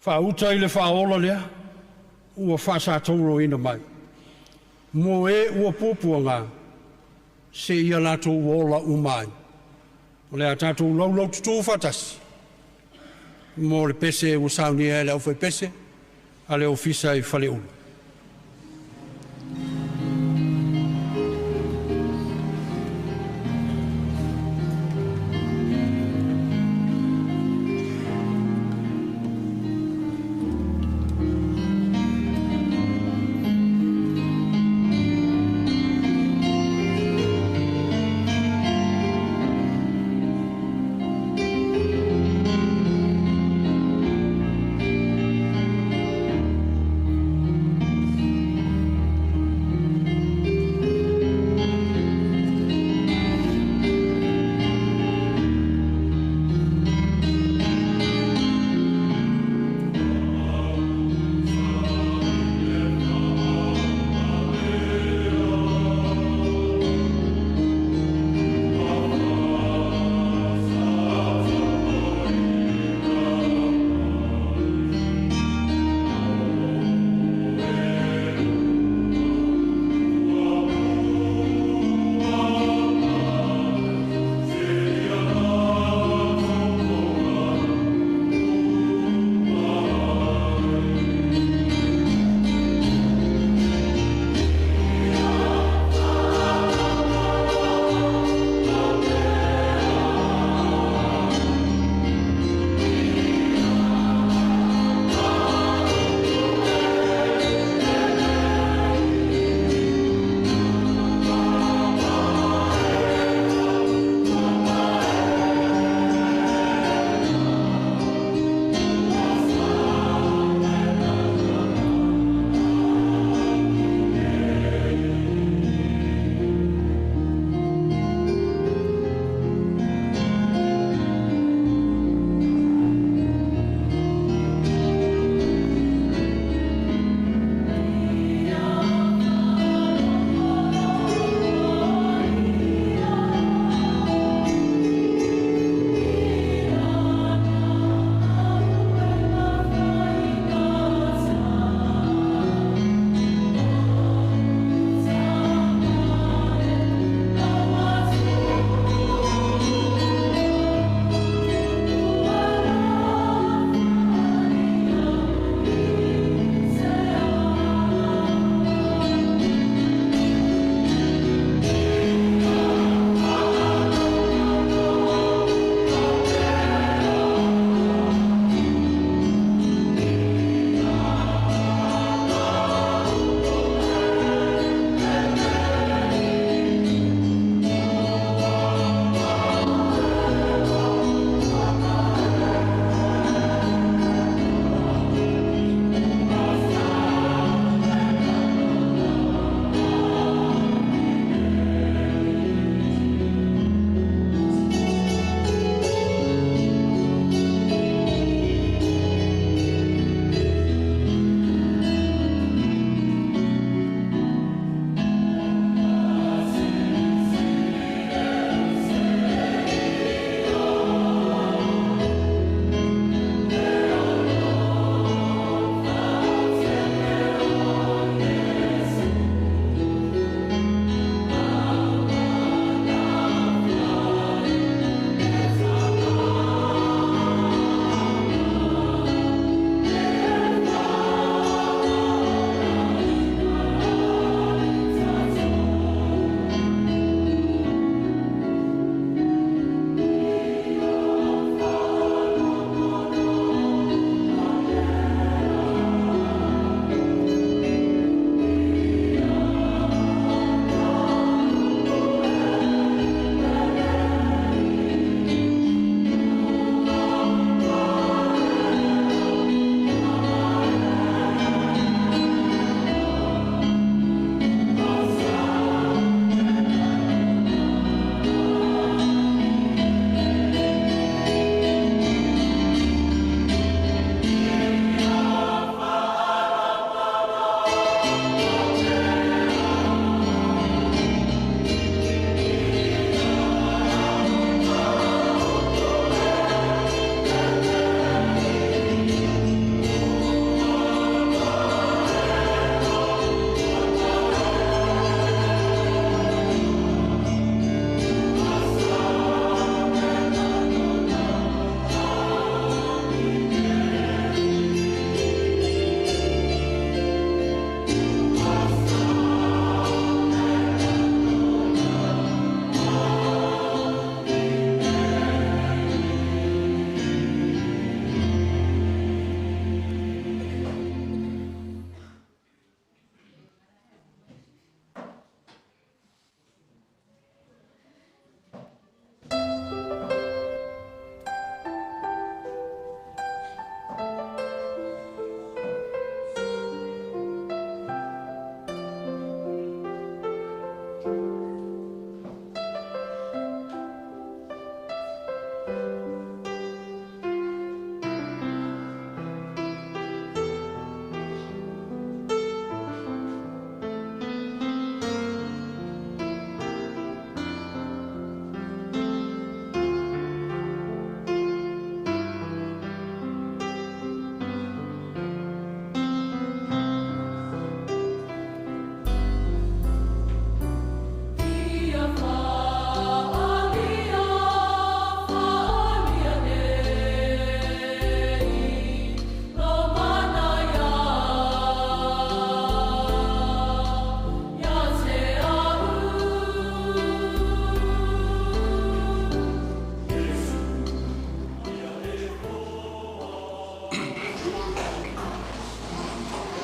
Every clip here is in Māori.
Whauta I le whaola lea, ua whasa taulo ina mai. Mo e ua pōpua ngā, se ia lātou wola umai. O lea tātou laulau tutu whatasi. Mo le pese ua sauni e le au whai pese, a le ofisa I whale ulu.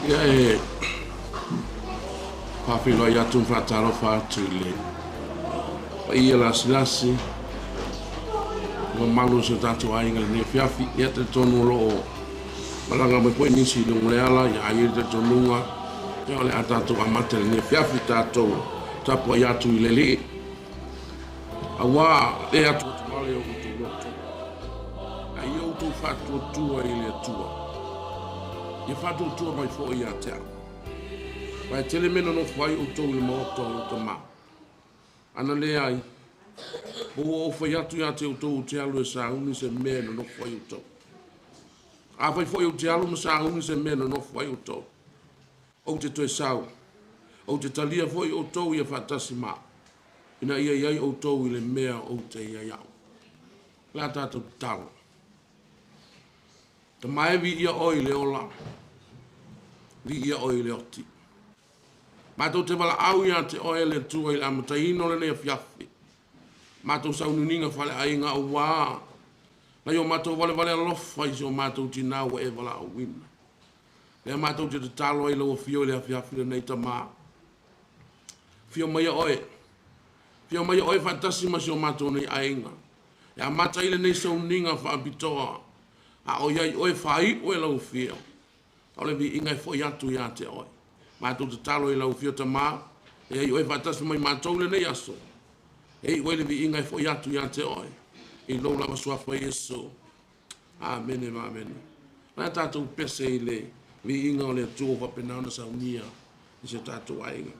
Ia e whawhilo i atu whataro whātu I le. Pa ia lasi ma malu se tatu ainga le fiafi ia te tonu loo malanga me koe nisi le ngule ala ia aire te tonunga te ole atatu amate le fiafi tatou tapu ai atu I le li awa le atu tumale o kutu lotu a ia utu fatu tua I le tua ia fatu tua mai fo ia te vai tele meno no fai utu le moto o tama ana le ai o foi atu ia te utou te alu e sa uni se meno no foi utou. A foi o te alu ma sa uni se meno no foi utou. O te toi sau. O te talia foi utou ia fatasi ma. Ina ia iai utou I le mea o te ia iau. La tātou talo. Ta mai vi ia oi le ola. Vi ia oi le oti. Mātou te wala au ia te oi le tua I le amataino le nea fiafi. Mātou saununinga whale ainga o wā. Na yo mātou wale alofa I o mātou tina ua e wala o wina. Lea mātou te talo ai lau fio lea fiafile nei ta mā. Fio mai oe. Fio mai oe whatasi ma si o mātou nei ainga. Lea mātou ile nei sauninga whaapitoa. A o iai oe whai oe lau fio. Ole vi ingai fo yatu ia te oe. Mātou te talo ai lau fio ta mā. Lea oe whatasi mai mātou le nei aso. Ei wele vi ingai fo yatu ya te oi. I lo lava swafa Yesu. Amen e amen. Na tātou pese I le vi inga o le tō whapenau sa unia. I se tātou ainga.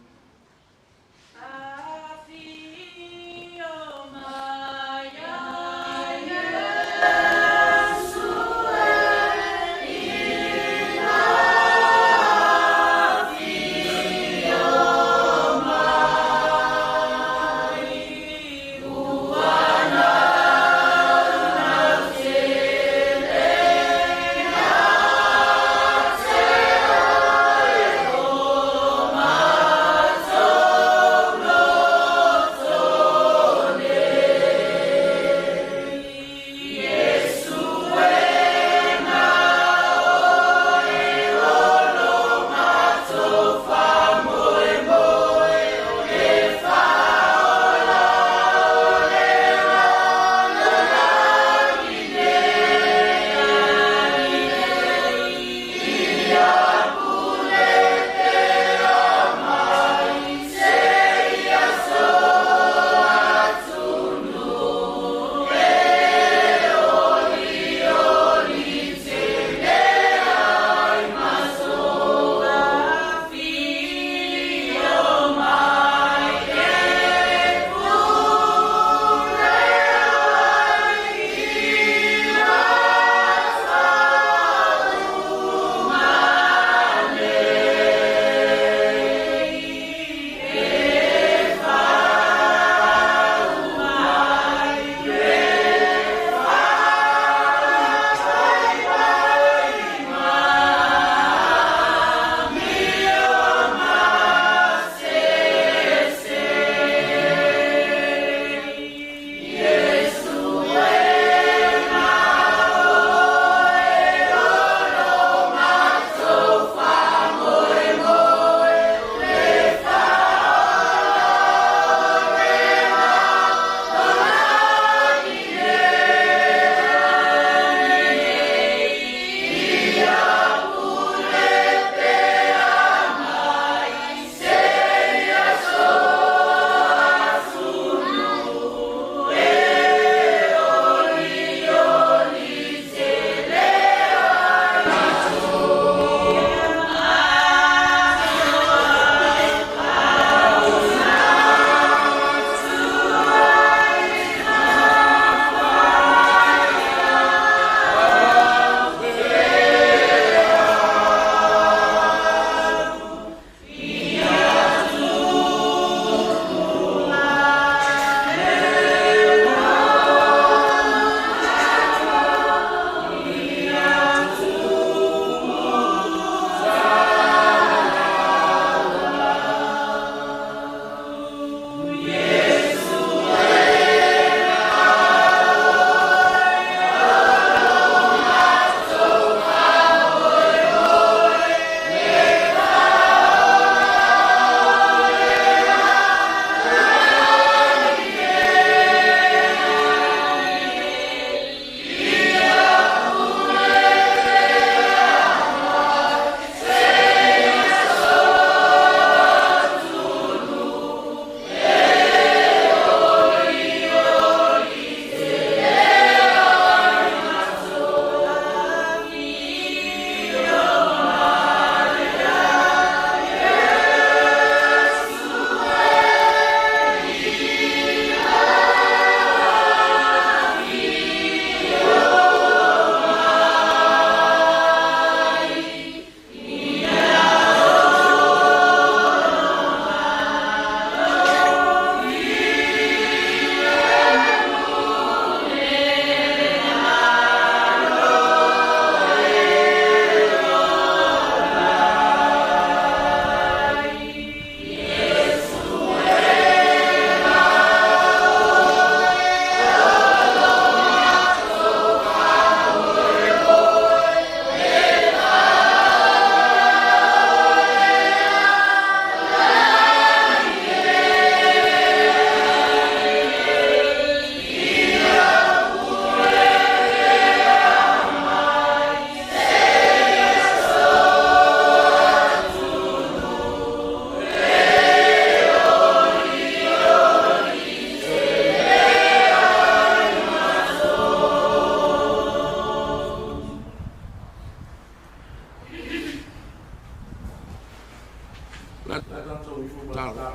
talo.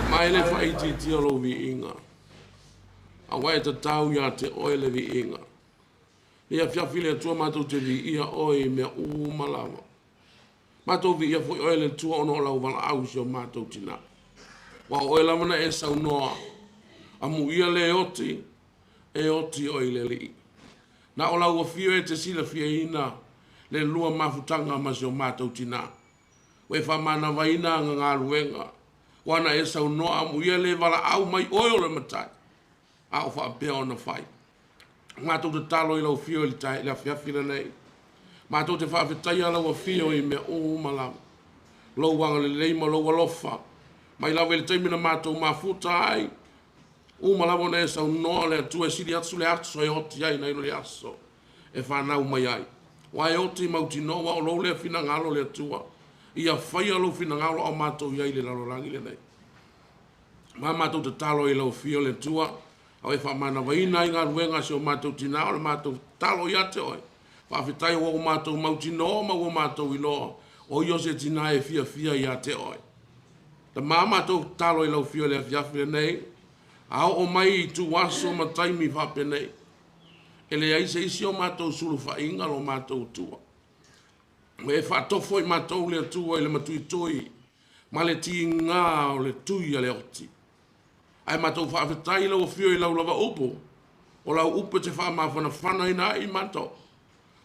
Mai le whaiti ti alo vi inga. A wai ta tau ia te oe le vi inga. Ia fiafile tua mātou te vi ia oe mea umalawa. Mātou vi ia fwoi oe le tua ono lau wala au si o mātou tina. Wa oe lamana e sau noa. Amu ia le oti, e oti oe le li. Na o lau a fio e te sila fia ina, le lua mafutanga ma si o mātou tina. We whamana waina nga ngā ruenga. Wana e sau noa amu ia le wala au mai oe o le matai. A o wha pia o na whai. Mātou te talo i lau fio i tai, le fiafila nei. Mātou te whawhetai a lau a fio i mea o malamu. Lau wanga le leima, lau alofa. Mai lau e le taimina mātou mafuta ai. O malamu ne sau noa le atu e siri atu le atu e oti ai na ino le aso. E whanau mai ai. Wai oti mauti noa o lau le fina ngalo le atua. Ia whaia lau fina ngalo o mātou iai le lalorangi le nei. Mātou te talo i lau fio le tua. Au e whamana waina i ngā ruenga se o mātou tina o le mātou talo i ate oi. Whawhetai o mātou mauti noa ma o mātou i loa. O io se tina e fia fia i ate oi. Ta mātou talo i lau fio le fiafile nei. Ao o mai i tu waso ma taimi whape nei. E le aise isi o mātou sulu whainga lo mātou tua. Me e whatofo i mātou le tua i le matui toi. Ma le ti ngā o le tui a le oti. Ai mātou whaafetai lau fio i lau lava upo. O lau upo te whaamawhana whanaina i mātou.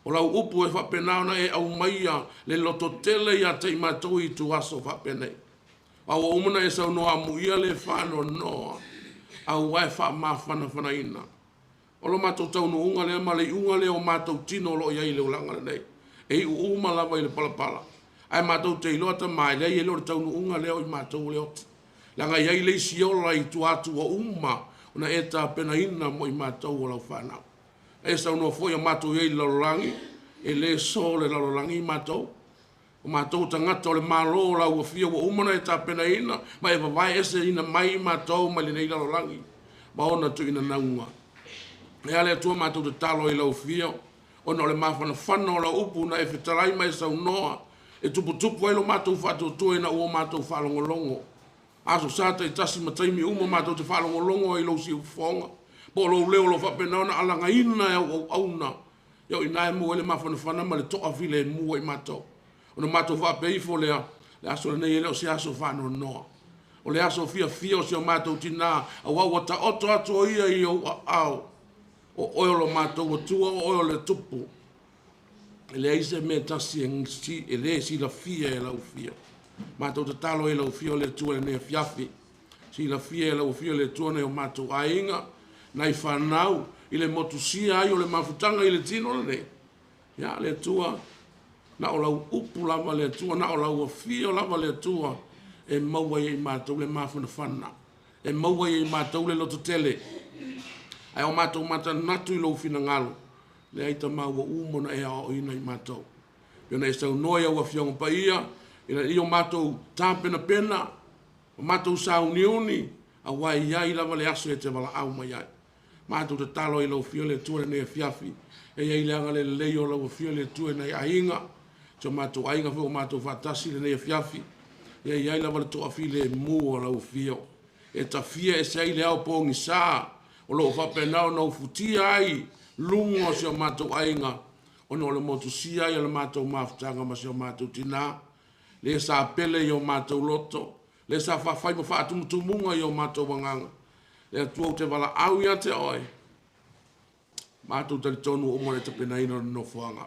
O lau upo e whapenauna e au maia le loto tele ia te i mātou i tu aso whapenei. Au umana e sau noa muia le whano noa. Au wai whaamawhana whanaina. O lo mātou taunu unga lea ma le unga lea o mātou tino lo iai leo langa le nei. E u uma lava i le palapala. Ai mātou te iloa ta mai lea i leo le taunu unga leo i mātou leoti. Langa iai le siola i tu atu o uma, ona e ta pena ina mo i mātou o lau whanau. E sau no foi o mātou iai lalorangi, e le so le lalorangi i mātou. O mātou tangata o le mālo o lau o fia o umana e ta pena ina, ma e wawai ese ina mai i mātou ma le nei lalorangi. Ma ona tu ina naunga. E ale atua mātou te talo i lau fia, ona o le mawhana whana o lau upu na e whitarai mai sau noa, e tupu tupu ai lo mātou whātou tue na ua mātou whalongolongo. Aso sata i tasi mataimi uma mātou te whalongolongo i lau si ufonga. Po lo leo lo whapenaona alanga ina e au auna. Iau inae mua ele mawhana whana ma le toa vile e mua i mātou. Ona mātou whapeifo lea, le aso le nei leo si aso whano noa. O le aso fia o si o mātou tina, au au ata oto atu o ia i au au. O oilo mātou o tua, o oilo le tupu. E le aise me tasi e le si la fia e lau fia. Mātou te talo e lau fio le tua le nea fiafi. Si la fia e lau fio le tua ne o mātou ainga. Nai whanau i le motusia ai o le mafutanga i le tino le ne. Ya le tua. Na o lau upu lava le tua. Na o lau fio lava le tua. E maua i mātou le mafuna whana. E maua i mātou le loto tele. Ai o mātou mata natu i lau fina ngalo. Le aita maua umona e ao ina i mātou. Iona e sau noia ua fionga pa ia. Ina i o mātou tāpena pena, o mātou sauniuni, a wai iai lava le aso e te wala au mai ai. Mātou te talo i lau fio le tua nei fiafi, e iai leanga le leo lau fio le tua nei ainga, so mātou ainga fio mātou whatasi le nei fiafi, e iai lava le toa fi le mua lau fio. E ta fia e sei le au pōngi sā, o lo whapenau nau futia ai, lungo si o mātou ainga, o no le motu sia i le mātou mafutanga ma si o mātou tina, le sa pele yo mātou loto, le sa whawhai mo whaatumutumunga yo mātou wanganga, le atua te wala au ia te oi, mātou tali tonu o mone te pena ino no whanga.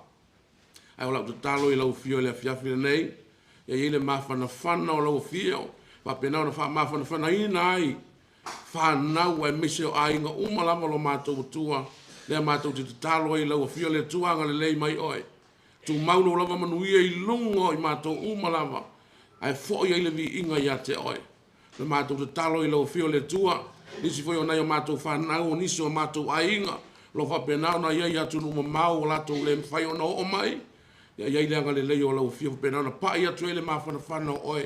Ai o lau te talo i lau fio le fiafile nei, e i le mawhana whana o lau fio, wa penau na mawhana whana ina ai, whanau e mise o ainga umalama lo mātou tua, le mātou te talo i lau fio le tuanga le lei mai oi. Tu mauno lava manuia i lungo i mātou umalava. Ai fo i le vi inga ia te oi. Le mātou te talo i lau fio le tua. Nisi foi o nai o mātou whanau o nisi o mātou ainga. Lo whapenau na iai atu numa mau o latou le mwhai o na o mai. Ia iai leanga le leo lau fio whapenau na pa i atu e le mawhana whanau oi.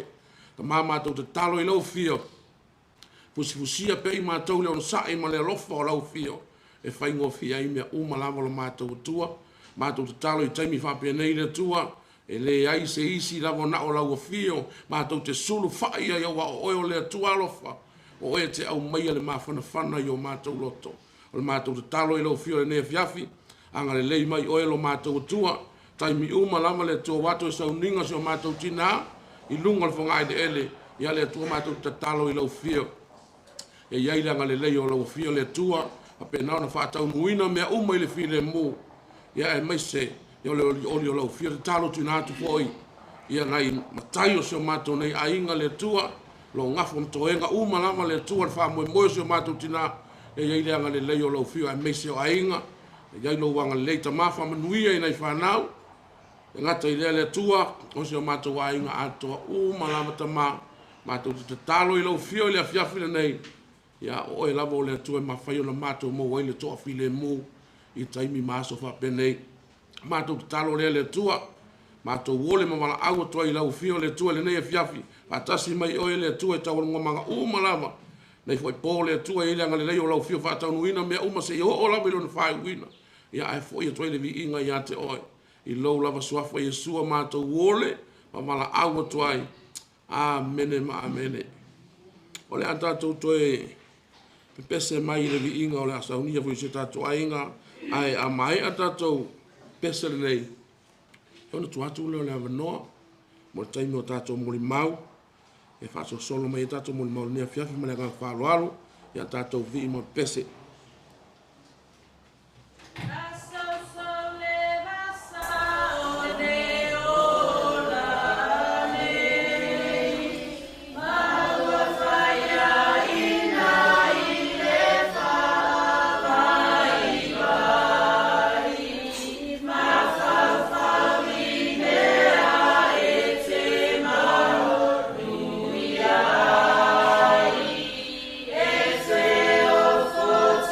Ka mā mātou te talo i lau fio. Fusifusia pe i mātou leo na sae ma le lofa o lau fio. E whaingo fia i mea umalava lo mātou tua. Mātou te talo i taimi whapea nei le tua, e le ai se isi lava na o lau fio ma tau te sulu fai ia wa o le tualofa o e te au mai le mafana yo matou loto o le matou te talo i lau fio le ne fiafi anga le lei mai o lo matou tua taimi uma lama le tua watu e sauninga se o matou tina i lunga le fonga de ele ia le tua matou te talo i lau fio e iai langa le lei o lau fio le tua a pena na fa tau muina mea uma i le file mu ia e mai se ia le oli o lau fio te talo tina tu foi ia nai matai o se o matou nei ainga le tua lo ngafo mtoenga uma lama le tua le fa moe se o matou tina e iai langa le lei o lau fio e mai se o ainga e iai lo wanga le ta mafa manuia i nei whanau e ngata i le tua o se o matou ainga atoa uma lama tama matou te talo i lau fio i le afiafi le nei ia o e lava o le tua ma fai o na matou mo wai le toa file mu i taimi maso fa penei matou talo le tua matou wole ma wala au toa i lau fio le tua le nei fiafi patasi mai o le tua e tau ngomanga uma lava nei foi po le tua i le ngale lei o lau fio fa tau nuina me uma se o lava i lo na fai wina ia e foi e toi le vi inga ia te oi i lo lava suafa Yesua matou wole ma wala au toa i amene ma amene o le ata toe pese mai le vi inga o le asaunia foi se tatou ainga ai a mai ata tou pese le nei ona tuatu le avanoa mo le taimi o tatou molimau e faasosolo mai e tatou molimau lenei afiafi ma le agafaloalo ia tatou vi'i mo pese For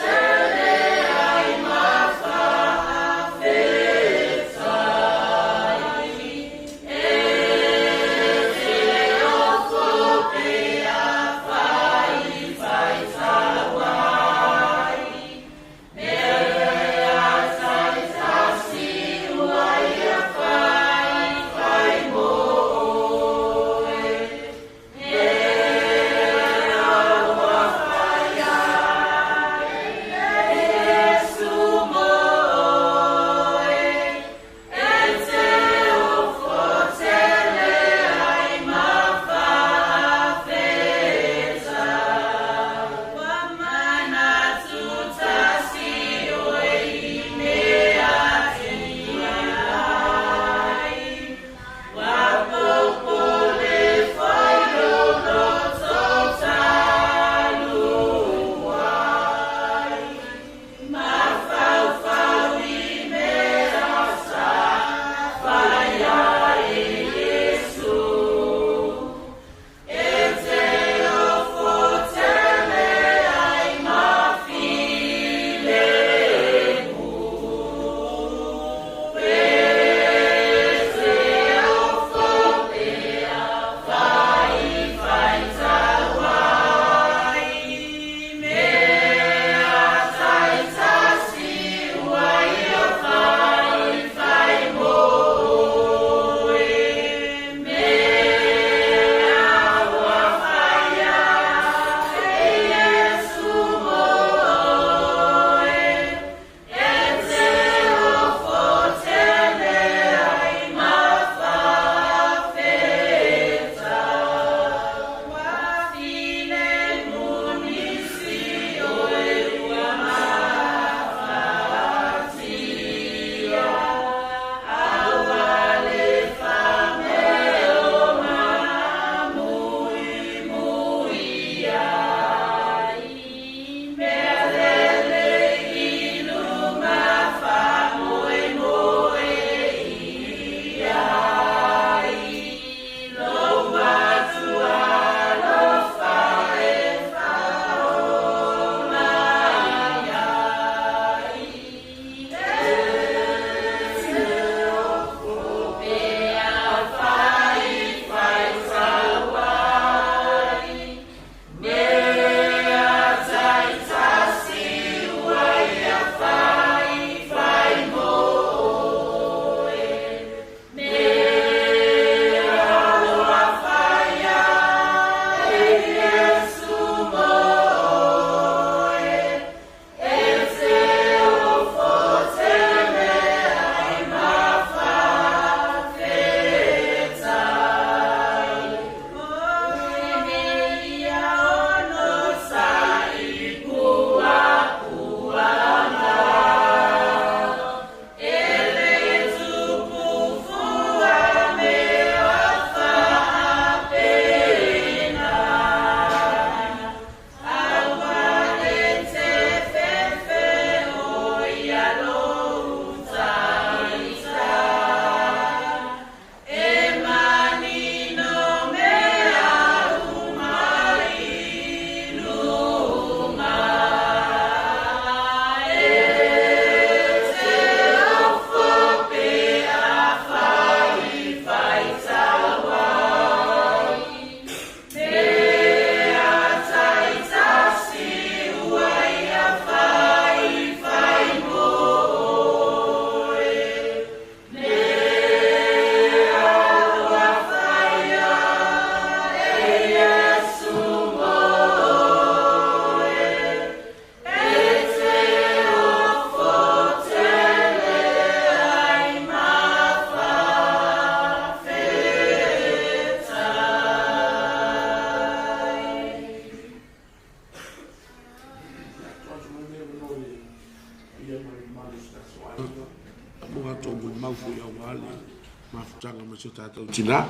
tanga ma se tātou tina.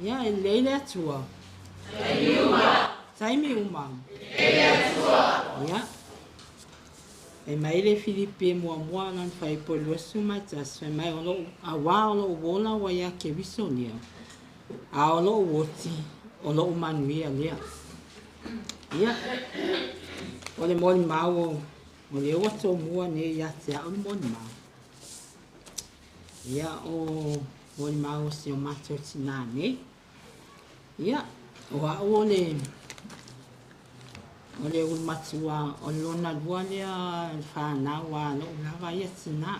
Ya, leile atua. Taimi uma. Ya. E mai le Filipe mua nan fai po luasu mai tas. E mai olo awa olo uola wa ya ke visonia. A olo uoti. Olo umanuia lea. Ya. Ole moli mau. Ole oto mua ne ya te a ole moli mau. Ya o moli mau se o mato tina ne. Ya. O a ole matua o lona lua lea whanau a lo lava ia tina.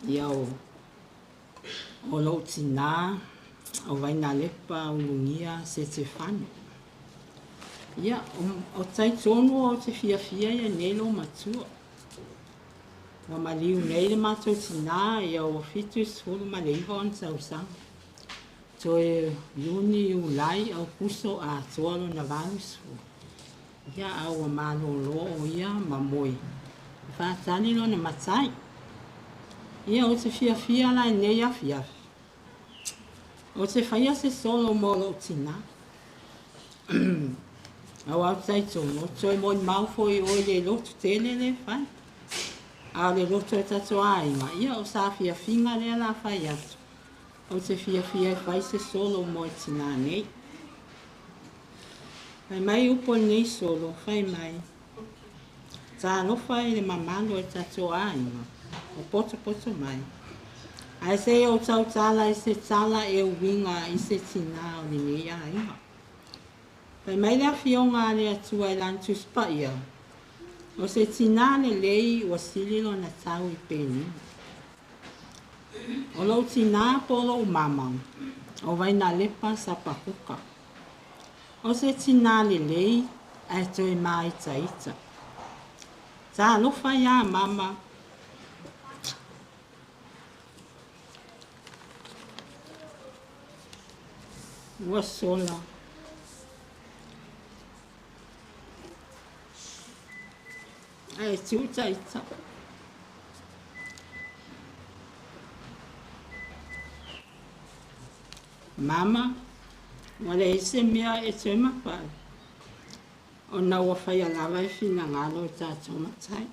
Ia o lo tina o vaina lepa o lungia se te whanu. Ia o taitonu o te fia ia nelo matua. Wa maliu nei le matou tina ia o fitu sulu ma leiva on sausanga. Toe yuni ulai au puso a tualo na valusu. Ia au malo lo o ia mamoi. Whātani lo na matai. Ia o te fia la nei a fia. O te whaia se solo mo lo tina. Au au taitono, toe mo mau foi o le lotu tele le whai. A le loto e tato ainga. Ia o sa fia finga lea la whai atu. O te fia e whai se solo mo e tina nei. Whai mai upo nei solo, whai mai. Tā no whai le mamalo e tato ainga. O poto mai. Ai se o tau tala i se tala e uwinga i se tina o ni nei ainga. Whai mai lea fionga le atua i lantu spa ia. O se tina le lei o sililo na tau i peni. O lo tina po lo mamang. O vai na lepa sa pakuka. O se tina le lei e toi mai taita. Ta lofa ya mama. Ua sola. Ai tiu taita. Mama, wale ese mea e te mapai. O na ua whai a lawa e whina ngalo i tātou matai.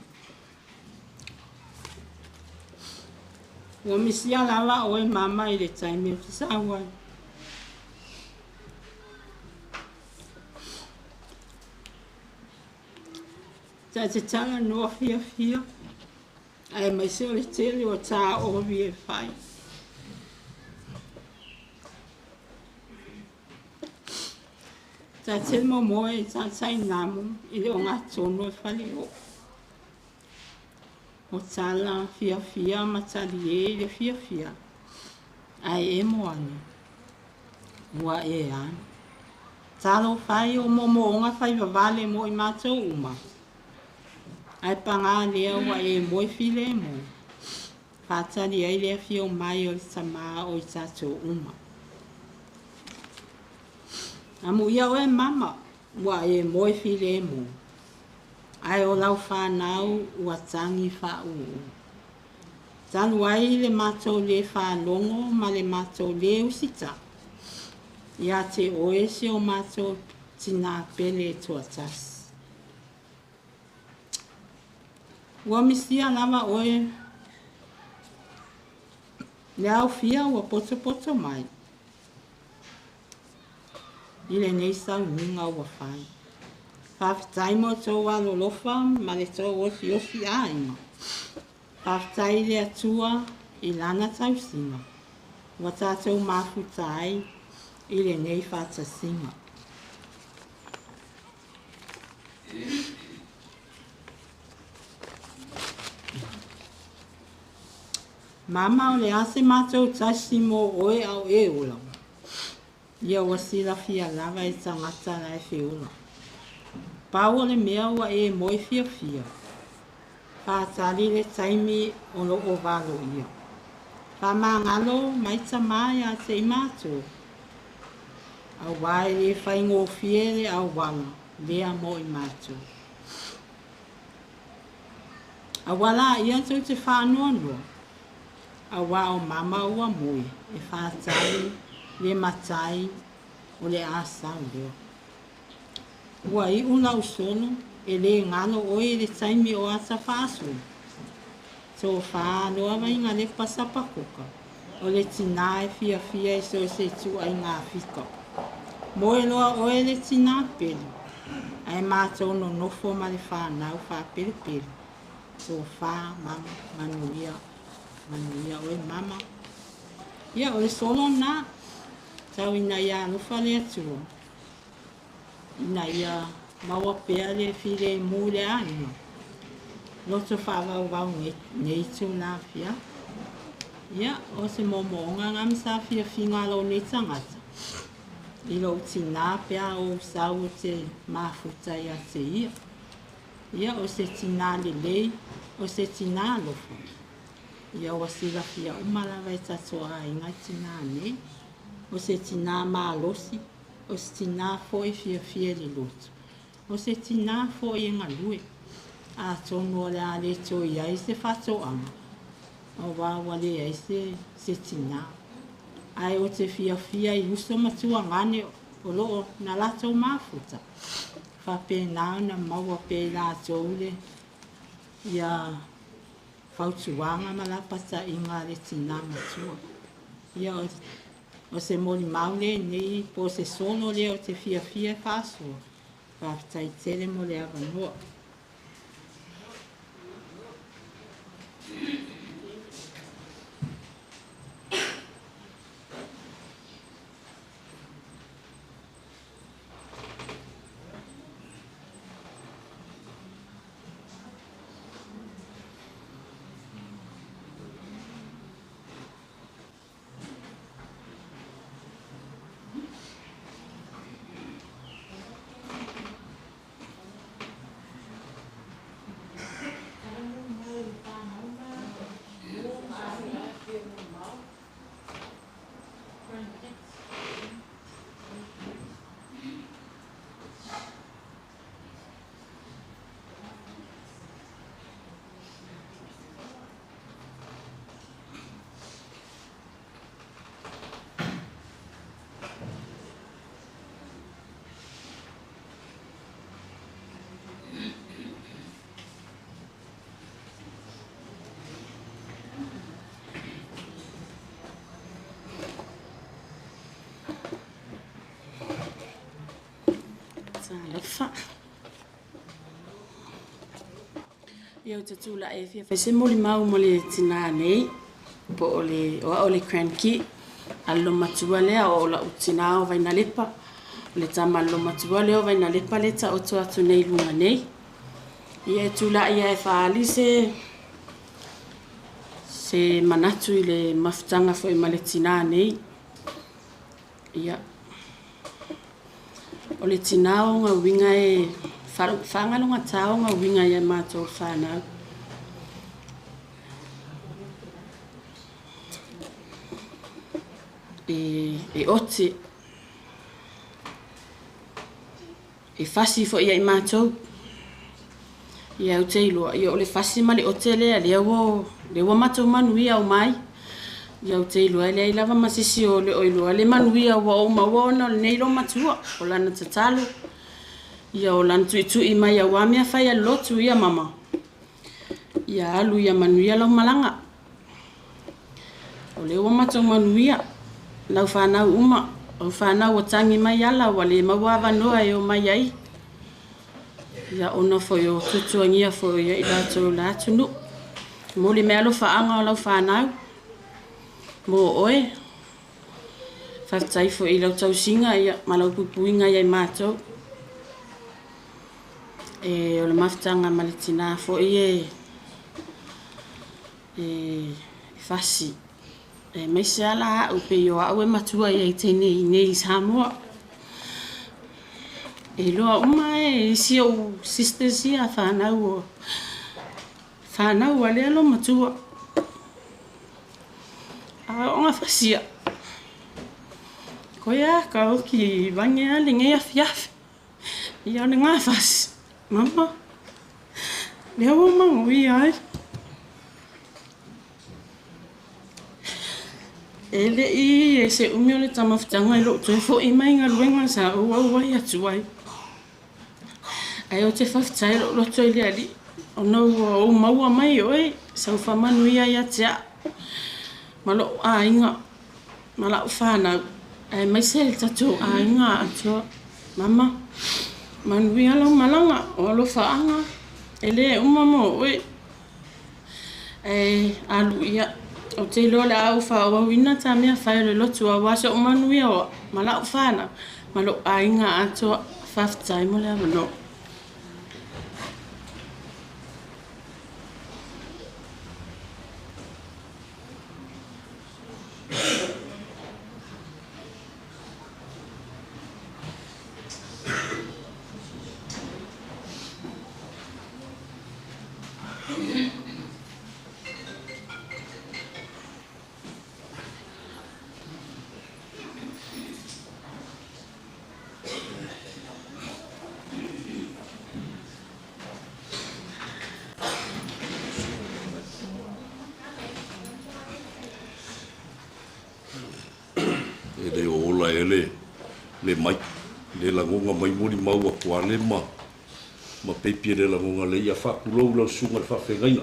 Ua misi a lawa o e mama i le taimi o te sawai. Ta te tanga noa fia. Ai mai se o le tele o tā ovi e whai. Ta te momoe i ta tai namu i le o ngā tono e whale o. O tala fia matali e le fia. Ai e moane. Ua e an. Talo whai o momo o ngā whai wawale mo i mātou uma. Ai panga lea ua e moe file e mo. Whātali ai lea fio mai o i sama o i tātou uma. Amu ia o e mama, ua e moe file e mo. Ai o lau whanau ua tangi whau. Tanu ai le mātou le whanongo ma le mātou le usita. Ia te oese o mātou tina pele tuatas. Ua misia lava oe. Le au fia ua poto mai. Ile nei sau ninga ua whai. Whawhitai mo tō walo lofa ma le tō osi aima. Whawhitai le atua i lana tausinga. Ua tātou mafutai ile nei whatasinga. Mama o le ase mātou tasi mo oe au e ola. Ia ua silafia lava e tagata la e feula. Pau o le mea ua e moe fiafia. Faatali le taimi o loo valo ia. Faamagalo mai tamā iā te i mātou. Auā e lē faigofie le auala lea mo i mātou. Auā laʻia tou te faanoanoa. Auā o mama ua moe e faatali le matai o le asau lea. Ua iʻu lausolo e lē galo oe le taimi o ata faasu. So faaloa vaiga le pasapakoka o le tinā e fiafia e so se tuuaiga afika. Moe loa oe le tinā pele. Ae matou nonofo ma le fanau faapelepele. So fa mama manuia oe mama. Ia o le solo na tau ina ia alofa le atua. Ina ia maua pea le file mu le aina. Loto whaavau nei tu nā fia. Ia, o se momoonga ngam sa fia finga lo nei tangata. I lo tina pea o sau te mafuta ia te ia. Ia, o se tina le lei, o se tina lofa. Ia, o sila fia umalawa e tatoa inga tina nei. O se tina maalosi, o se tina fo e fia le loto. O se tina fo e ngalue. A tono le ale to ia se fato anga. O wa le ia se tina. Ai o te fia i uso matua ngane o loo na lato mafuta. Fa pe na maua pe la toule. Ia fautuanga malapata inga le tina matua. Ia o se moli maule nei po se solo le o te fia faso. Fa tai tele mo le avanoa. Ia te tula e fia fese moli mau mo le tina nei po o le cranky allo matua lea o la utina o vaina lepa le tama allo matua lea o vaina lepa le ta o atu nei lunga nei. Ia e tula ia e faali se manatu i le mafutanga fo i ma le tina nei. Ia o le tina o nga winga e whangalunga tau nga winga ia mātou whanau. E ote e fasi fo ia i mātou. Ia au te iloa, ia o le fasi ma le ote lea lea wo mātou manuia o mai. Ia au te iloa lea i lava masisi o le oiloa le manuia wa o mawana o le neilo matua o lana tatalo. Ia o lan tui mai a wamea fai a lotu ia mama. Ia alu ia manuia lau malanga. O leo matou manuia. Lau whanau uma. O whanau o tangi mai ala wale mawawa noa e o mai ai. Ia ona fo yo tutuangia fo ia i lato la tunu. Moli mea lo whaanga o lau whanau. Mo oe. Whaftai fo i lau tau singa ia malau pupuinga ia i mātou. O le mafutanga ma le tina fo i e fasi E mai se ala au pe yo au e matua ia i tene nei Samoa. E loa uma e si o sisters ia whanau ale alo matua. A onga whasia. Ko ia ka o ki vange ale ngai afiafi. Ia ne ngā whasi. Mama. Lea o mango ia ai. Ele I e se umi o le tamawhitanga I lo toi fo I mai ngā luenga sa ua wai atu ai. Ai o te whawhitai lo toi le ali. O nau o maua mai oi. Sau whamanu ia ia tea. Malo a inga. Mala o whanau. Ai mai se le tatou a inga atua. Mama. Manui ala malanga. O alo whaanga. Ele umamo oi. Ai alu ia. O te ilo le au wha wina ta mea whai le lotu a wasa o manu ia o mala o whana. Malo a inga ato whaftai mo le amano. Ele ola ele le mai le langonga mai mori maua kwa le ma pepi le langonga le ia whakulou lau sunga le whawhengaina.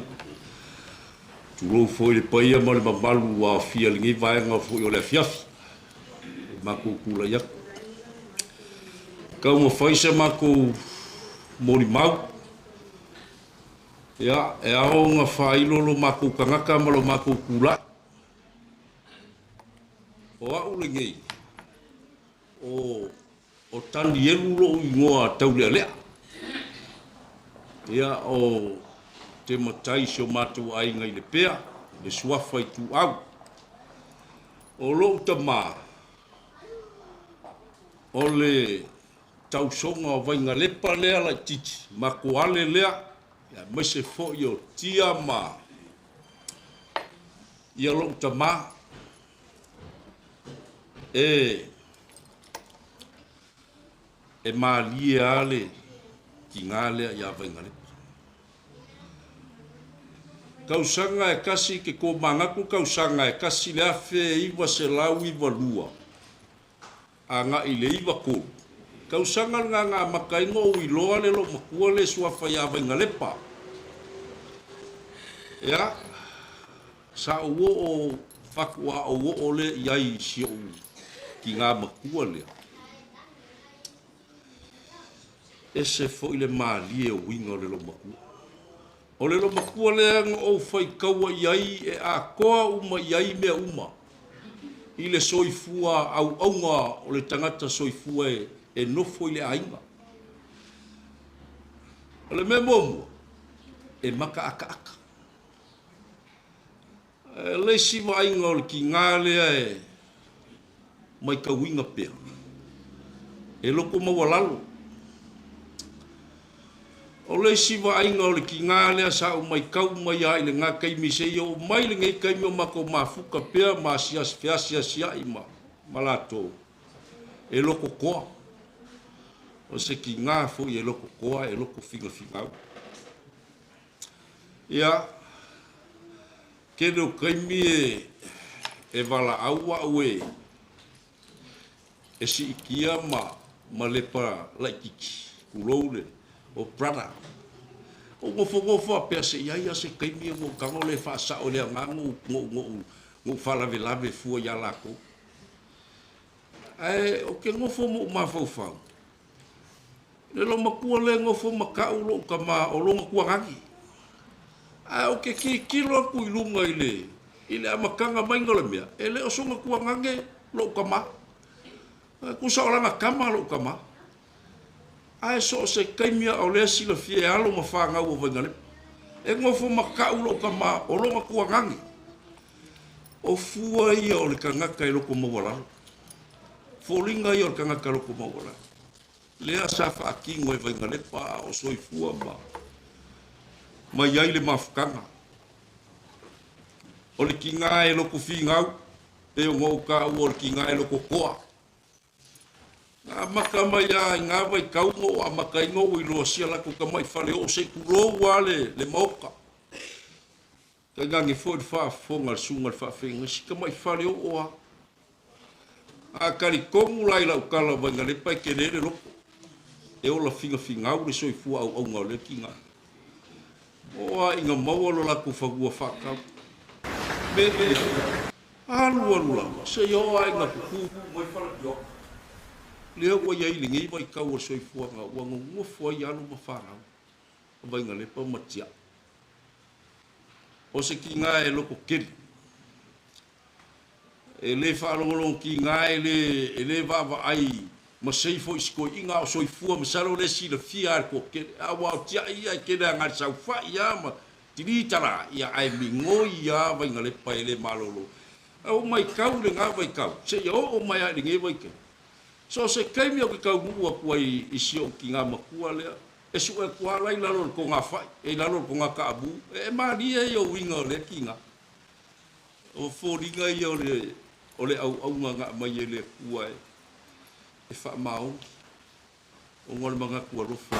Tulou foi le paia ma le mamalu wa fia lingi vaenga foi o le afiafi. Mako kula ia. Kau ma whaisa mako mori mau. Ia e ao nga whailolo mako kangaka ma lo mako kula. O au le ngei, o tani elu lo ingoa tau lea lea. Ia o te matai se o mātou ai ngai le pea, le suafa I tu au. O lo utama, o le tau songa o vainga lepa lea la titi, mako ale lea, ia mese fo I o tia ma. Ia lo utama, e malie ale ki ngale ia vaingale. Kausanga e kasi ke ko mangaku kausanga e kasi le afe iwa se lau iwa lua. A nga I le iwa ko. Kausanga nga makaingo o iloa le lo makua le suafa ia vaingalepa. Ia, sa uo o fakua o uo le iai si o ki ngā makua lea. E se fo I le maalie o winga o le lo makua. O le lo makua lea o whai kaua iai e a koa uma iai mea uma. I le soifua au aunga o le tangata soifua e nofo I le ainga. O le mea momu e maka aka aka. Le siwa ainga o le ki ngā lea e mai ka winga pea. E loko mawalalo. O le siwa ainga o le ki ngā lea sa o mai kau mai ai le ngā kaimi se o mai le ngai kaimi o mako mafuka pea ma sias feasia sia ima malato. E loko koa. O se ki ngā fu e loko koa e loko finga fingau. Ia kero kaimi e wala aua ue e si ikia ma lepa laikiki kulou le o prada o ngofo a pea se iaia se kaimi o kango le whaasa o le ngangu ngu whalawelawe fua ia lako o ke ngofo mo mawhauwhau le lo makua le ngofo makau lo kama o lo makua ngangi o ke kilo aku I lunga I le amakanga mainga le mea e le o songa kua ngange lo kama kusa o langa kama lo kama ai so se kaimia o le sila fie alo ma whangau o vangale e ngofo makau lo kama o lo makua ngangi o fua ia o le kangaka e loko mawala. Fōlinga ia o le kangaka loko mawala. Lea sa whaakingo e vainga lepa o soifua ma iai le mafukanga. O le kinga e loko whingau, e o ngau ka o le kinga e loko koa. Ngā maka mai a ngā vai kaungo a maka ingo i loa sia lako ka mai whale o se kuro wale le mauka. Ka ngangi fōi whaafonga le sunga le whaafenga si ka mai whale o oa. A kari kongu lai lau kala wanga le pai ke lere loko. E o la whingau le soifua au ngau le kinga. Oa inga mawalo lako whagua whakau. Bebe, alu la, se yo ai ngā kuku mai whala yo. Leo wa iai lingi mai kau o soifua ngā wanga ngofua i anu mawhanau. Vai ngā lepa matia. O se ki ngā e loko keri. E le whaalongolong ki ngā e le wawa ai ma seifo isko i ngā o soifua masaro le si le fia ar ko keri. A wau tia ia i kere ngā sau wha ia ma tiritara ia ai mingo ia vai ngā lepa e le malolo. O mai kau le ngā vai kau. Se ia o mai ai lingi vai keri. So se kaimi o ke kau mua kua i sio ki ngā makua lea. E su e kua lai lalo ko ngā whai, e lalo ko ngā kaabu. E maria i o winga o le ki ngā. O fōringa i o le au ngā mai e le kua e. E wha mao. O ngore mga kua rofa.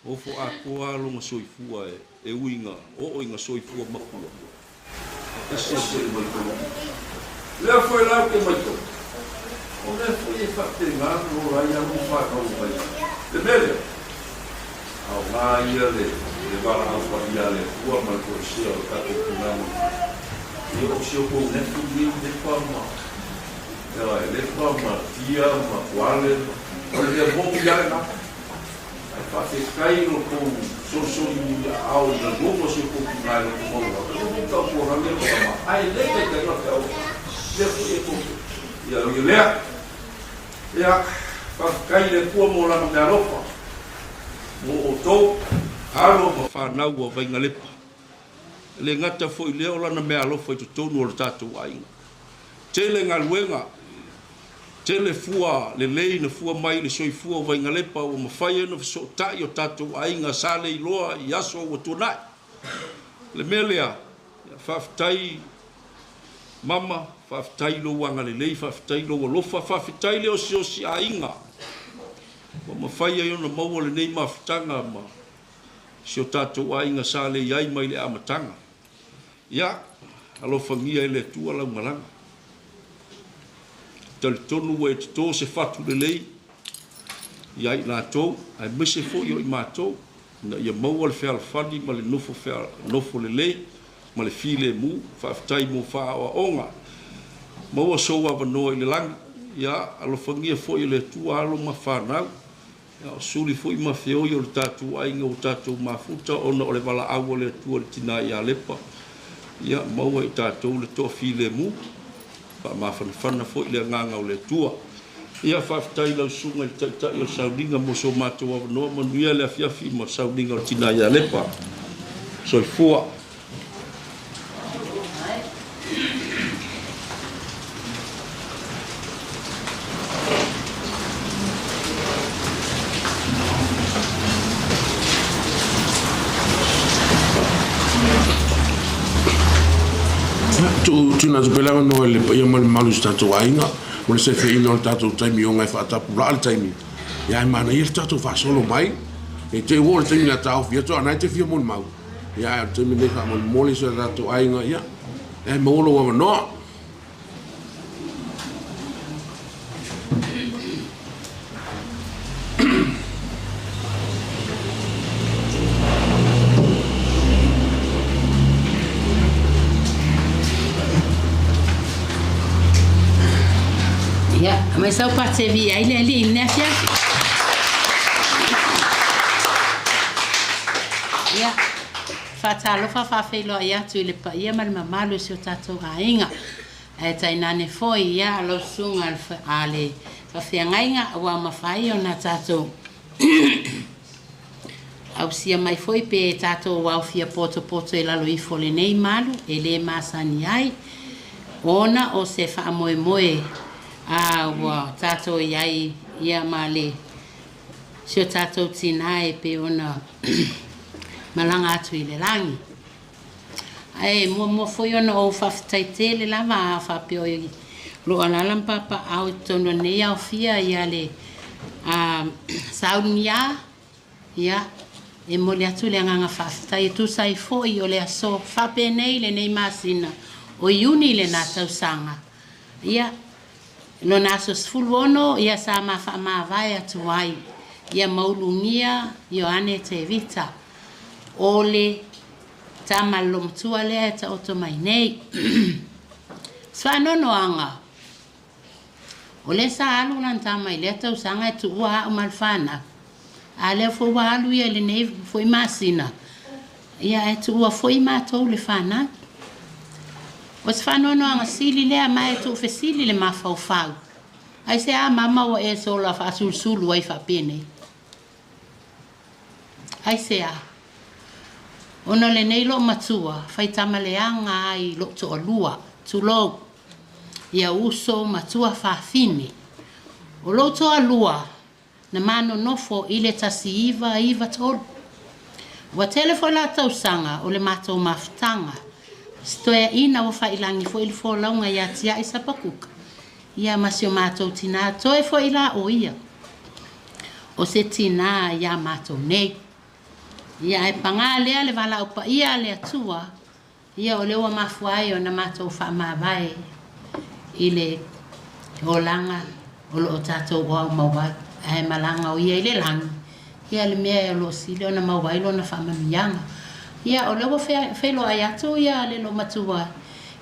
O fo a kua longa soifua e winga. O inga soifua makua. E se se mai kua. Lea foi lau ke mai kua. O le foi e whaktenga o rai amu whakau mai. Le mele. Au ngā ia le wala au whaia le kua mai ko sia o tato kunama. I o sio kou nefu ni le whama. Ela e le whama, tia, ma kuale. O le moku iare na. Ai whate kai no kou soso i au na gongo sio kou kunai no kou maua. O le tau kua rangi o kama. Ai le te kai no te au. Le fui e kou. Ia o lea. Ia, whakakai le kua mō lana mea ropa. Mō o tō, haro ma whanau o vainga lepa. Le ngata fo i leo lana mea lofa i tu tonu o le tātou ainga. Tele ngā luenga, tele fua, le lei na fua mai le soi fua o vainga lepa o mawhaia na fiso tai o tātou ainga sale i loa i aso o tuanai. Le mea lea, whawhitai mama, whawhitai lo wanga le lei, whawhitai lo alofa, whawhitai leo si a inga. Wa mawhaia iona maua le nei mawhitanga ma si o tātou a inga sa le iai mai le amatanga. Ia, alofa ngia ele tua lau maranga. Tali tonu e te tō se whatu le lei, iai nā tō, ai mise fo i o i mātou, na ia maua le whea whani ma le nofo le lei, ma le file mu, whawhitai mo whaawa onga. Maua soua wanoa i le langi, ia alofangia fo i le tua alo ma whanau, ia o suri fo i ma whio i o le tātou ainga o tātou mafuta, ona o le wala awa le tua le tina i a lepa, ia maua i tātou le toa file mu, wha ma whanawhana fo i le nganga o le tua. Ia whawhitai lau sunga i taitai o saudinga mo so mātou a wanoa, manuia le afiafi ma saudinga o tina i a lepa. So i fua. Tuna tupelanga no le ia mal malu stato ainga mo le se fe ino tato taimi o ngai fata pula al taimi ia mana ia tato fa solo mai e te wol taimi na tau fia to ana te fia mon mau ia taimi le fa mon moli so tato ainga ia e mo lo wa no Mas eu passei ali, né, filha? Ia, fatalo fafelo ia tu le pa ia mal mamalo se tato ainga. E tai nane foi ia lo sunga ale fa fiangainga wa mafai ona tato. au sia mai foi pe tātou wau fia poto e lalo I fole nei malu, e le masani ai, ona o se wha moe moe, wa tātou iai ia male, sio tātou tina e pe ona malanga atu I le langi. Ai, mo foi ona o whawhitai le lava a whapeo I lo alalam papa au tono nei au fia ia le saunia, ia, e mo le atu le anganga whawhitai, e tu sai foi o le aso, whape nei le nei masina, o iuni le nā tausanga. Ia, lo naso sfulu ono, ia sa ma vai atu ai, ia maulungia, io ane te vita, o le tamalo mtua lea ta oto mai nei. Swanono anga. O le sa alu lan tamai lea tausanga e tu ua umalfana. A lea fo ua alu ia le nei foi masina. Ia e tu ua foi matou le whana. O swanono anga sili lea mai tu fe sili le mafau fau. Ai se a mama o e sola fa sul ai fa pene. Ai se a. Ona le nei lo matua, fai tamaleanga ai lo to lua, tu lo. Ia uso matua fa fine. O lo to lua, na mano nofo ile tasi iva tol. Wa telefona tausanga o le mato maftanga. Stoia ina o fa ilangi fo il fo launga ia tia isa pakuka. Ia masio mato tina toe fo ila o ia. O se tina ia mato nei. Ia e pangalea le wala upa ia le atua. Ia o lewa mafuai o na mato fa mawai. Ile o langa o lo tato wa mawai. E malanga o ia ile lang. Ia le mea lo sile o na mawai lo na fa mamianga. Ia o lewa felo ayatu ia le lo matua.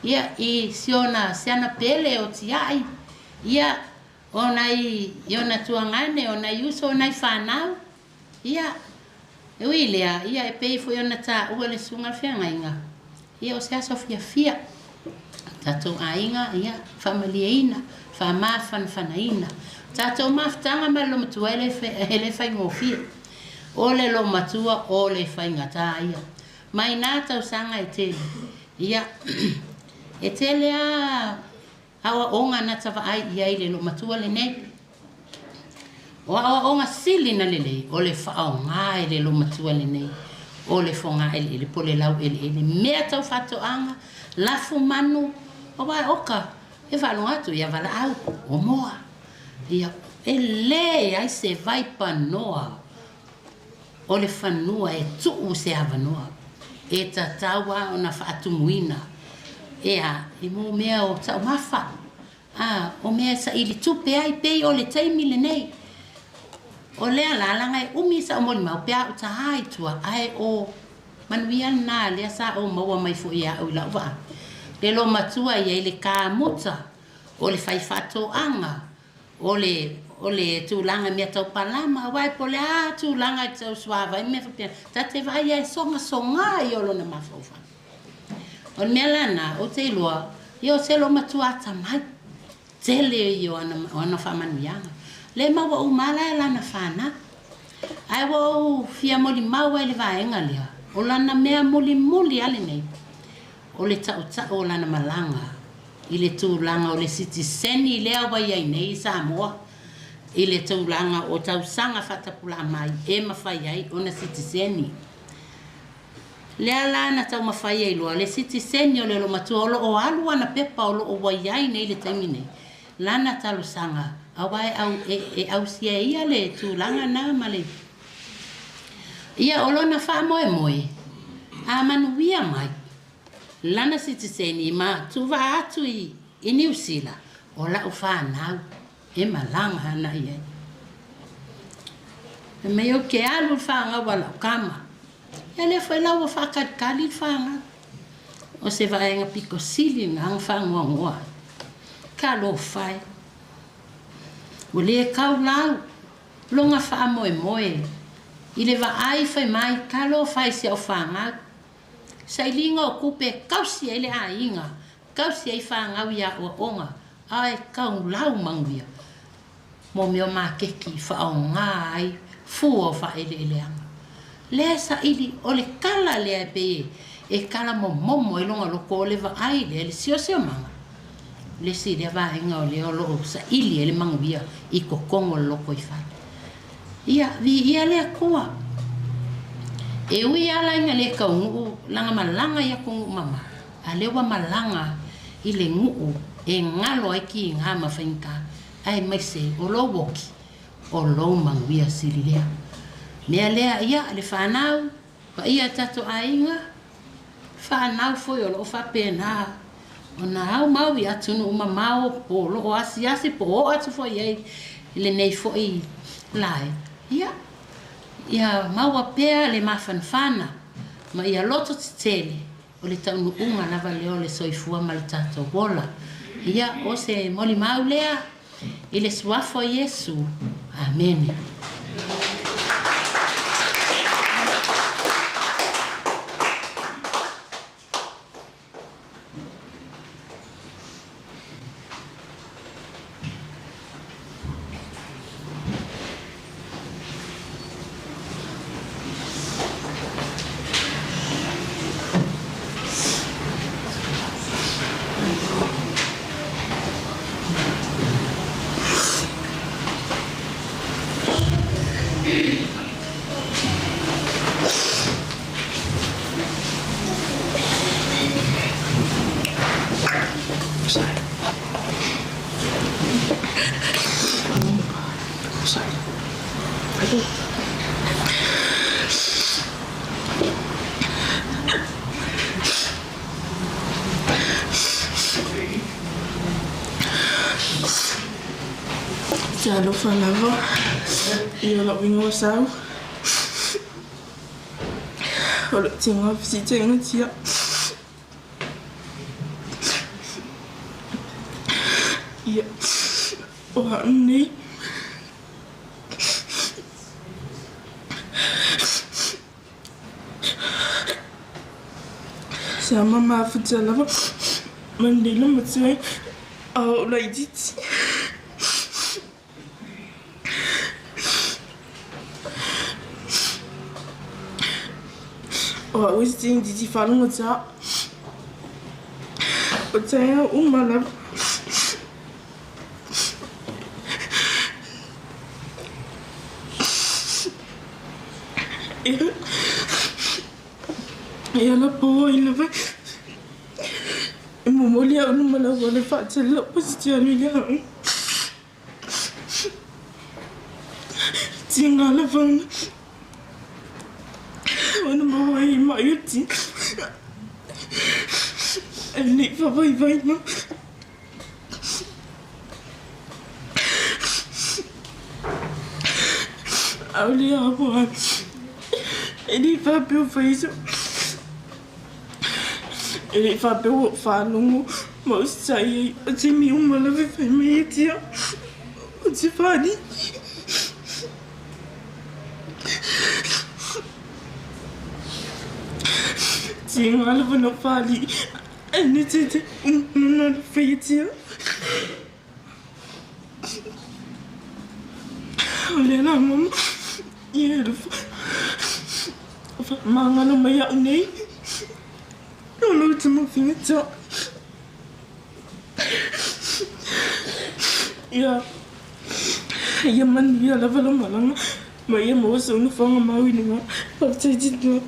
Ia I siona siana pele o tiai. Ia onai iona tuangane onai uso onai whanau. Ia e wilea ia e pei fo iona ta ua le sunga whiangainga. Ia o se aso fia. Tatou ainga ia familieina, whamafan whanaina. Tatou maftanga ma lo matua ele whaingofia. O le lo matua o le whaingata ia. Mai nā tau sanga e tele. Ia e tele awa onga na tawa ai ia I le lo matua le nei. O awa onga sili na lele, o le whao ngā le lo matua le nei. O le whonga ele pole lau ele. Mea tau whato anga, lafu manu, o wai oka. E whalo atu, ia wala au, o moa. Ia e le, ai se vaipa noa. O le whanua e tuu se hawa noa. E tatawa o na whaatumuina. Ea, I mo mea o tau mafa. O mea sa ili tupe ai pei o le taimi le nei. O lea lalanga e umi sa o moli mau pea o tahai tua. Ai o manuia na lea sa o maua mai fu ia au lau waa. Le lo matua ia I le ka muta. O le whaifato anga. O le tūlanga mea tau palama. Wai po le tūlanga I tau suava. I mea whapea. Ta te vai e songa I olo na mawhaufa. O mea lana, o te ilua, I o te lo matua tamai. Tele I o ana whamanuianga. Le maua umala e lana whana. Ai wa fia moli maua I le vaenga lea. O lana mea muli ale nei. O le tau o lana malanga. I le tūlanga o le sitiseni lea wai ai nei Samoa. I le tūlanga o tau sanga whatapula mai. E mawhai ai o na sitiseni. Lea lana tau mawhai ai loa. Le sitiseni o le lo matua o alua na pepa o lo o wai ai nei le taimi nei. Lana talu sanga. Awai au sia ia le tūlanga na male. Ia o lona wha moe. A manuia mai. Lana sitiseni ma tuwa atu I New Zealand. O la u whanau. E malanga hana ia. E meo ke alu whanga wala u kama. Ia le whai lau whakadkali whanga. O se vaenga piko sili ngang whangoa ngoa. Ka lo whai. O le kau lau. Longa wha moe. I le vaai whai mai. Ka lo whai se o whanga. Sailinga o kupe kausi ele a inga. Kausi ai whangau ia o onga. Ai kau lau manguia. Mo meo ma keki whao ngai. Fua wha ele anga. le sa ili o le kala le pe e kala momo e longa loko le va ai le sio manga le si le va inga o le lo sa ili le manguia I kokongo loko I fa ia le koa e ui ala inga le ka ngu langa malanga ia ko mama a le wa malanga I le ngu e ngalo ai ki nga ma fainka ai mai se o lo woki o lo manguia sililea mea lea ia le whanau pa ia tato ainga whanau foi o lo whapena o na hau mau I atunu uma mau po lo asi po o atu foi ei le nei foi lai ia mau a pea le mawhanwhana ma ia loto titele o le taunu unga na valeo le soifua ma le tato wola ia o se moli mau lea I le suafo Yesu amen Jalo falava ia la wingo sau o le tinga fisi tinga tia ia o hani sama ma fujalava mandela matsai au la iditi o wisi di falunga tsa o tsaya umala e la po il va momolia non me la vuole faccia la posizione lì tinga la van Ona mawai maiuti. Ni fa vai no. Auli apo. Ni fa più faiso. Ni fa più fa lungo. Ma sai, ti mi un mala fa media. Ti fa di. Tinga la vano fali e ne tete non feitia ole la mama iero fa manga no mai nei non l'ultimo finito ya man ya la valo malanga mai mo so no fa ma wini ma pa tete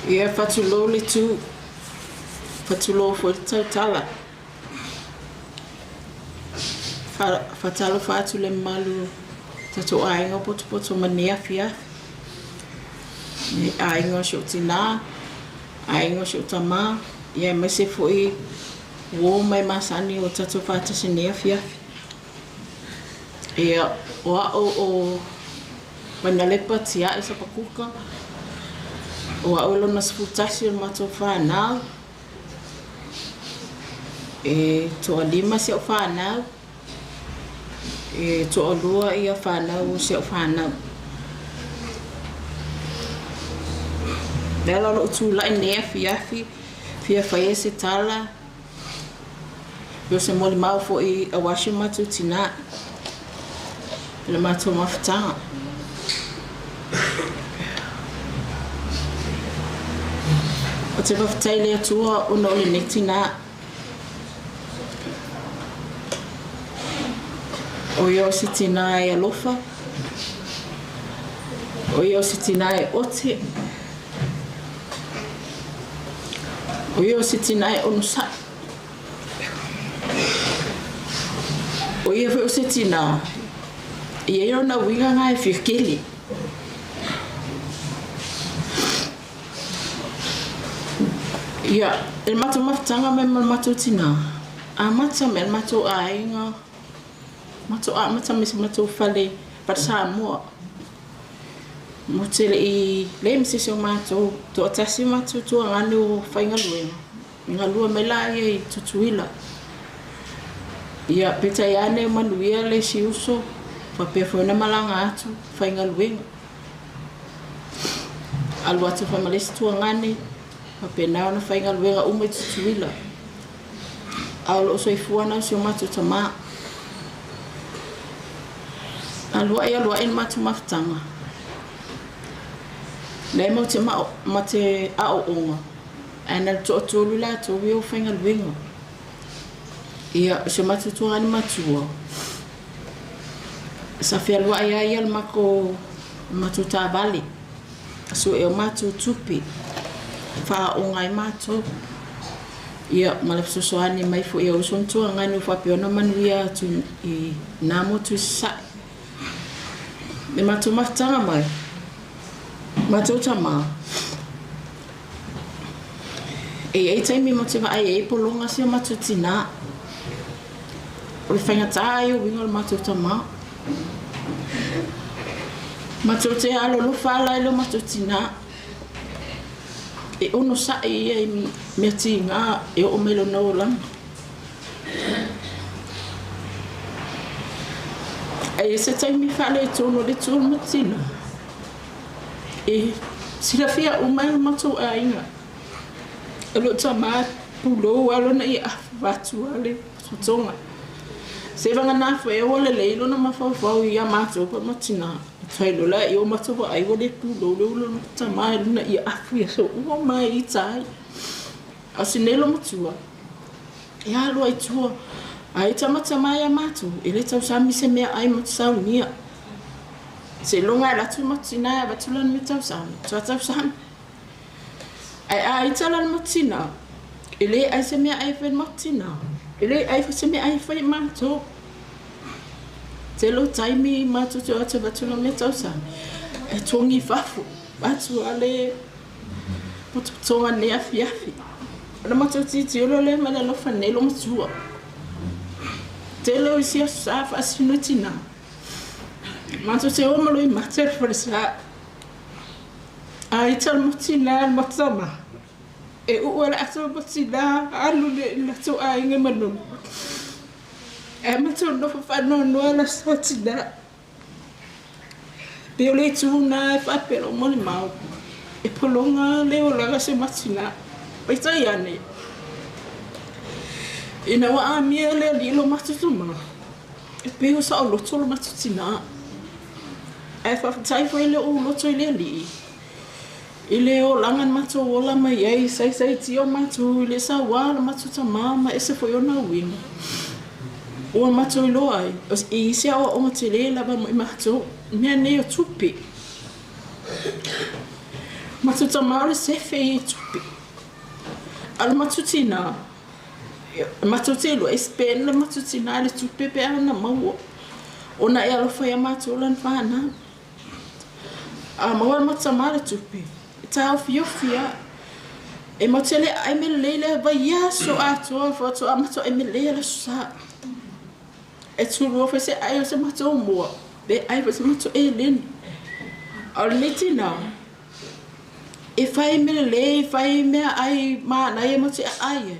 Ia whatulo le tu, whatulo fo le tautala. Whatalo whatu le malu, tato ainga poto manea fia. Ainga sio tina, ainga sio tama, ia mese fo I wo mai masani o tato whata sinea fia. Ia oa o wanalepa tia isa pakuka. O aulo na sputasi o mato whanau e toa lima se o whanau e toa lua ia whanau se o whanau Lelo no utula i nea fia whaia se tala Yo se moli mau fo I a washi matu tina. Le matu mafutanga. O te whawhatai lea tua una ole ne tina. O yo si tina e alofa. O yo si tina e ote. O yo si tina e onusa. O yo feo si tina. Ia yo na winga ngai whiwkeli. Ia, el matu mafutanga me matu tina. A mata me matu a inga. Matu a mata me matu fale. Parsa mua. Mo te I le mse se o matu. To atasi matu tu ngani o whainga luenga. Inga lua me la I tutuila. Ia, peta iane manuia le si uso. Papefo na malanga atu. Whainga luenga. Alu atu whamalesi tu ngani. Papena na whainga luenga ume tutuila. Aulu o soifuana si o matu tama. Alua en matu mafutanga. Nei mo te mate ao onga. Ana to tolu la to wio whainga luenga. Ia se matu tuangani matua. Sa fia lua ia al mako matu tabali. So e o matu tupi. Fa onga I matu. Ia malafsosoani mai fo ia usontua ngani fa piona manuia tu I namo tu sa. Me matu mafutanga mai. Matu tama. E taimi mo te vai e polonga si o matu tina. O le whainga tae o winga o matu tama. Matu te alo lo whala ilo matu tina. E ono sa ia I mea tinga e o melo no langa. E se taimi whale e tono le tono matina. E sila fia umai matu a inga. E lo tama pulo alo na I watu ale tutonga. Se vanga na fwe wole leilo na mafawfau I a matu pa matina. Tailo la I o matu pa ai wole pulo le ulo na tama e luna I afu ya so ua mai I tai. A sinelo matua. E alo ai tua. Ai tamata mai a matu. E le tau sami se mea ai matu saunia. Se longa la tu matina ba tulan mi tau sami. Tua tau sami. Ai talan matina. Ele ai se mea ai fen matina. Ele ai se mea ai fen matu. Te lo taimi matu te atu ba tulan mi tau sami. E tongi fafu. Batu ale putu tonga ne afi afi. Ana matu titi olo le mala lo fanelo matua. Te lo isi a safa asinutina. Matu te o malo I mater farisa. Ai tal mutina al matama. E uwala ato mutina alu le lato a inge manu. E matu no fa no ala sotina. Pe le tu na fa pero moli mau. E polonga le o laga se matina. Paita yane. Ina wa amia le li lo matutuma. E pe o sa o loto lo matutina. E fa tai foi le o loto le li. Ile o langan matu ola mai ai sai tio matu ile sa wa matuta mama ese foi ona wing. O matu lo ai. Os I se o matele la ba matu me ne o tupi. Matuta mara se fe tupi. Al matutina. Matutelo espen le matutina le tupi pe ana mau. Ona e alo foi matu lan fana. A mau matamara tupi. Tau fiofia. E motele ai me lele ba ya so ato foto amato e me lele sa. E tu ro fa se ai se mato mo. Be ai fa se mato e len. Al metina. E fai me le fai me ai ma na e mote ai.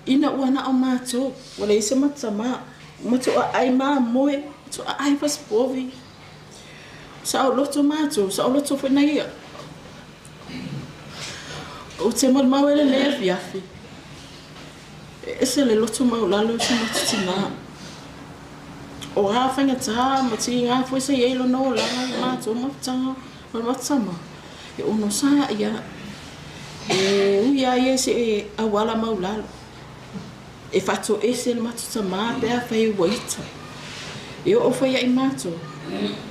Ina wana o mato wala ise matama. Mato ai ma moe to ai fa spovi. Sa o loto mato, sa o loto fa na ia. O te mal mawele le fiafi. se le loto maulalo se matutina. O ha whainga tā, mati ngā fwoi se eilo no langa i mātou matanga, o matama. E ono sa ia, e uia ia se e awala maulalo. E whato e se le matuta mā, pēr whai waita. E o whai i mātou.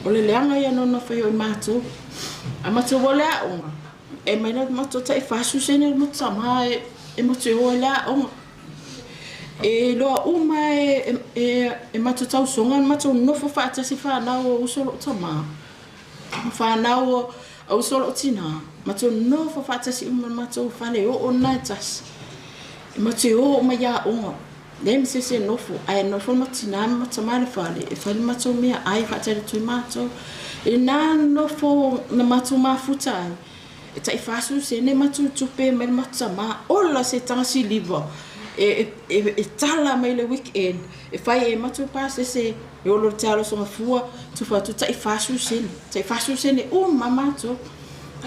O le leanga ia nona whai o i mātou. A mātou o lea onga. E maina mātou ta e whasu se ne matuta mā, e mātou o lea onga. E loa uma e matutau songa matou nofo whaatasi whanau o usolo o tamā. Whanau o usolo o tina. Matou nofo whaatasi uma matou whale o nai tasi. E matou o maia onga. Nemi se nofo. Ai nofo matina matamale whale. E whale matou mea ai whaatari tui matou. E nā nofo na matou mafuta ai. E tai whasu se ne matou tupe me matama. Ola se tangasi liva. E tala mai le weekend e fai e matu pase se e olo talo so mafua tu fa tu tai fasu sen o mamato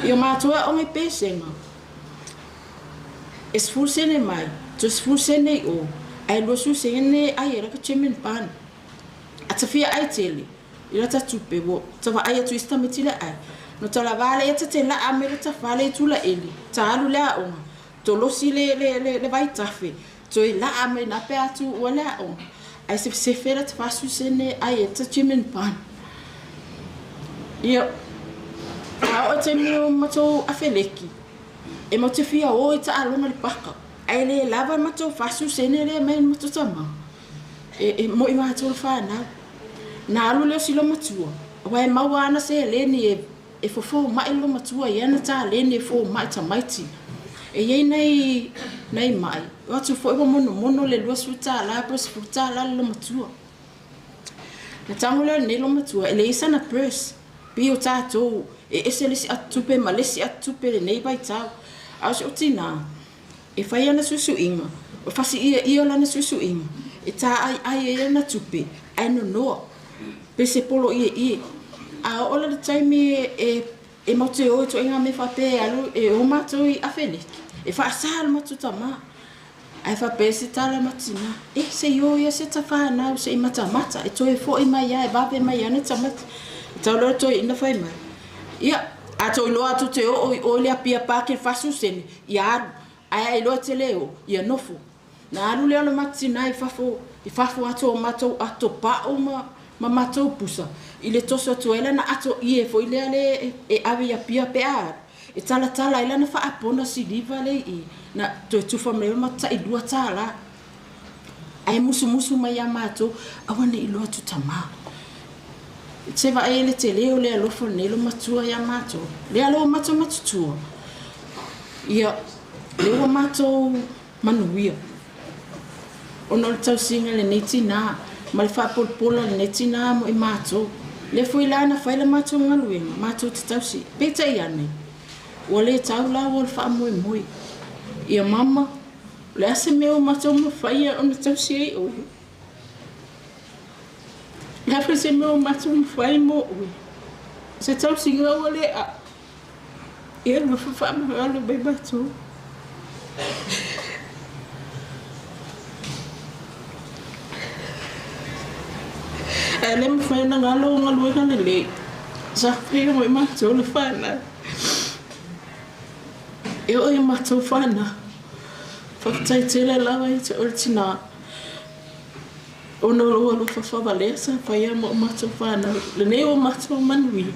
e o mato o me pesenga es fu sen mai tu fu sen o ai lo su sen ai era ka chemin pan atafia ai tele ila ta tupe wo tava ai tu ista metila ai no tala vale e te la amere ta vale tu la eli ta alu la o to lo si le vai tafe toi la ame na pe atu wala o ai se fera te fasu sene ai te chimen pan ia a o te mio mato afeleki e mo te fia o ta alonga le paka ai le lava mato fasu sene le men mato tama e mo i mato fa na alu le silo matua wai mawana se le ni e fofo mai lo matua ia na ta le ni fo mai tamaiti e ye nei mai o tu foi mono le lo suta la pres futa la lo matua na tangola ne lo matua ele isa na pres bi o tato e eselisi atupe malesi atupe le nei bai tau a so tina e fai ana susu inga o fasi ia la na susu inga e ta ai na tupe ai no pe se polo ie a ola le time e mote o to inga me fa pe alu e o mato I afeli e fa sal matuta ma ai fa pe se tala matina e se yo ia se ta fa na se mata e to e fo I mai ia e va pe mai ana tamat ta lo to ina fa mai ia a to lo atu te o le apia pa ke fa su sen ia ai lo te leo ia nofu na alu le matina I fa fo ato mato ato pa o ma mato pusa ile toso to ela na ato ie fo ile ale e ave apia pe a e tala ila na fa apona si diva le I na to tu fa me mata I dua tala ai musu mai amato awane I lo tu tama se va ele te leo le lo fo ne lo matua ya mato le alo mato matu ia le mato manuia ono tau singa le netina ma le fa polpola le netina mo I mato le foi la na fa le mato ngaluenga mato te tau si peta iane o le tau la o le fa moi ia mama le ase meu mato mo fa ia ona tau si ai o la fa se meu mato mo fa mo se tau si nga o le a ia mo fa mo le be mato ele me foi na ngalo ngaluenga le sa frio mo mato le fa na eu e matou fana fatai tele lava I te ortina ono lo fa valesa fa ia mo matou fana le nei o matou manui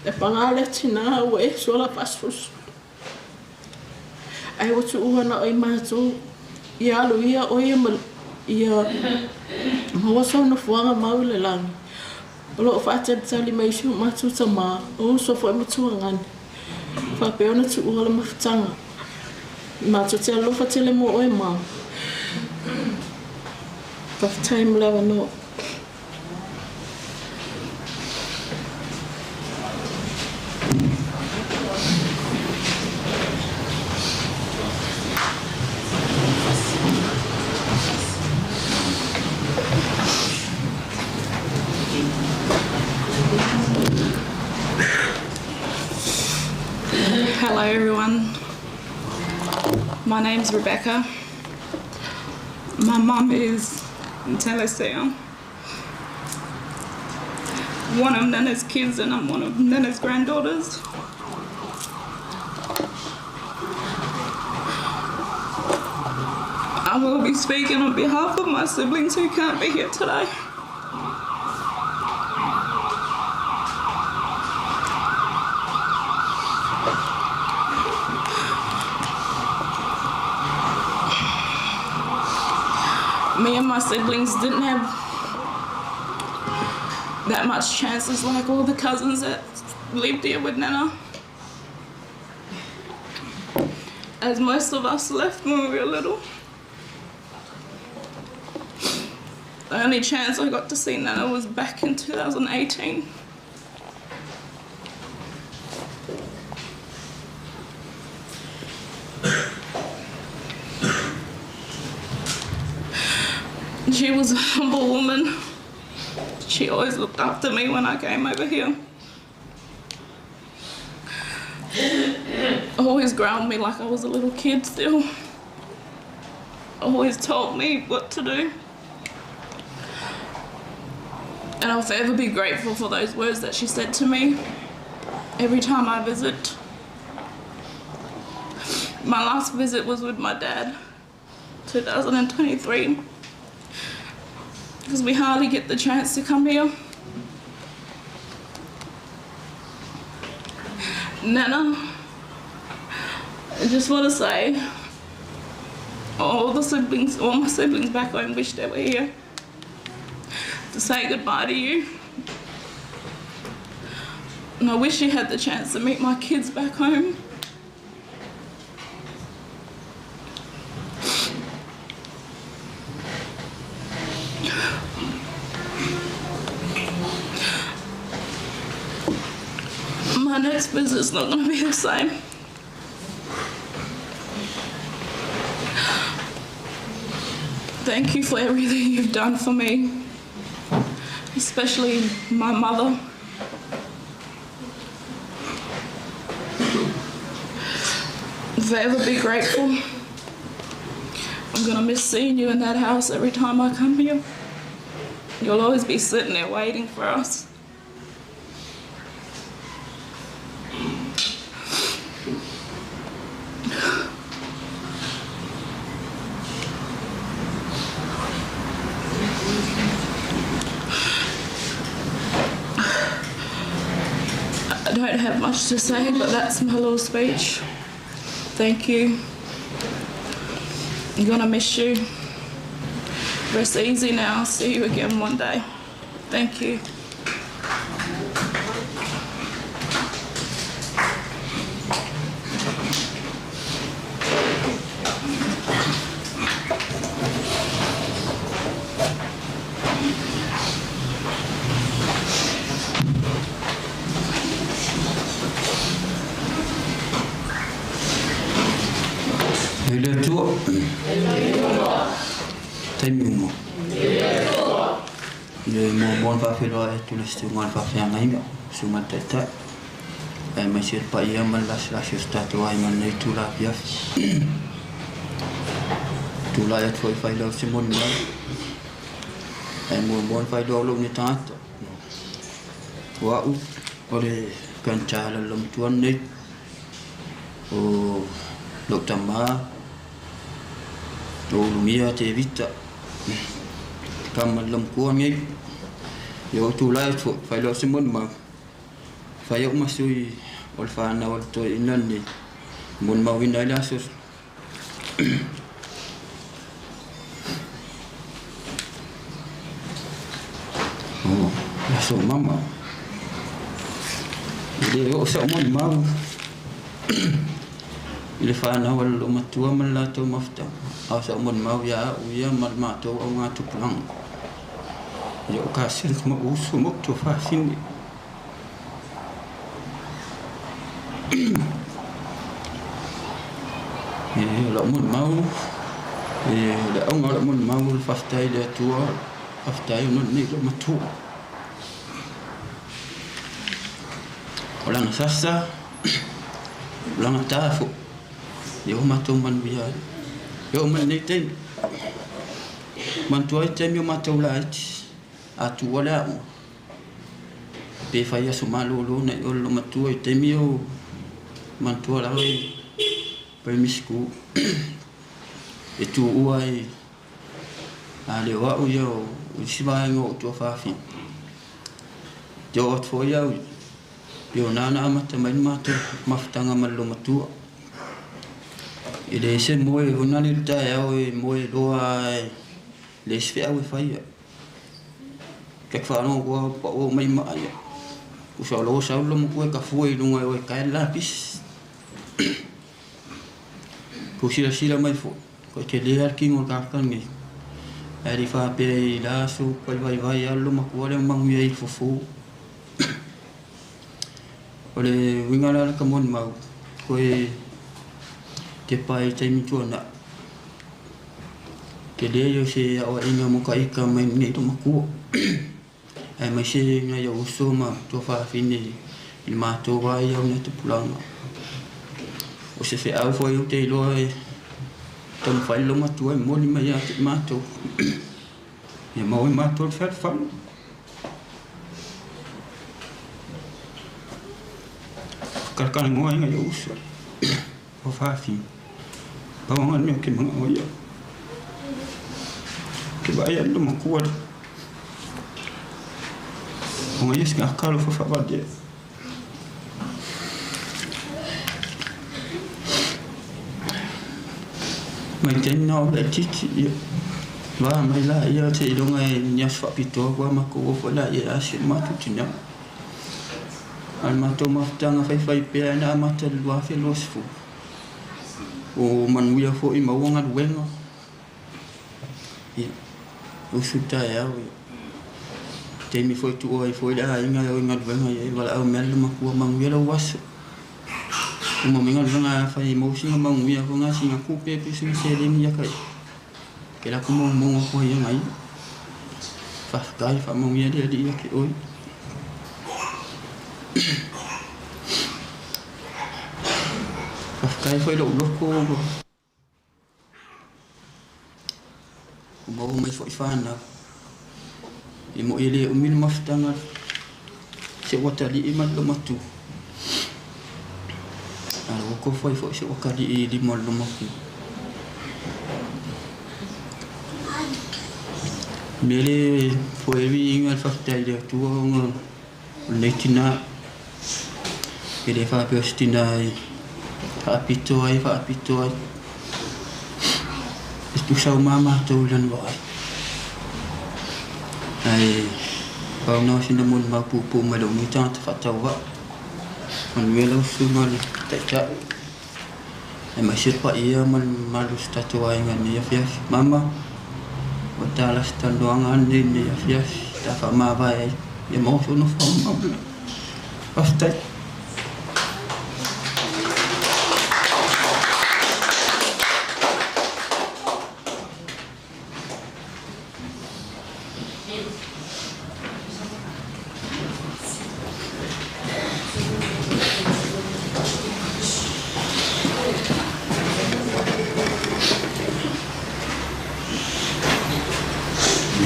e pangale tina o e so la pasfus ai o tu una o matou ia lo ia o ia mo so no fuanga mau le lang lo fa tali mai shu matou tama o so fo mo tuangan fa pe ona tu ola mafutanga ma tu te alofa tele mo oi ma fa time lava no Hello everyone, my name's Rebecca. My mum is Telesea. One of Nana's kids and I'm one of Nana's granddaughters. I will be speaking on behalf of my siblings who can't be here today. Me and my siblings didn't have that much chances like all the cousins that lived here with Nana. As most of us left when we were little. The only chance I got to see Nana was back in 2018. She was a humble woman. She always looked after me when I came over here. Always grounded me like I was a little kid still. Always told me what to do. And I'll forever be grateful for those words that she said to me every time I visit. My last visit was with my dad, 2023. Because we hardly get the chance to come here. Nana, I just want to say, all my siblings back home wish they were here to say goodbye to you. And I wish you had the chance to meet my kids back home. My next visit's not going to be the same. Thank you for everything you've done for me, especially my mother. Forever be grateful. I'm going to miss seeing you in that house every time I come here. You'll always be sitting there waiting for us. I don't have much to say, but that's my little speech. Thank you. I'm gonna miss you. Rest easy now. See you again one day. Thank you. Ele tua. Tem mo. Le mo bon fa felo e tu le stungan fa fianga ime. Suma tata. E mai ser pa ia man las stato ai man nei tu la pia. Tu la et foi fai lo simon ma. E mo bon fai lo ni tanto. Wa u ore kanchala lom tuan nei. O Loktama Mia te vita Kamal lam kuang ye Yo tu lai tu fai lo simon ma Fai yok masui Ol fana ol to inan ni Mun ma winai la sus Oh la so mama Dia yo sa mon ma Ile fana wal matua man la to mafta au sa mon mau ya uya mal ma to au nga tu plan yo ka sil ma usu mok to fa sin lo mon mau le au nga lo mon mau fa stai de tua fa stai non ni lo matu olang sasa olang tafu Yo matung man biya. Yo man ni ten. mantua te mi matau la atu wala pe fai aso malolo na o lo matua te mi o mantua la pe misku e tu uai ale wa o yo si va ngo to fa fi jo ot fo ya yo nana mata mai mata maftanga malo matua ele se moe ona le ta ya o moe doa le sfia o fai que fa no o mai mai o sa lo mo ko ka foi no e ka lápis ko sila mai fo ko te le ar king o ka kan ni ari fa pe la su ko vai allo ma ko le mangu ye fo ole wingala ka mon ma ko te pai te mi tuana ke le yo se o inga mo ka ika mai ni to maku ai mai se nga yo so ma to fa fini il ma to va yo ne te pulanga o se fe au foi te lo e tom fai lo ma tu e mo ni mai ya te ma to e mo ma to fer fa ka ngoa nga yo so o fa fini pa ngan me ke mga oya ke bayan do makuwa o yes ka kalo fa ba de mai ten no le titi va mai la ya te do ngai nya fa pito kwa mako fo la ya asi ma tutina al mato maftanga fai pe na mata lua fe losfu o manuia fo i mawanga wenga o suta ya te mi foi tu oi foi da inga wenga wenga ye wala au mel ma ku manguia lo waso mo menga wenga fai mo singa manguia ko nga singa ku pe pe singa se le ya kai ke la ku mo ko ye ngai fa kai fa manguia dia dia ke oi cái phơi đậu nước cô bố mấy phơi phan nào thì mỗi ile umin maftanga se watali iman lo matu alo ko phơi se wakali di mal lo matu mele phơi vi ingal fakta dia tu ngol letina ele fa pestina Apito ai itu sa mama to lan wa ai pa no sin mon ma pu ma lo ni ta fa ta wa on melo su mal ta cha ai ma shit pa ia man malu sta to ai ngan ya fia mama wa ta la sta doangan ni ya fia ta fa ma va ai ya mo so no fa ma basta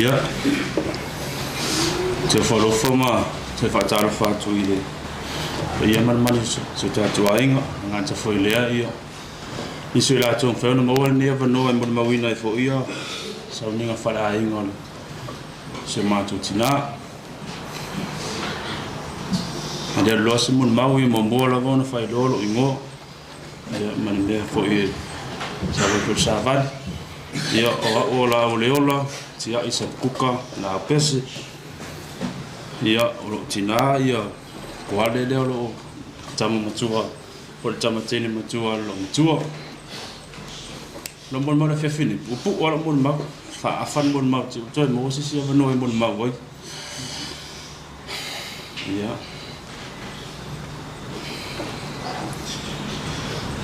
ya te follow forma te fa tala fa tu ile ia man man se ta tu ainga nga te foi lea ia isu la tu fe no mo ne va no mo ma wina fo ia sa ninga fa ainga se ma tu tina ade lo se mon ma wi mo mo la vona fa dolo ingo man ne fo ia sa va sa va ia o la o leola tia isa kuka la pese ia o tina ia ko ale le o tama matua o tama tene matua lo matua lo mon ma fe fini pu o mon ma fa afan mon ma to mo si si no mon ma voi ia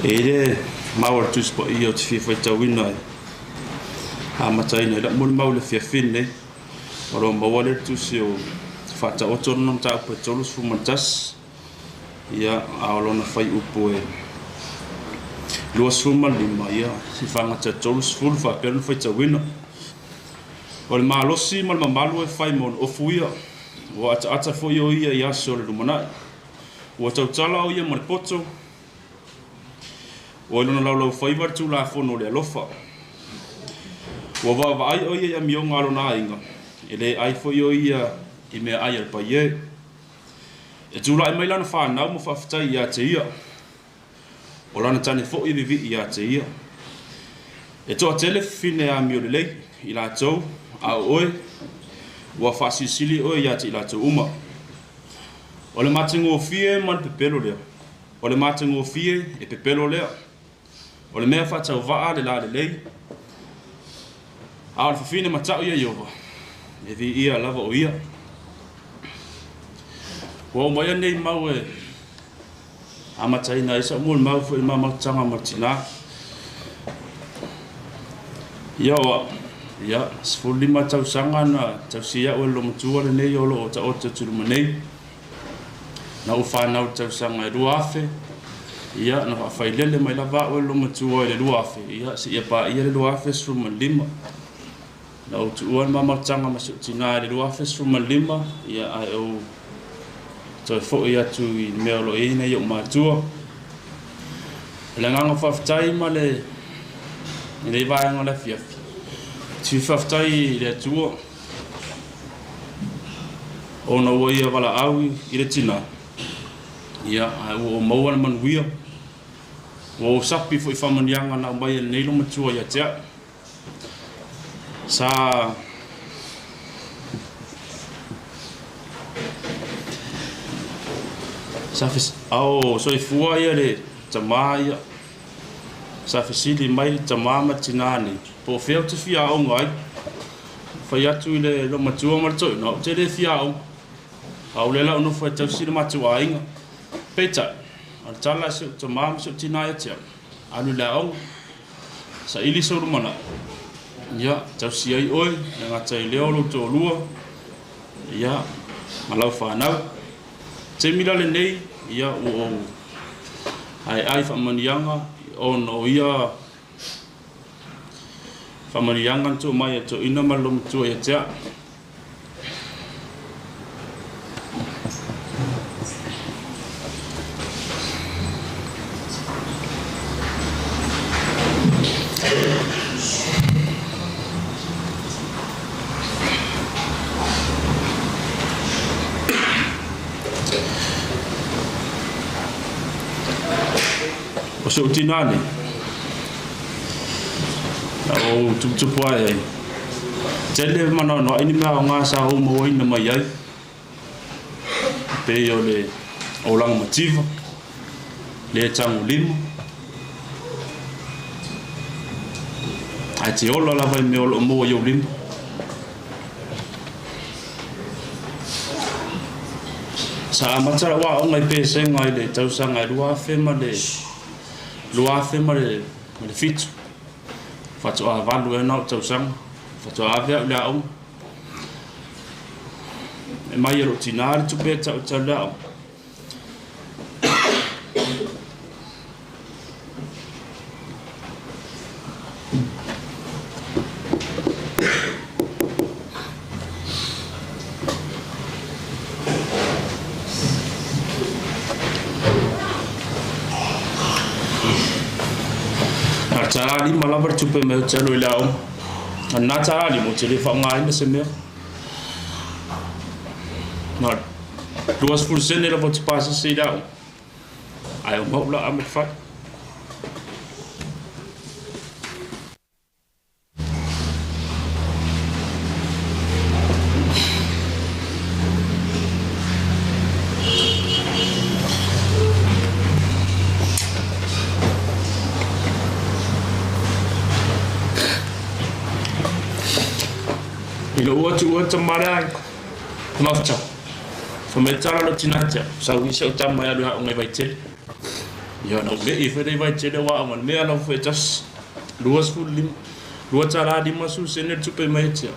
ere mawar tu spo ia te fi ta winai ha matai nei da mon mau le fia fine oro mawale tu sio fata o tono ta pe tolu fu mantas ia aolo na fai upo e lo suma lima ia si fanga ta tolu fu fa pe no fai ta wino O le malosi ma le mamalu e fai mo o fuia. O ata fo yo ia ia so le lumana. O tautala o ia mo le poto. O lona lau fai var tu la fo no le alofa. O va ai o ia mi o ngalo na inga. Ele ai fo yo ia I me ai al pa ye. E tu la mai lana fa na mo fa ftai ia te ia. O lana tane fo I vivi ia te ia. E to tele fine a mi o le I la tau a oe. Wa fa sisili o ia te I la tau uma. O le matingo fie man pepelo lea. O le matingo fie e pepelo lea. O le mea fa tau vaa le la le lei. A o le fafine matau ia iova. E vi ia lava o ia. Wa mai nei mau e amatai na isa mul mau foi mama tanga martina. Ya sfuli matau sanga na tau sia o lo mtua le nei o lo ta o tu nei. Na u fa na tau sanga e duafe. Ya na fa ilele mai lava o lo mtua le duafe. Ya si ya pa ia le duafe sfuma lima. Na o tu o mama tanga martina le duafe sfuma lima ya ai o so fo ia tu I meolo e nei o matua. Le nganga faftai ma le vai ngala fiafi. Tu faftai le tua. Ona o ia wala awi I le tina. Ia o maua man wia. O sapi fo I famanianga na mai nei lo matua ia tea. Sa Safis au so ifua ia le tamaya. Safisili mai tamama tinani. Po feo te fia au ngai. Fai atu le lo matua marto no te le fia au. Au le la no foi tau sili matua inga. Peta. Al tala se tamama so tinaya tia. Anu la au. Sa ili so rumana. Ya tau si ai oi nga tai leo lo to lua. Ya malau fa nau. Te mira le nei ia o ai famanianga o no ia famanianga tu mai to ina malum tu ia tia so tinani o tu puai tele mana no ini ma nga sa o mo ina mai ai pe yo le o lang motivo le tangu limo ai ti ola la vai me o mo yo limo sa matara wa o ngai pe se ngai le tau sanga lua fe ma le lua fe ma le fitu fatu a valu e nau tau sanga fatu a vea le au e mai e rotinari tu pe tau tau le au Tarali malabar tupe me chalo ilao na tarali mo chele fa ngai me se me na duas fursen era vot passa se ilao ai o mo la am fa tu marai mafta fometara lo tinacha sa wi se utama ya lo ngai baite yo no be if they baite de wa on me ala fetas luas fulim luas ara di masu sene tu pe maitia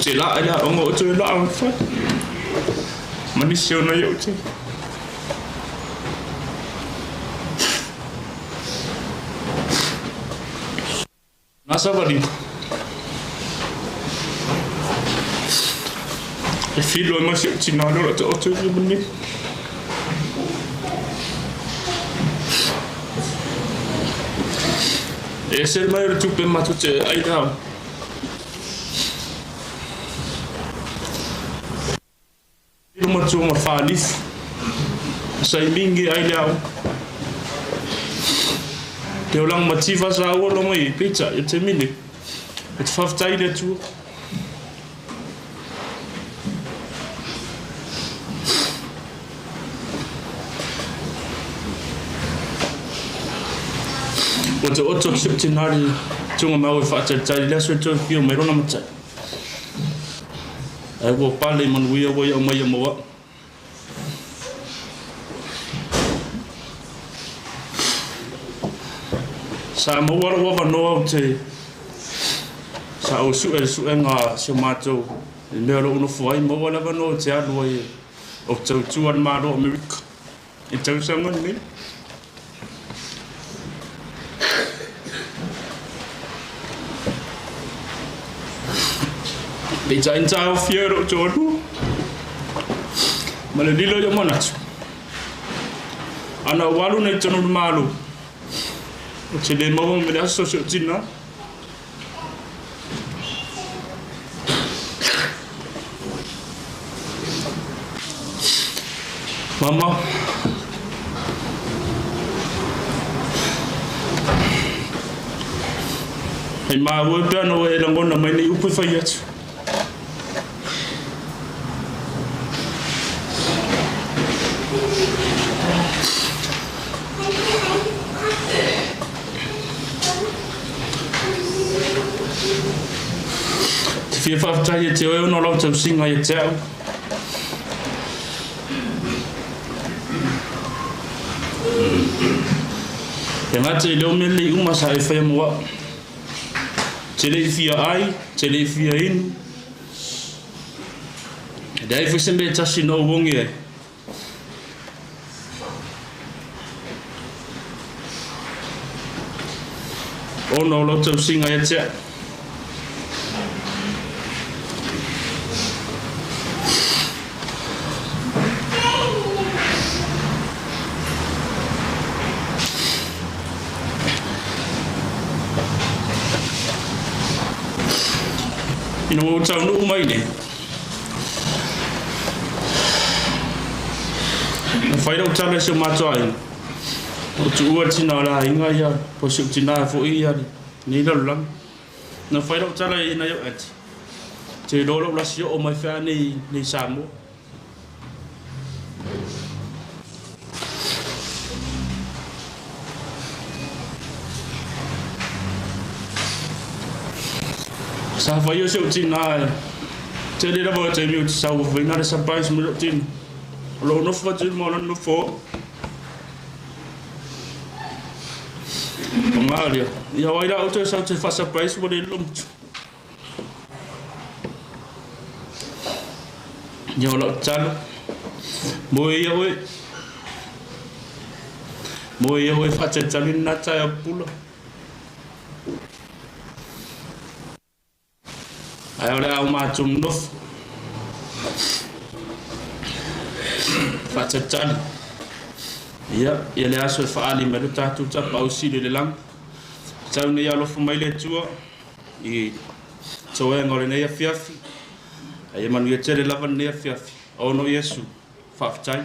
te la ila ongo o te la ang fa mani se ona yo te nasa vali e filo ma se tinalo o te mani e se mai o tupe matu te ai dao uma tuma falis sai mingi ai leau te ulang mativa sa o lo mai pizza e te mini e te faftai le tu o te oto septenari tunga mau e whaatai le so to fio mai rona matai ai wo pale man wia wo ya mai mo sa mo wa wa no te sa o su nga se mato le ro no foi mo wa la no te alo e o tu an ma do america e tau sa ngon ni le jain tau fiero jodu male dilo yo monat ana walu nei tonu malu o te le mo me la so tina mama ai ma wo piano e langona mai ni upu faiat Fia whaftai e te oe no lau tau singa e te au. E ngata i leo mele i umasa e whaia mua. Te lei fia ai, te lei fia inu. E dai whisembe e tasi no wongi e. O no lau tau singa e te au. Ino o tau nuu mai ne. Na whairau tala se matua ai. O tu ua tina la inga ia, po se tina e fo ia ni lalang. Na whairau tala ina yo ati. Te lolo lasi o mai whea ni Samoa. Sa fa yo se utina te le lava te mi sa u vina de surprise mi tin lo no fa tin mo no fo Maria ya wa ila auto sa te fa surprise mo de lum yo lo chalo mo ye we fa te chalin na cha ya pulo ai ora o matum no fa tatan ya ele aso fa ali me ta tu ta pa usi le lang tau ne ya lo fu mai le tua I so e ngore ne ya fiafi ai manu ye tere lava ne ya fiafi o no yesu fa ftai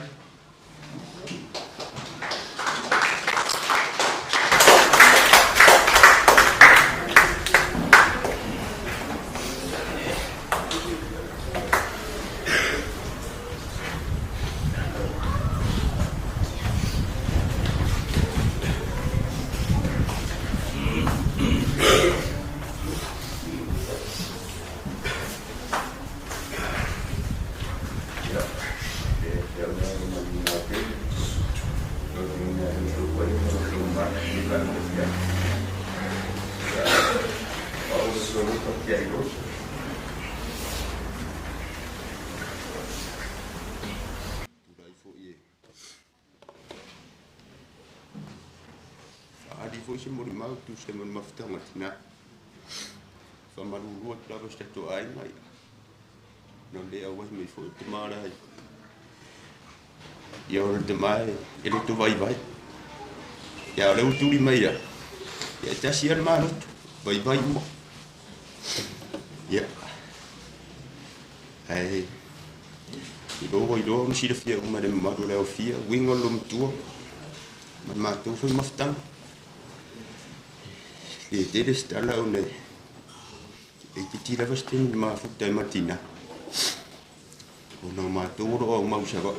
se mo mau tu se mo maftanga tina fa malu ta ba sta to ai mai no le a was me fo te mara yo te mai ele tu vai ya le tu li mai ya ta sian malu vai mo ya ai ido si le fia uma de ma le fia wingo lum tu ma tu foi maftang e te sta la une e ti tira vastin ma futta mattina uno ma tu ro ma usava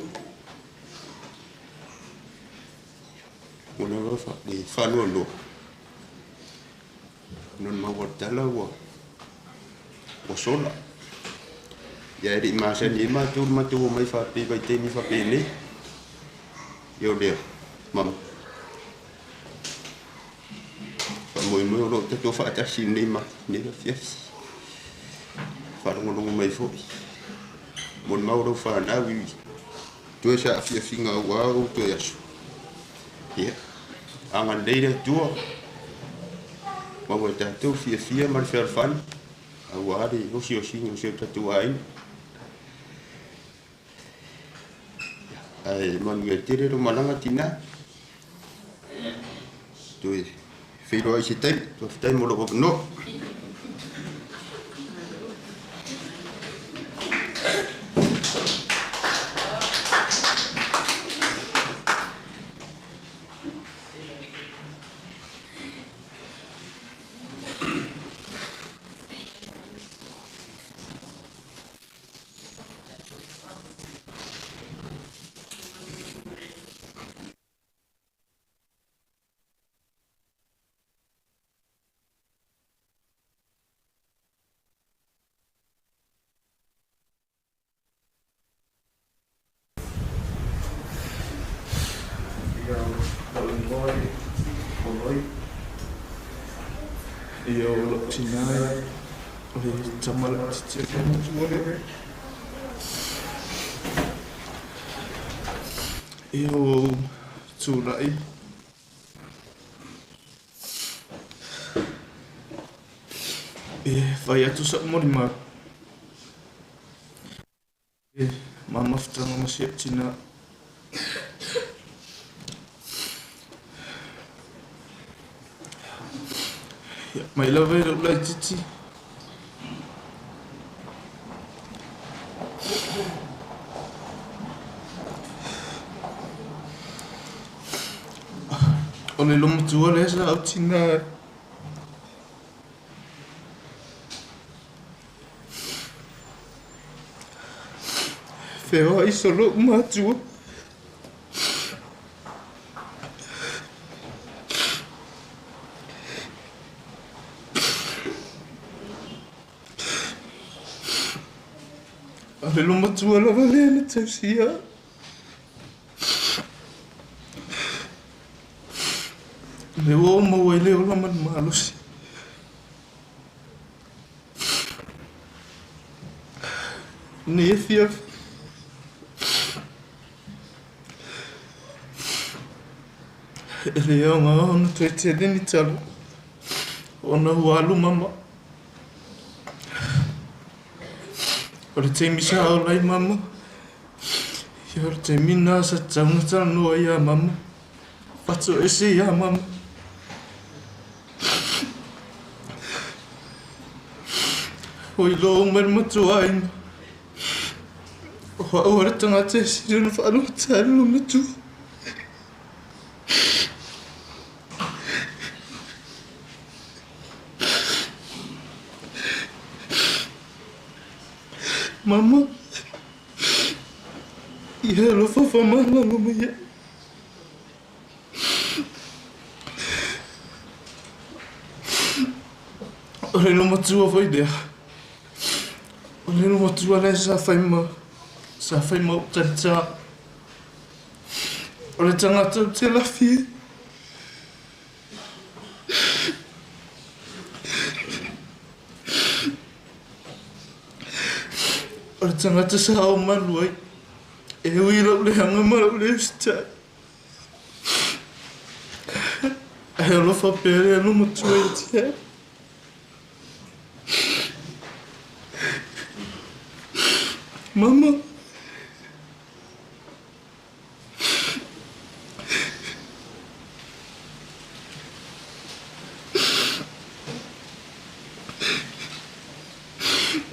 uno fa di fa lo non ma guarda la o sola ya di ma se ni ma tu mai fa pe vai te mi fa pe ne yo de mam moi lo te to fa ta sinema ni la fies fa lo mai fo mon mauro fa na wi tu sa fia finga wa to ya su ya anga leira tu ma wa ta to fia mal fer fan a wa de no si o ta tu ai ai man ngue tere ro malanga tina tu Filo ai sitai, tu fitai mo lo no. Io lo cinai, le chamal chicken muore. Io tsulai. Vai atu sa morima. Mama ftanga masih cina. Mai la vai la titi. Ole lo mutua le sa utina. Feo ai solo matua. Ale lo matua la valena tausia. Le o mo le o la man malos. Ne fia. Le o ma on te ni talo. Ona walu mama. Ora te misa o lai mama. Ora te mina sa tauna tano ya mama. Pato ese ya mama. Oi lo mer matuain. Ora tanga te sirena falo talo matu. Mama, ia lo fa mama lo mia. Ora no matua foi idea. Ora no matua le sa fai ma tata. Ora tanga te la fi. Ora tanga te sa o maluai. E ui lo le hanga malu le sta. Ai alo fa pere alo matua tia. Mama.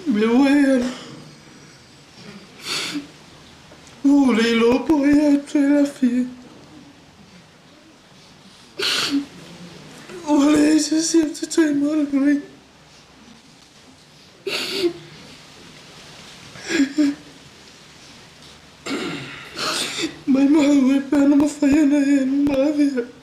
Meu era. Le lopo e a fia. Olha, isso sempre tem mal por aí. Mas não é para não falhar na numa vida.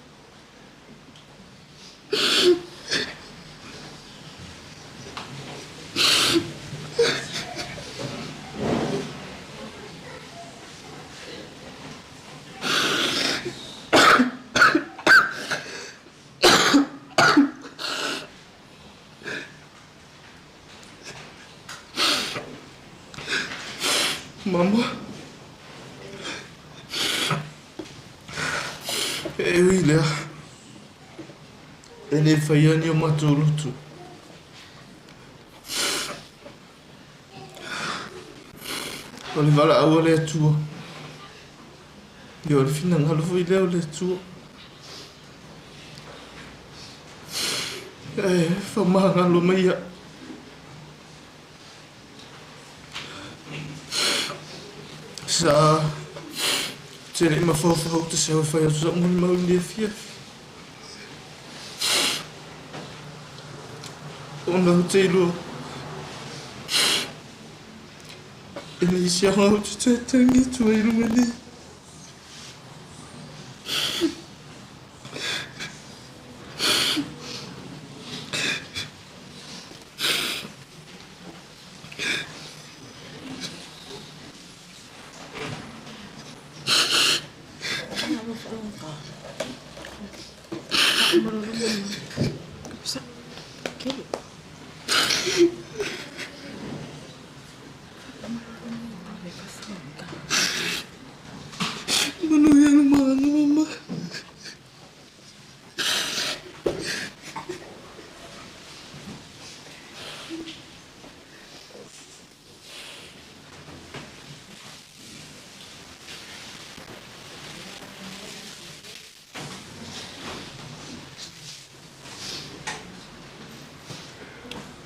Mama. Ilha. Ele falhando e eu matou o luto. Olha, vai lá, olha a tua. E olha, final, olha, foi lá, olha a tua. Foi mal, olha, meia. Sa tele ma fo te se fa ya so mo ma ndi fia ona te lo ele sia ho te tangi tu e lu ni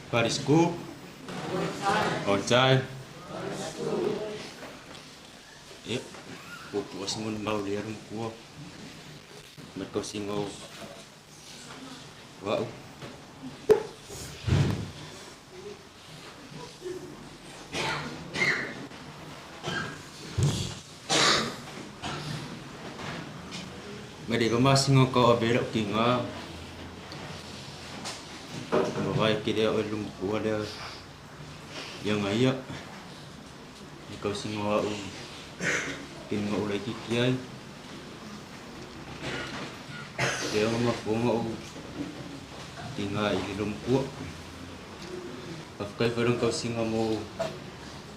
Parisku, on time. Yep, pupu asingon mau liarum kuo. Merkau singo. Wow. Mari ko masingo ko abelok kinga. Vai que dia olhum kuah dia yang ayak kau singo au kingo lagi kiai dia mah bungo tinggal ilum kuah pakai barang kau singo mau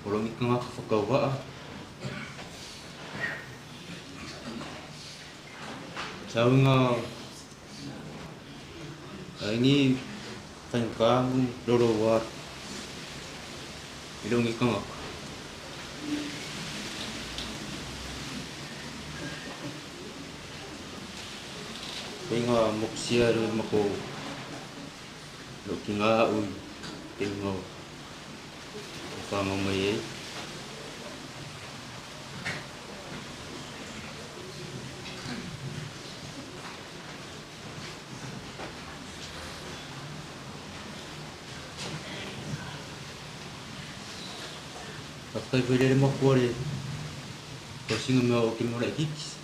orang ikang aku kau wa saunga ini thành công đồ đồ vật đi đâu nghĩ con bây giờ một xe rồi mà cô độ kinh ngã ui kinh ngô và mà mấy Pakai beda mau kuari, pasti nggak mau kim mulai kikis.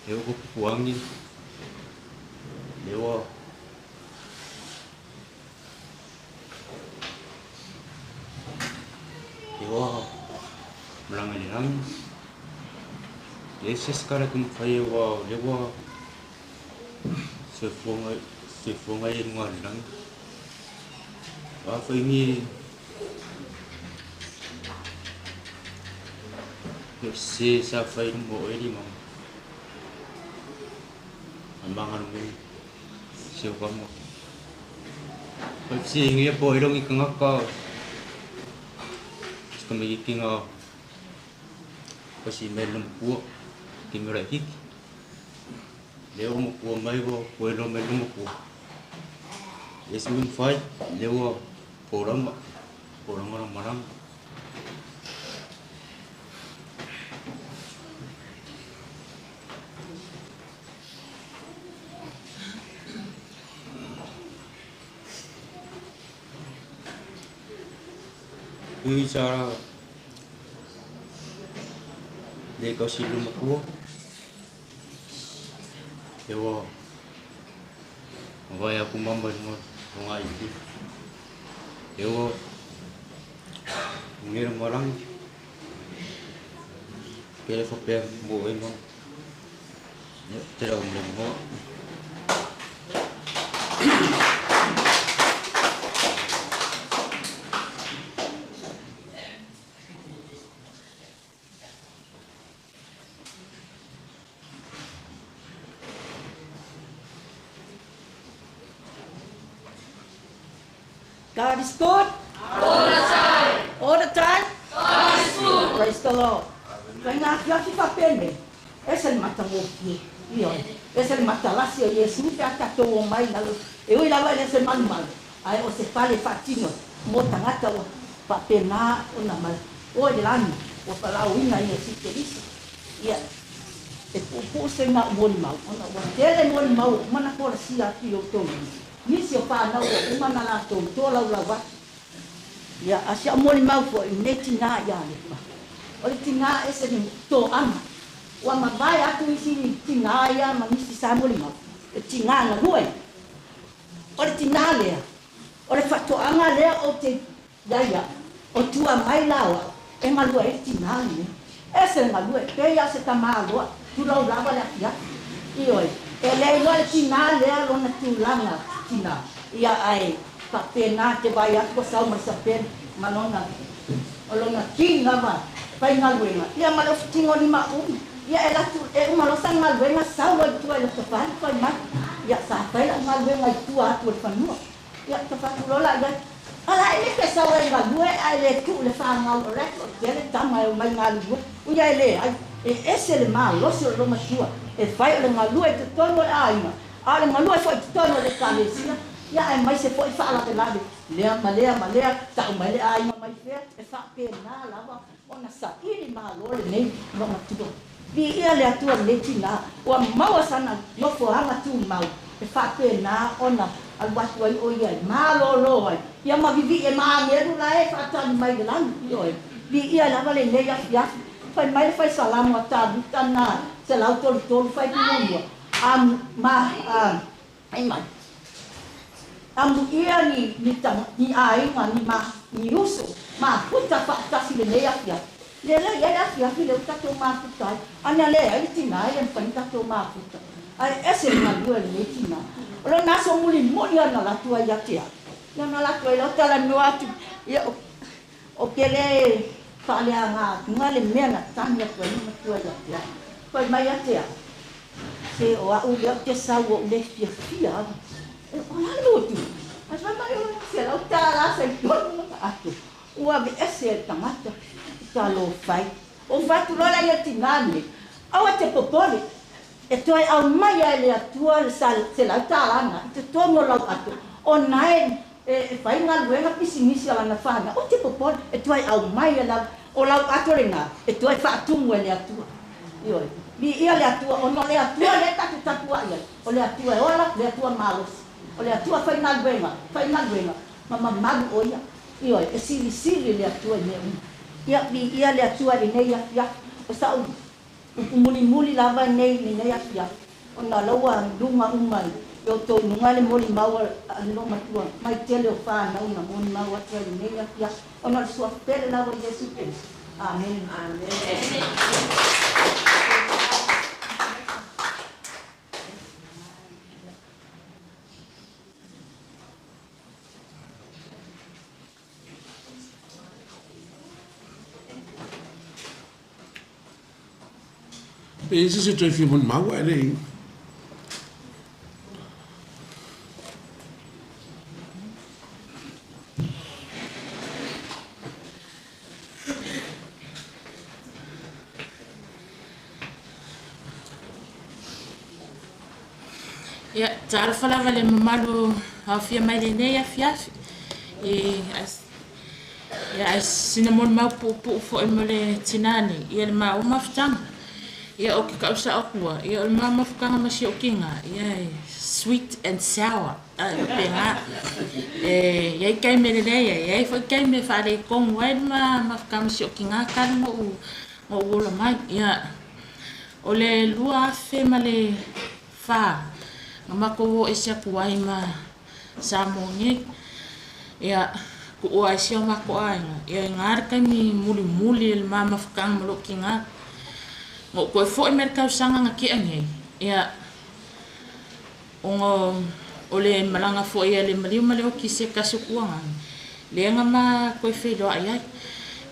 Dewa kok puangin, dewa. Dewa, melangan. Yesus sekarang kumpai dewa. Sefungai ngan. Apa ini? Si sa fay mo edi mo ambangan mo siêu có một bởi vì nghĩa bồi đông cái ngóc co có mấy cái ngò có gì men làm cua cái người lại thích nếu một cua mấy vô quên rồi men một cua yes mình phải nếu phổ lắm mà lắm Ui cho để có xin luôn một cua hiểu không vậy aku mong mình không ai gì hiểu không nghe mà lắm cái phục em mua em không từ đầu mình mua God is good. All the time. All the time. God is good. Praise the Lord. Kaya kita pende. Esse mata moki. Io. Esse mata lá se Yesu já catou o mai na. Eu ia lá nesse manual. Aí você fala fatinho. Mota ngata o papena o na mal. O ilani. O falar o ina Yesu que isso. Ia. E po se na boni mau. Ona o tele boni mau. Mana por si aqui o tomo. Nisi o whanau o umana la tō tōlau la wa. Ia, asia mori mau po i ne tina ia le pa. O le tina ese ni tō ana. Wa ma vai atu isi ni tina ia ma nisi sa mori mau. E tina nga lue. O le tina lea. O le whatoanga lea o te iaia. O tua mai lawa. E ma lue e tina lea. Ese nga lue. Pe ia se ta maa loa. Tulau lava le akia. Ioi. E lei loa le tina lea lona tūlanga. Tina ia ai papena te vai a ko sau mas pen malona olona kinga ma pai ngalwenga ia malo tingo ni ma ia ela tu e malo sang ngalwenga sau lo tu ela te pan pai ma ia sa pai la ngalwenga tu a tu panu ia te fa lo la ia ala ele ke sau e ngalwe ai le tu le fa ngal re ele tama e mai ngalwe ia ele ai e ese le malo so lo ma tua e fai le ngalwe te tono ai ma ale malua foi tono le kalesia ya ai mai se foi fala te lado lea ta mai le ai mai fe e fa pena lava ona sa ili malo le nei no matudo vi ia le atua le tina o mau sana no fo hanga tu mau e fa pena ona al watu ai o ia malo lo ai ia ma vivi e ma ngeru la e fa tan mai le lan io vi ia lava le nei ya fai mai fai salamu ata butana se la tol fai tu ai mai ia ni ai ma ni ma ni uso ma puta fa si le ia le ia le uta to ma puta ana le ai tina ai en panta to ma puta ai ese ma due le tina lo naso muli moni ana la tua ia tia ya na la tua ta la no atu ia o que le fa le anga ngale mena tanya ko ni ma tua ia tia pa mai ia tia se o a u te sa o le fia o la lo tu mas vai se la ta la se todo atu o a esse tamata ta lo fai o vai tu lo la ia tinane au te popole e toi au mai le atua se la ta la na te tono la atu o nai e fai ngal wenga pisimisi ala na fana o te popole e toi au mai la o la atu renga e toi fa tu mo le atua io li ia le atua o no le atua le tatua ia o le atua e ola le atua malos o le atua fai ngal wenga mama magu o ia io e sili le atua ne ia li ia le atua le nei ia o sa muli lava nei ia o na lawa lunga umai yo to nunga le moli mawa no matua mai tele o fa na una moli mawa tele nei ia o na sua pele lava Yesu Cristo amen Pensa se tu é filho de mau, é aí. Ya, tara fala vale mamalu hafia mai lene ya fiafi. Ya cinnamon mau pu fo emole tinani. Ya ma o maftang. Ya o ka usa akua. Ya o mama fukanga masi o kinga. Ya sweet and sour. Penga. Ya kai me lene ya fo kai me fale kong wai ma fukanga masi o kinga kan mo wola mai. Ya ole lua fe male fa. Mako o isia kuai ma samongi ya ku o isia mako ai ya ngar kami muli el mama fakang malo kinga ngo ko fo merkau sanga ngaki ange ya ongo ole malanga fo ya le mali o kise kasukuanga le ngama ko fe do ai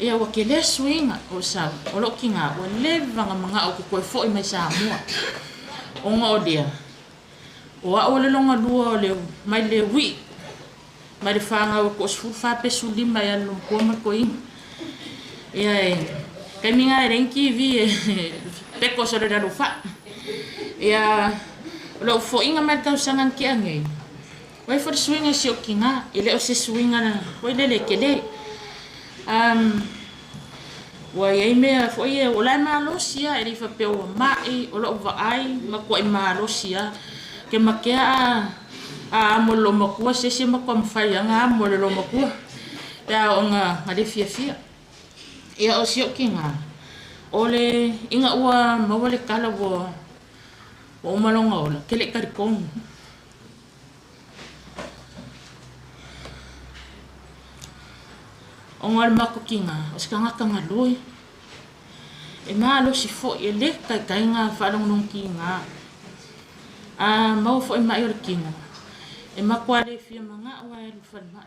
ya wakele swing o sa o lo kinga o le vanga manga o ko fo mai samua ongo dia o a ole longa lua le mai le wi mai le fanga ko su fa pe su lima ya lo ko ma ko in ya kai minga renki vi pe ko so le da fa ya lo fo inga mai ka sangan ki ange wai for swing si o kinga ile o se swing ana wai le kele wa ye me fo ye o la ma lo sia e fa pe o mai o lo va ai ma ko ma lo sia ke makia molo makua sese makom fayanga molo makua ya onga ngade fia ya o sio kinga ole inga ua mawale kala wo o malonga ola kele karikong onga mako kinga oskanga kanga loi e malo si fo ele kai nga falong nong kinga mau fo mai or kinga e makwale fia manga wa e fanma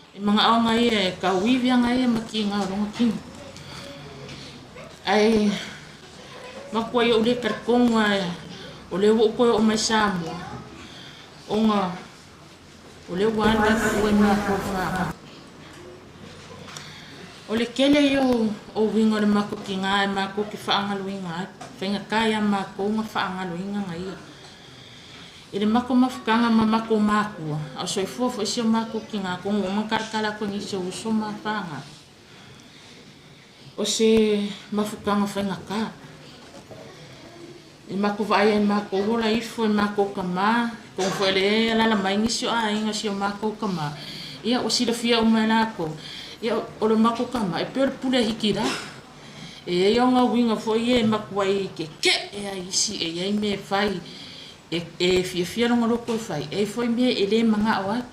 e manga o ngai e ka wivi ngai e makinga ronga kinga ai makwa yo le karkong wa o le wo ko o mai samu onga o le wala ko ma ko fa o le kele yo o winga le mako kinga e mako ki fa anga luinga fenga kaya mako nga fa anga luinga ngai ele mako mafukanga mako mako a so fofo isi mako kinga ko makarkala ko ni so ma fanga o se mafukanga fenga ka e mako vai mako rola ifo mako kama ko fole la mai ni so a inga si mako kama ia o si da fia o manako ia o le mako kama e per pule hikira e yo nga winga fo ye mako ai ke e ai si e ai me fai e fia no ngolo ko fai e foi me ele manga awa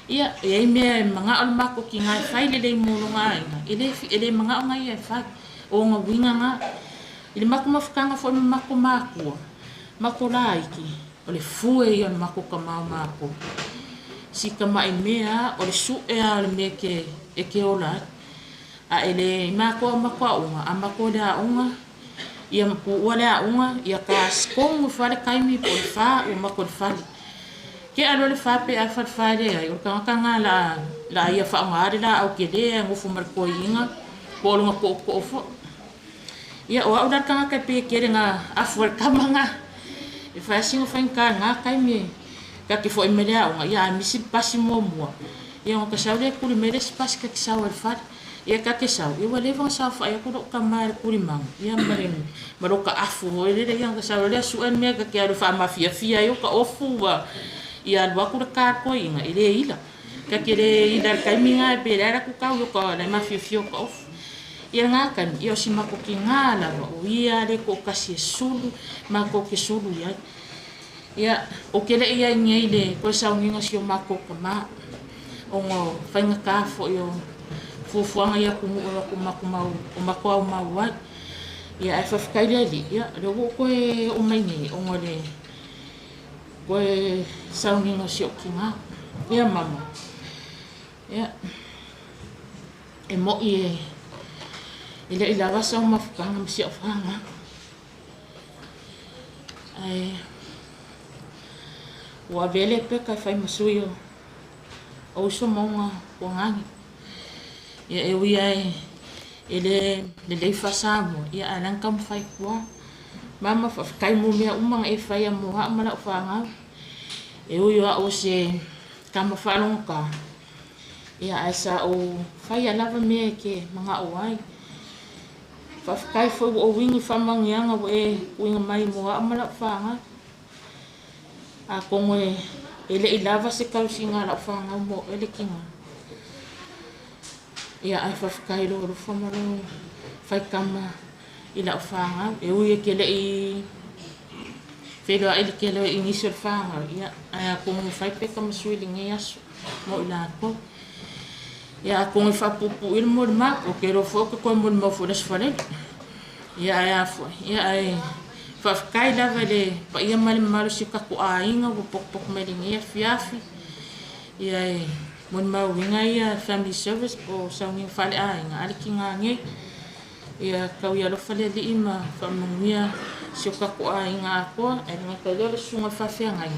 ia e me manga al mako ki ngai fai le mo nga ele manga nga e fai o nga winga nga ele mako mafkanga foi mako mako laiki o le fue ia mako kama mako si kama e mea o le su e al me ke e ke ola a ele mako unga a mako da unga ia pu wala unga ia ka skong fale kaimi po fa o makol fale ke alo le fa pe a fa fale ai o ka nga la ia fa ngare la au ke de ngo fu mar ko inga po lo ko fo ia o da ka pe ke nga a for kamanga e fa singo fa nga kaimi ka ke fo imelia unga ia misi pasi mo ia ngo ka saule ku le mere pas ka sa o fa ia ka ke sau ia wale vang sa fa ia ko ka mar kurimang ia maro ka afu ele ia ka sau le su en me ka ke fa mafia ia ka ofu wa ia wa ku ka ko inga ele ila ka ke le ida ka minga be era ku ka ko le mafia ka ofu ia ngakan ia si mako ki ngala o ia le ko ka si sulu mako ke sulu ia o ke le ia ngile ko sa nginga si mako ka ma o ngo fa nga ka fo yo fuanga ia kumu o mako mau wa ia fa kai le ia lo ko o mai ni o ngole ko sauni no si o kinga ia mama ia e mo ile va sa ma fukanga si o fanga ai wa vele pe ka fai masuyo o so monga ko ngangi ia e wi ai ele le fa samo ia alang kam fai kwa mama fa kai mo mea umang e fai mo ha mala fa nga E ui a o se kama whanonga ka. Ia ai sa o whai alawa mea ke mga o ai. Whawhikai whau o wingi whamangianga o e winga mai moa amala whanga. A kongo e le ilawa se kausi ngā la whanga mo ele kinga. Ia ai whawhikai lo whamaro whai kama i la whanga. E ui e ke le i whenua ele ke le i nisi o whanga. Ia ai a kongo whai peka masui li ngai aso mo i la ko. Ia a kongo whapupu il mo ma o ke ro whoka koe mo ma fo whanele. Ia ai a fo. Ia ai whawhikai lawa le pa ia mali malu si kaku a inga o pok me li ngai fiafi. Ia ai mon mau winga ia family service po saungi whale a inga aliki ngā ngai. Ia kau ia lo whale li ima whamungia si o kaku a inga a koa e nga kau ia lo sunga whawhia ngai.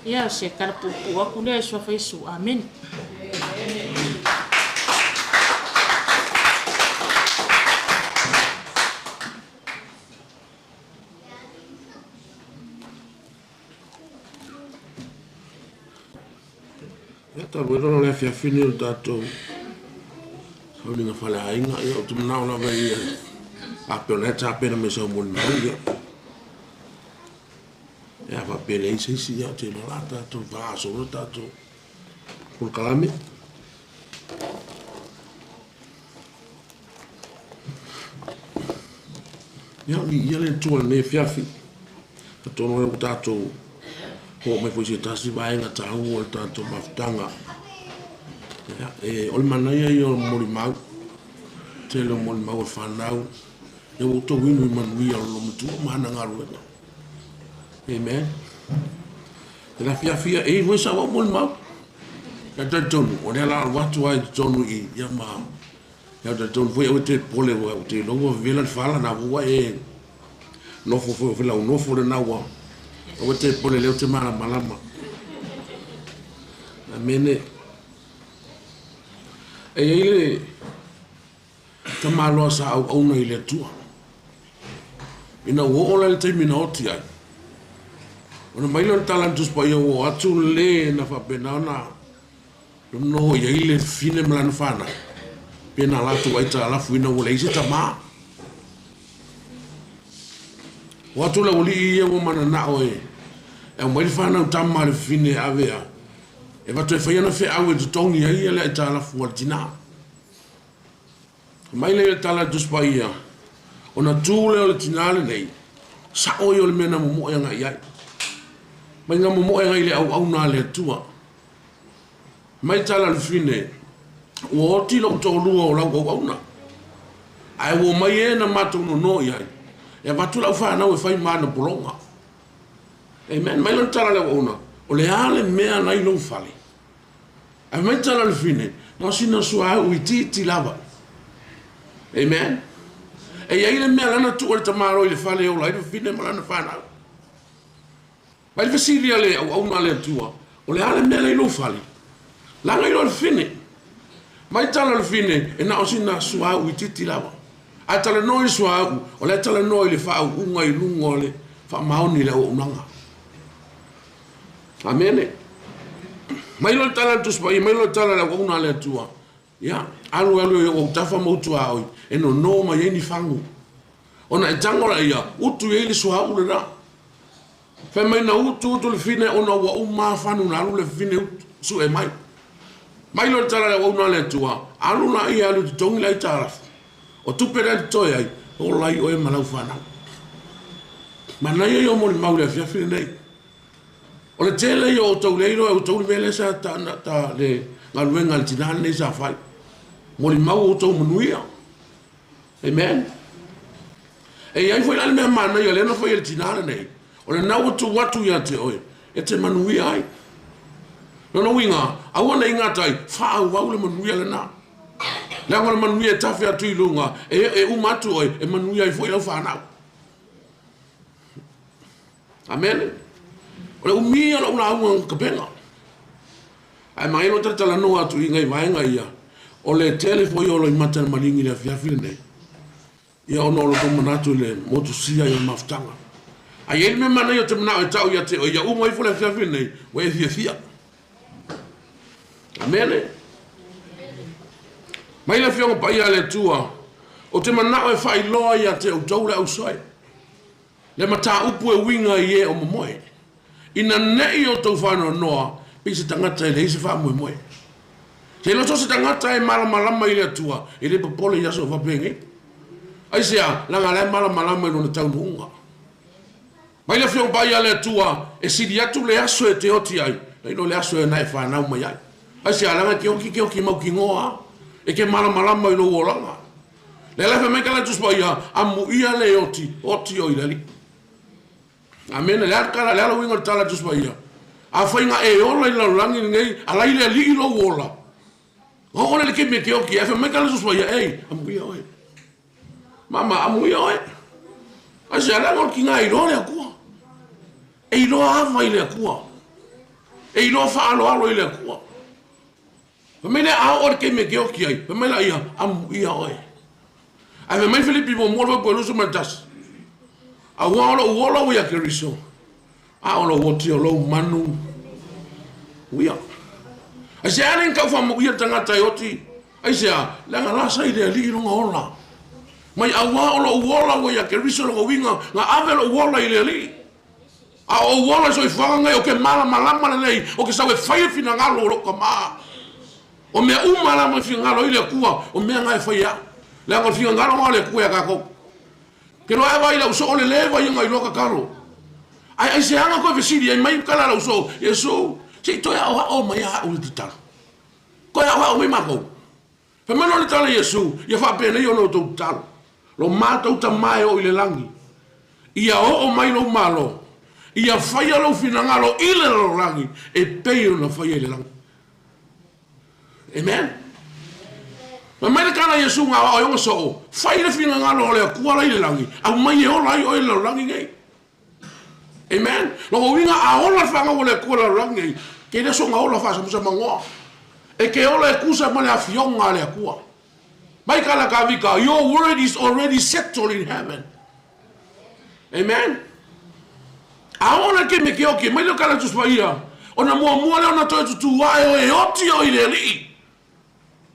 Ia se karapupu aku lea so whaisu. Amen. Ta bueno le fia fini o tato. Sau ni ngafale ainga ia o tumnau la vai a pioneta pena me so mon ia. Ya va pele isi si ya te la tato va so tato. Por calame. Ya ia le tu le fia fi. Tato no tato. Ho me foi se tasi vai nga tau o tato maftanga. O le manaia i o mori mau. Te le mori mau whanau. E o to winu i manui o lo mutu mana ngaru ena. Amen. E la fia fia e foi sa o mori mau. E te tonu. O le la watu ai tonu i ia ma. E te tonu foi o te pole o te longo vela fala na vua e. Nofo foi o vela o nofo le na ua. O te pole leo te mara malama. Amene. E ele te malo sa au au nei le tua. Ina wo ola le te mina oti ai. Ona mailo le talantus pa ia o atu le na fa penana. No ia ile fine mlan fana. Pena latu ai ta alafu ina wo le isi ta ma. Watu la uli ia wo mana na oe. E mwai whana o tamma le fine avea. E watu e whaiana whi au e tutongi ai ele e tala fuwa tina. Mai le tala tuspa ia. O na tūle o le tinale nei. Sa oi o le mena momo e ngai ai. Mai ngā momo e ngai le au nā le tua. Mai tala le fine. Ua oti lo tōlua o lau au na. Ai wo mai e na matou no no iai. E watu lau whanau e whai mana polonga. Amen. Mai lan tala le ona. O le ale mea nai lo fale. Ai mai tala le fine. Na sina sua u iti lava. Amen. E ia ile mea lana tu o le tamaro i le fale o lai le fine malana whanau. Mai le fasilia le au na le tua. O le ale mea nai lo fale. Langa ilo le fine. Mai tala le fine e na o sina sua u iti lava. A tala noi sua u. O le tala noi le wha u unga i lungo le wha maoni le o unanga. Amene. Mai lo tala tu spa, mai lo tala la una le tua. Ya, alu o tafa mo tua oi. E no mai ni fangu. Ona e tangola ia, utu ele so ha ula. Fe mai na utu le fine ona wa uma fanu na alu le fine su e mai. Mai lo tala la una le tua. Alu na ia alu tongi la tala. O tu pere toi ai, o lai o e malau fana. Mana ia yo mo mau le fia fine nei. O le tele yo tau leiro e tau mele sa ta le ngaluenga le tinane nei sa fai. Mori mau o tau manuia. Amen. E ai foi la me mana yo le no foi le tinane nei. O le nau tu watu ya te oe. E te manuia ai. No winga, a wana inga tai, fa au le manuia le na. Le ngona manuia tafi atu i lunga, e umatu oe, e manuia i foi la fa na. Amen. O le umia la una unga kapenga. Ai mai no tala no atu i ngai vaenga ia. O le telefoi o lo i mata malingi le fiafile nei. Ia ono lo tomo natu le motu sia i maftanga. Ai ele me mana yo te mana o tau ia te o ia unga i fule fiafi nei, o e fia. Amen. Mai la fionga pa ia le tua, o te mana o e fai loa ia te o tau le au soe. Le mata upu e winga i e o momoe. Ina nei o tau whanau noa, pisi tangata i le isi wha moe moe. Te lo se tangata e malama i le tua, i le papole i aso whapengi. Ai sea, langa le malama i lona tau nuunga. Mai le fiong pai ale tua, e siri atu le aso e te oti ai, e no le aso e nai whanau mai ai. Ai sea, langa ke oki mau ki ngoa, e ke malama i lo uolanga. Le lefe meka le tuspa ia, amu ia le oti o i lali. Amen, le atkala, le ala winga le tala tuspa ia. A whainga e ola i lalangi ngei, ala i le li i lo uola. O ole le ke me ke oki, e fe meka le tuspa ia, ei, amu ia oe. Mama, amu ia oe. Ai sea, langa ki ngā i rore a kua. E i loa awa i le kua. E i loa whaalo alo i le kua. Pamele a ore ke me ke oki ai. Pamele ia, amu ia oe. Ai me mai Filipi mo moro ko lusu matas. A wala ia ke riso. A ola woti o lo manu. Uia. Ai se ane ka fa mo ia tangata oti. Ai se langa lasa i le li longa ola. Mai a wala ia ke riso lo winga nga avelo wala i le li. A o wala so i whanga o ke malama nei o ke sawe whaia fina ngalo ro ka maa. O mea malama fina ngalo i le kua o mea ngai whaia. Le angol fina ngalo ngalo le kua ka ko. Ke no ewa i la uso o le lewa i ngai loka karo. Ai se anga koe vesiri ai mai kala la uso. Yesu, se toi o mai a uli titala. Koe a o mai mako. Pe mano le tala Yesu, ia wha pene i ono tau talo. Lo mātou ta mai o i le langi. Ia o mai lo malo. Ia whaia lo fina ngalo i le lo langi. E peio na whaia i le langi. Amen. Ma mai le kala Yesu ngā o yonga so o. Whaia le fina ngalo o le kuala i le langi. Au mai e ola i o i le langi ngai. Amen. Lo winga a ola whanga o le kuala langi ngai. Ke le so ngā ola whasa musa mangoa. E ke ola e kusa male a fionga le kua. Mai kala ka vika, your word is already settled in heaven. Amen. Aona ke me ke oki, mai lo kala tuspa ia. Ona mua le ona toi tutu wae o e oti o i le li.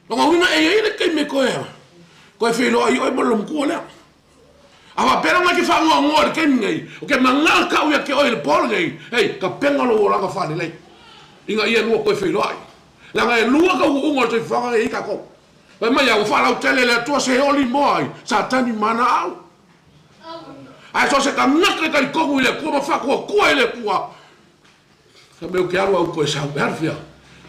Longa wina e le ke me koea. Koe whilo ai o e malo mkua lea. Awa pera mai ke whangoa ngoa le ke ngai. O ke mangal ka uia ke o i le polo ngai. Hei, ka penga lo o langa whane lei. Inga ia lua koe whilo ai. Langa e lua ka uunga te whanga e ika ko. Vai mai au whalau tele le atua se oli moai. Sa tani mana au. Ai so se ka nakre ka i kongu i le kua ma whakua kua i le kua. Ka meo ke aru au koe sau erfia.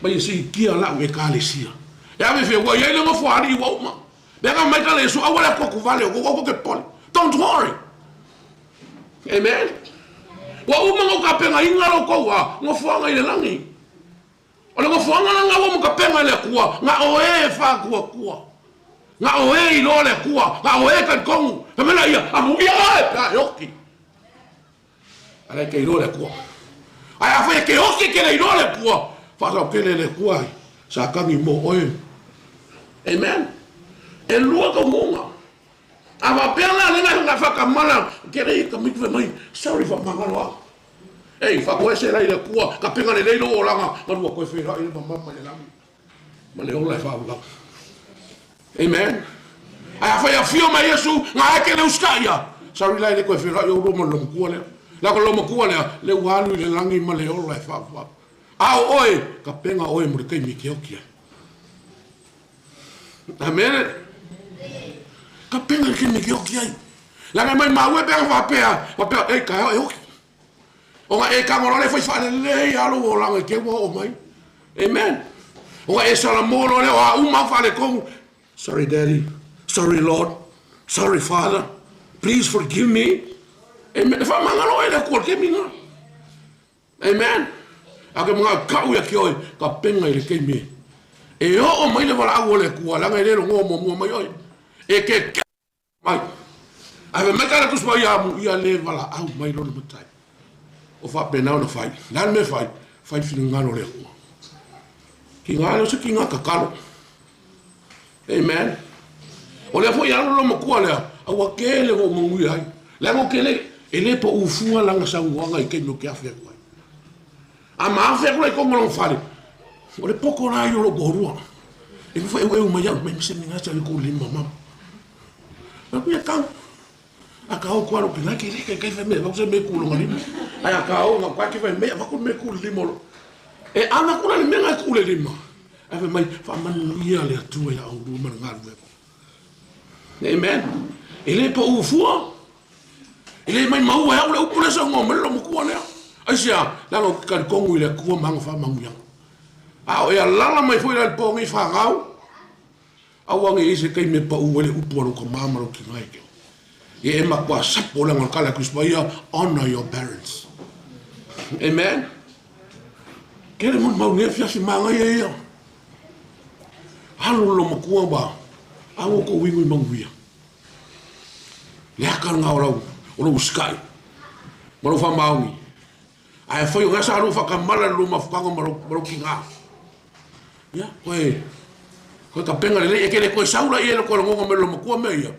Mai e si kia lau e ka le sia. E ame fia ua iei le mo fuari i wauma. Bega mai ka le su au le koku vale o koko ke poli. Don't worry. Amen. Wa uma ngo ka penga inga lo koua. Ngo fuanga i le langi. O le ngo fuanga na nga mo ka penga le kua. Nga o e fa kua. Nga o e i lo le kua. Nga o e ka kongu. Pamela ia. Amu ia e ka yoki. Ala ke i lo le kua. Ai a foi ke yoki ke le i lo le kua. Fa sa ke le kua. Sa kangi mo oe. Amen. E lua ka munga. Ava pela le nga fa mala. Ke re ka mikve mai. Sorry for mangaloa. Ei, fa koe se lai le kua, ka penga le leilo o langa, marua koe whira i le mamama le langi. Ma le ola e whaula. Amen. Ai a whai a whio mai Yesu, ngā eke le uskaia. Sari lai le koe whira i o roma lomu kua lea. Lako lomu kua lea, le uhalu i le langi ma le ola e whaula. Ao oe, ka penga oe mo le kei mi ke okia. Amen. Ka penga le kei mi ke okia ai. Langa mai maue penga whapea, ei ka hao e oki. O nga e kangoro le fai whare lei alo o langa ke wa o mai. Amen. O nga e sala moro le o a umau whare kongu. Sorry Daddy. Sorry Lord. Sorry Father. Please forgive me. Amen. Wha mangalo e le kua ke minga. Amen. Ake mga kau ya ki oi ka penga i le ke me. E o mai le wala au le kua langa i le rongo mo mua mai oi. E ke mai. Ave meka le kuspa ia mu ia le wala au mai lo le matai. O fa pena o na fai. Nan me fai fina ngalo le kua. Ki ngalo se ki ngaka kalo. Amen. O le foi alo lo mo kua le. Awa ke le go mongui ai. Le go ke le E le po ufua langa sa uanga I kei no ke awhia koe. A ma awhia koe ko ngolong whare. O le poko rai o lo gorua. E mwha eu mai au, mai mse minga sa ko lima mama. Ma kuia kau. A kau kua lo kina ki rike kai whemea, wako se me kulonga lima. Ai a kau nga kwa ki whemea, wako me kule lima lo. E ana kuna ni menga kule lima. Ai whemai, whamanu ia le atua ia au ruma ngaru weko. Amen. E le po ufua. E le mai maua hea ule upule sa ngō mele mo kua lea. Ai sia, langa kari kongu I le kua manga wha mangu yang. Ao ea lala mai fwoi lai pongi wha ngau. Au wangi ise kei me pa uwele upuano ko mamaro ki ngai keo. E ema kua sapo langa kala kuspaia, honor your parents. Amen. Kere mun mau nea fiasi manga ia ia. Halo lo makua ba. Au ko wingu I manguia. Lea kal ngau rau. O lo sky. Maro wha maungi. Ai foi o ngasa aru whakamala lo mawhukanga maro ki ngā. Ia, koe ka penga le e kere koe saura I e lo koe ngonga me lo makua me ia.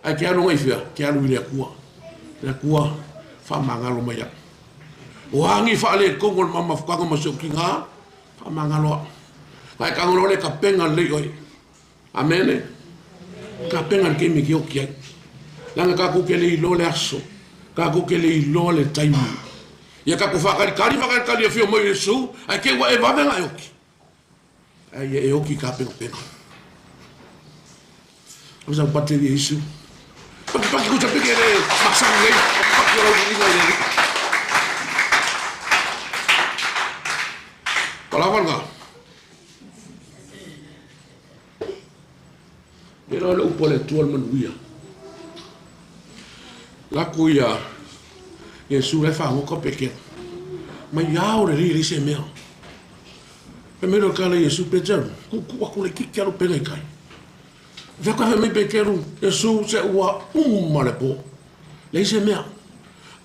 Ai ke anu ngai whia, ke anu I le kua. Le kua, wha mangalo mai ia. O hangi wha le kongo le mawhukanga masio ki ngā, wha mangalo. Ai ka ngoro le ka penga le oi. Amene. Ka penga ke mi ki o ki ai. Langa ka kuke le ilo le aso. Ka kuke le ilo le taimu. Ia ka kufakari kari a fio mo Yesu. Ai ke wa e vavenga e oki. Ai e oki ka penga penga. Osa upate di Yesu. Paki kucha peke le maksang le. Paki lau kulinga le. Kalawan ka. Pero le upo le tual manuia. Laku ia Yesu le whango ko peke. Mai iau le riri se mea. Pe mero kala Yesu pe jaru. Kuku le kiki alo penga I kai. Veka he mei pekeru. Yesu se ua le po. Le se mea.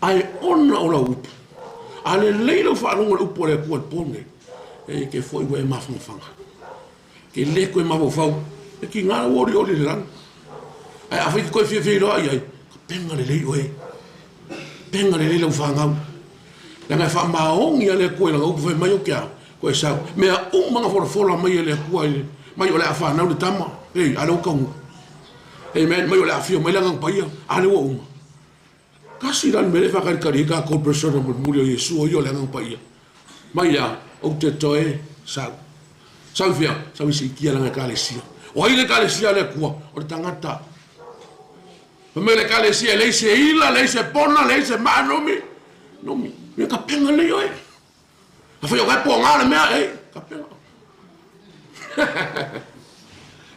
Ai ona o la upu. A le leilo whanonga le upo le kua pone. E ke foi ue mawhangwhanga. Ke le koe mawhau. E ki ngā ori le rang. Ai awhiki koe whiawhi roa ai. Penga le lei oe. Penga le lei lau whangau. Nanga wha maongi a le koe langa upu whai mai o kia. Koe sau. Mea manga whora mai a le kua mai o le a whanau le tama. Hei, ale o kaunga. Amen. Mai o le a whio mai langa paia. Ale o uma. Kasi ran me le whakarikari ka corporation o muri o Yesu o i o le langa paia. Mai a, o te toe, sau. Sau whia, sau isi kia langa ka le sia. O ai le ka le sia le kua. O le tangata. Me le kale sia le se ila, le se pona, le se manomi. Nomi, me ka penga le oi. A foi o ka ponga le mea, ka penga.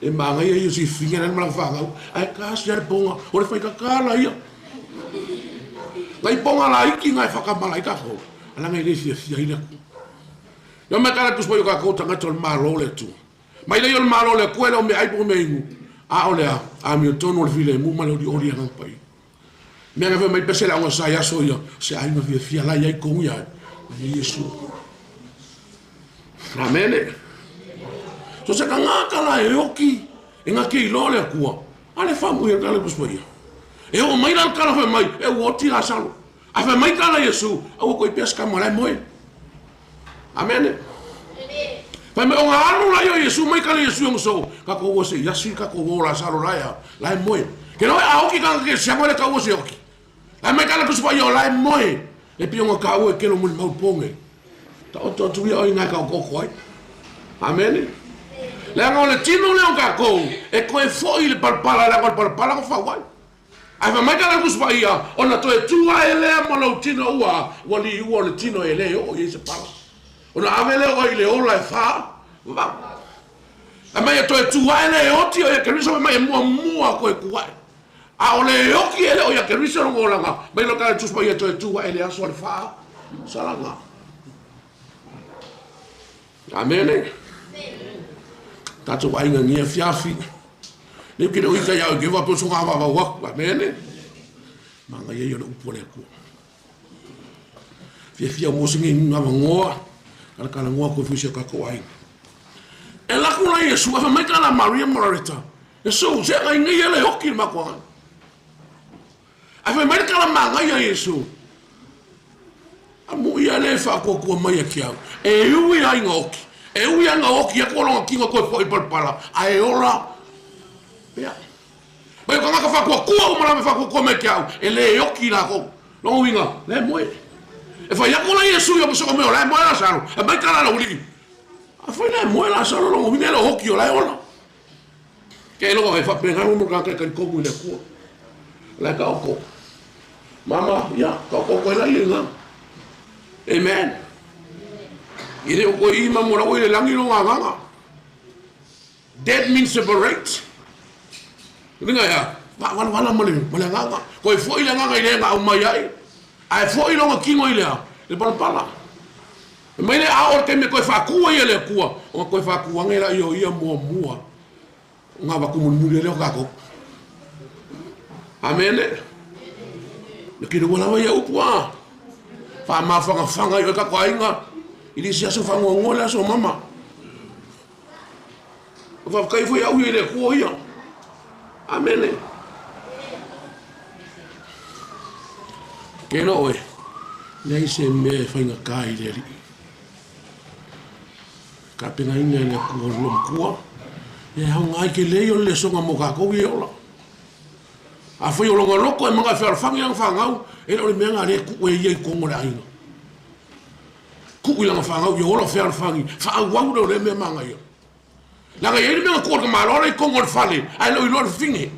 E manga ia si finga na mala fanga. Ai ka sia le ponga, o le fai ka kala ia. Lai ponga la iki ngai whakamala I ka ko. Ala ngai le fia ina ku. Yo me kala kuspo yo ka ko tanga tol malo le tu. Mai le yo le malo le kuela o me ai po me ingu. A ole a mi tono le file mu malo di ori ang pai. Me nga mai pese la ngo sa ya so yo se ai no fia la ya ko ya. Ni Yesu. Amen. So se kanga kala e oki e nga ke lo le kua. Ale fa mu ya kala kuspo ya. E o mai la kala fa mai e o ti la salo. A fa mai kala Yesu o ko pesca mala moi. Amen. Pai me o ngānu la yo Yesu mai kala Yesu yung so. Kako wo se yasi kako wo la salo la ya. La moe. Ke no a oki kala ke siamo le ka wo se oki. La mai kala kuspa yo la moe. E pi ngo ka wo ke lo mo mau ponge. Ta o to tu yo ina ka ko koi. Amen. La ngo le tino le ka ko. E ko e foi le palpala la ko palpala ko fa wai. Ai fa mai kala kuspa ia. Ona to e tua ele mo lo tino ua. Wali ua le tino ele o ye se pala. Ona avele o ile ola e fa. A mai to e tua ele o ti o e keriso mai mua ko e kuai. A ole o ki ele o ya keriso no ngolanga. Mai lo ka tuspa ia to e tua ele aso le fa. Salanga. Amen. Tatu ai ngia fiafi. Ne ki no ika ya ke va po so nga va wa. Amen. Manga ye yo no upole ku. Fia mo singi nga ngoa. Kala ngoa ko fisio ka ko ai. E la ko la Yesu fa mai kala Maria Morita. E so se ai ngi ele hoki ma ko. Ai fai mai kala manga ia Yesu. Amu ia le fa ko mai kia. E ui ai ngoki. E ui ai ngoki ko lo kinga ko foi palpala. Ai ora. Ya. Bai ko ngaka fa ko mara me fa ko me kia. E le yoki la ko. Lo winga. Le moe. E fa ya ko la Yesu yo so me ola mo la saro. E mai kala la uli. A foi le mo la saro lo winga lo hoki ola ola. Ke lo fa penga mo ka ko mu le ko. La ka ko. Mama, ya, ka ko la yenga. Amen. Ire ko ima mo rawo ile langi no nganga. Dead means separate. Ninga ya, wala mole nganga. Ko fo ile nganga ile nga umai ai. Ai fo ile nga kingo ile. Le pala. Mai le a o te me ko fa ku ile ku. O ko fa ku ngela yo ia mo. Nga ba ku mu le ka ko. Amen. Kira wala wa ya upwa. Fa ma fanga yo ka kwainga. Ili sia so fanga ngola so mama. Fa kai fo ya uile ko ya. Amen. Keno oe. Nei se me fanga kai le. Ka pena inga le ko lo ko. E ha ngai ke le yo le so nga mo ka ko ye ola. A foi o loko e manga fer fangi ang fangau e o me nga re ku e ye ko ngora ina ku ila nga fangau yo lo fer fangi fa wa do le me manga yo la ga ye me ko ko malo re ko ngor fale ai lo lo fingi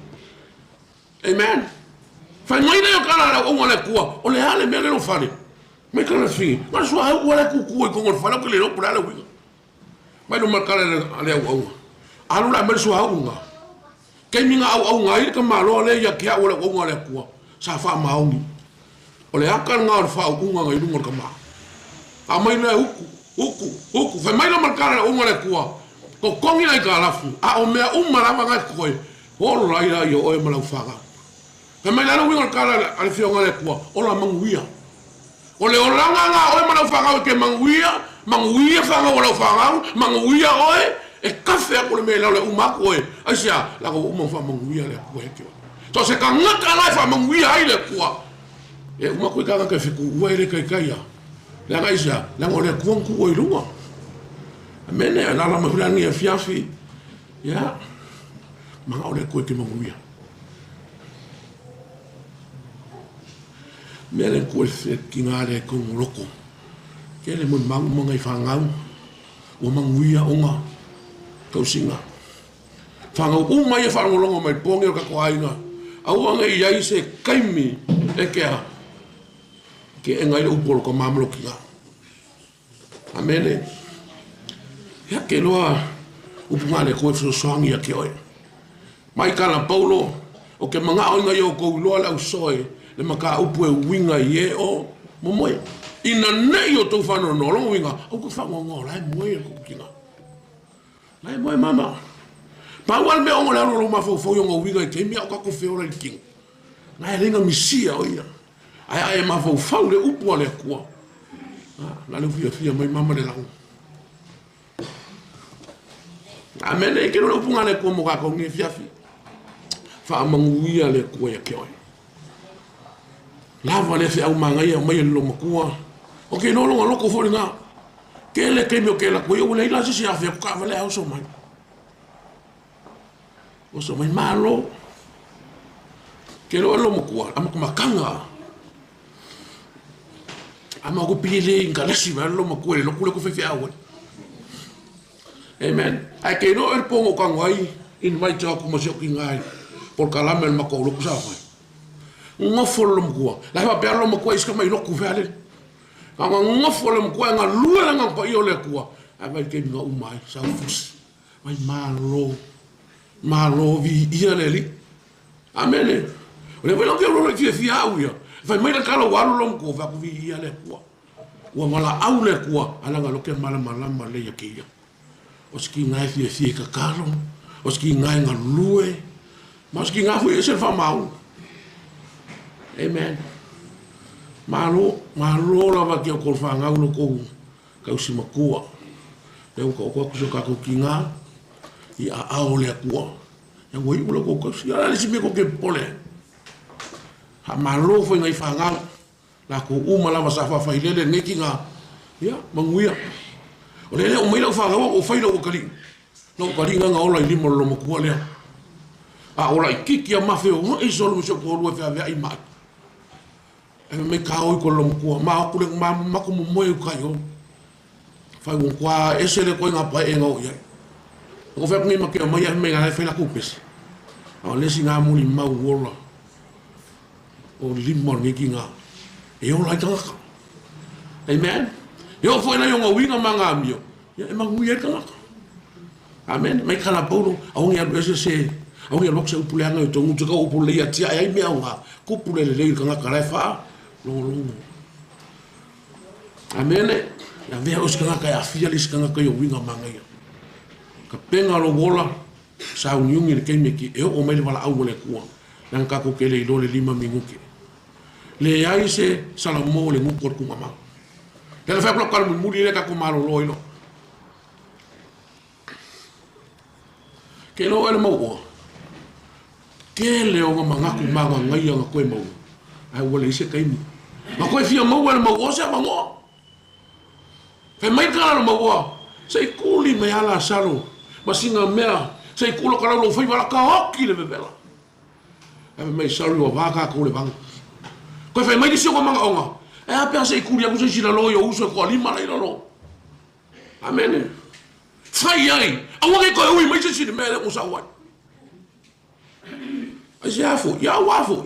amen fa mai le kala la o ngole ku o le ale me lo fale me kala fingi ma so ai o le ku ko ngor fale ko le lo pura le wi mai no markala le o alu la me so nga ke minga au ngai ka malo le ya kia ole o ngale ku sa fa maungi ole akal nga fa u nga ngai ngor ka ma a mai le huku fa mai la markara o ngale ku ko kongi lai ka lafu a o me mara nga ko o lai la yo o me la fa ga fa mai la ngor kala al fi ngale ku o la manguia ole o la nga o me la fa ga ke manguia fa nga o la fa ga manguia oe e kafe ko le mela le umako e asia la ko mo fa manguia le ko e to se ka ngaka la fa manguia ile ko e umako ka ka fiku wa ile kai kai ya la aisia la ngo le ko ko i lunga amene la la mafulani e fiafi ya ma o le ko ke manguia mele ko se kinare ko loko ke le mo ngai fa ngau o manguia onga kau singa. Whanga umai e whanangolonga mai pongi o ka koainga. Auanga i ai se kaimi e kea. Ke e ngai le upolo ka mamalo ki ngā. Amene. Ia ke loa upungane koe whasoangi a ke oe. Mai kala paulo o ke mga oinga i o kou loa lau soe le maka upu e winga i e o momoe. Ina nei o tau whanau nolonga winga au ka whangonga o lai moe e kou ki ngā. Lai moe mama. Pawal me ongo la ro ma fo yo winga ke mi ka ko feo le king. Ngai ringa misia o ia. Ai ma fo le upu le ko. La le fia mai mama le lau. Amen e ke no punga le ko mo ka ko ni fia fi. Fa manguia le ko ya ke oi. La va le fia o manga ia mai lo mo ko. O ke no lo ko fo nga. Kele ke me ke la ko yo le la si a fe ka vale o so mai. O so mai malo. Ke lo mo ko ama ko makanga. Ama ko pile ngalasi va lo mo ko le ko fe fe awo. Amen. Ai ke no er pongo ka ngai in mai cha ko mo se ki ngai. Por kalame el mako lo ko sa fa. Ngofo lo mo ko. La va per lo mo ko iska mai lo ko vale. Kanga ngofo le mkoa nga lua nga pa iyo le kua. Abai ke nga umai, sa ufus. Mai malo vi ia le li. Amene. Ole velo ke lo ki fia au ya. Fai mai la kala walu lo mkoa va ku vi ia le kua. Ua mala au le kua, ala nga lo ke mala le ya ke ia. Oski ngai fia ka kalo. Oski ngai nga lue. Maski ngai fu ese fa mau. Amen. Malo la va ki ko fa nga lo ko ka usi makua le ko ka ko kinga i a ole ko ya ngoi ulo ko si ala si me ko ke pole ha malo foi ngai fanga la ko uma lava sa fa failele ngeki nga ya manguia o le o mai la fanga o failo o kali no kali nga ola limo lo mo ko le a ola kiki a mafe o e solo mo ko lo fa ai ma e me ka o ko lo mo ko ma ko le ma ko mo mo ka yo fa un kwa ese le ko nga pa e ngo ya o fa ngi ma ke ma ya me nga fa la kupes o le singa mo li ma wola o limo ngeki nga e o lai tangaka. Amen. E o fwena yung awinga mga amyo. E manguya tangaka. Amen. May kalabaw awang yan se awang yan waksa upuleanga ito ngutu ka upulea tia ay mea nga kupulele ka nga kalaifa lolongo. Amen. Ya vea os ka nga kaya fialis ka nga kayo winga mga yan. Kapenga lo wola sa unyungi le keimeki e o mele wala au mole kuang. Nang kako kele ilo le 5 minguke. Le ai se salamo le ngukor ku mama. Le fa blocar mu muri le ka ku malo loilo. Ke lo ele mo. Ke le o manga ku manga ngai nga ko mo. Ai wole se kai ni. Ma ko fia mo wala mo o se mango. Fe mai ka lo mo. Se kuli me ala salo. Masinga mea. Se kulo ka lo foi wala ka hoki le bebela. Ai mai sorry o vaka ko le bang. Ko fai mai disi ko manga onga. E a pensa I kuri aku se sila lo yo uso ko lima la lo. Amen. Fai ai. Awa ke ko ui mai se sila mele ko sa wa. Ai se afo, ya wafo.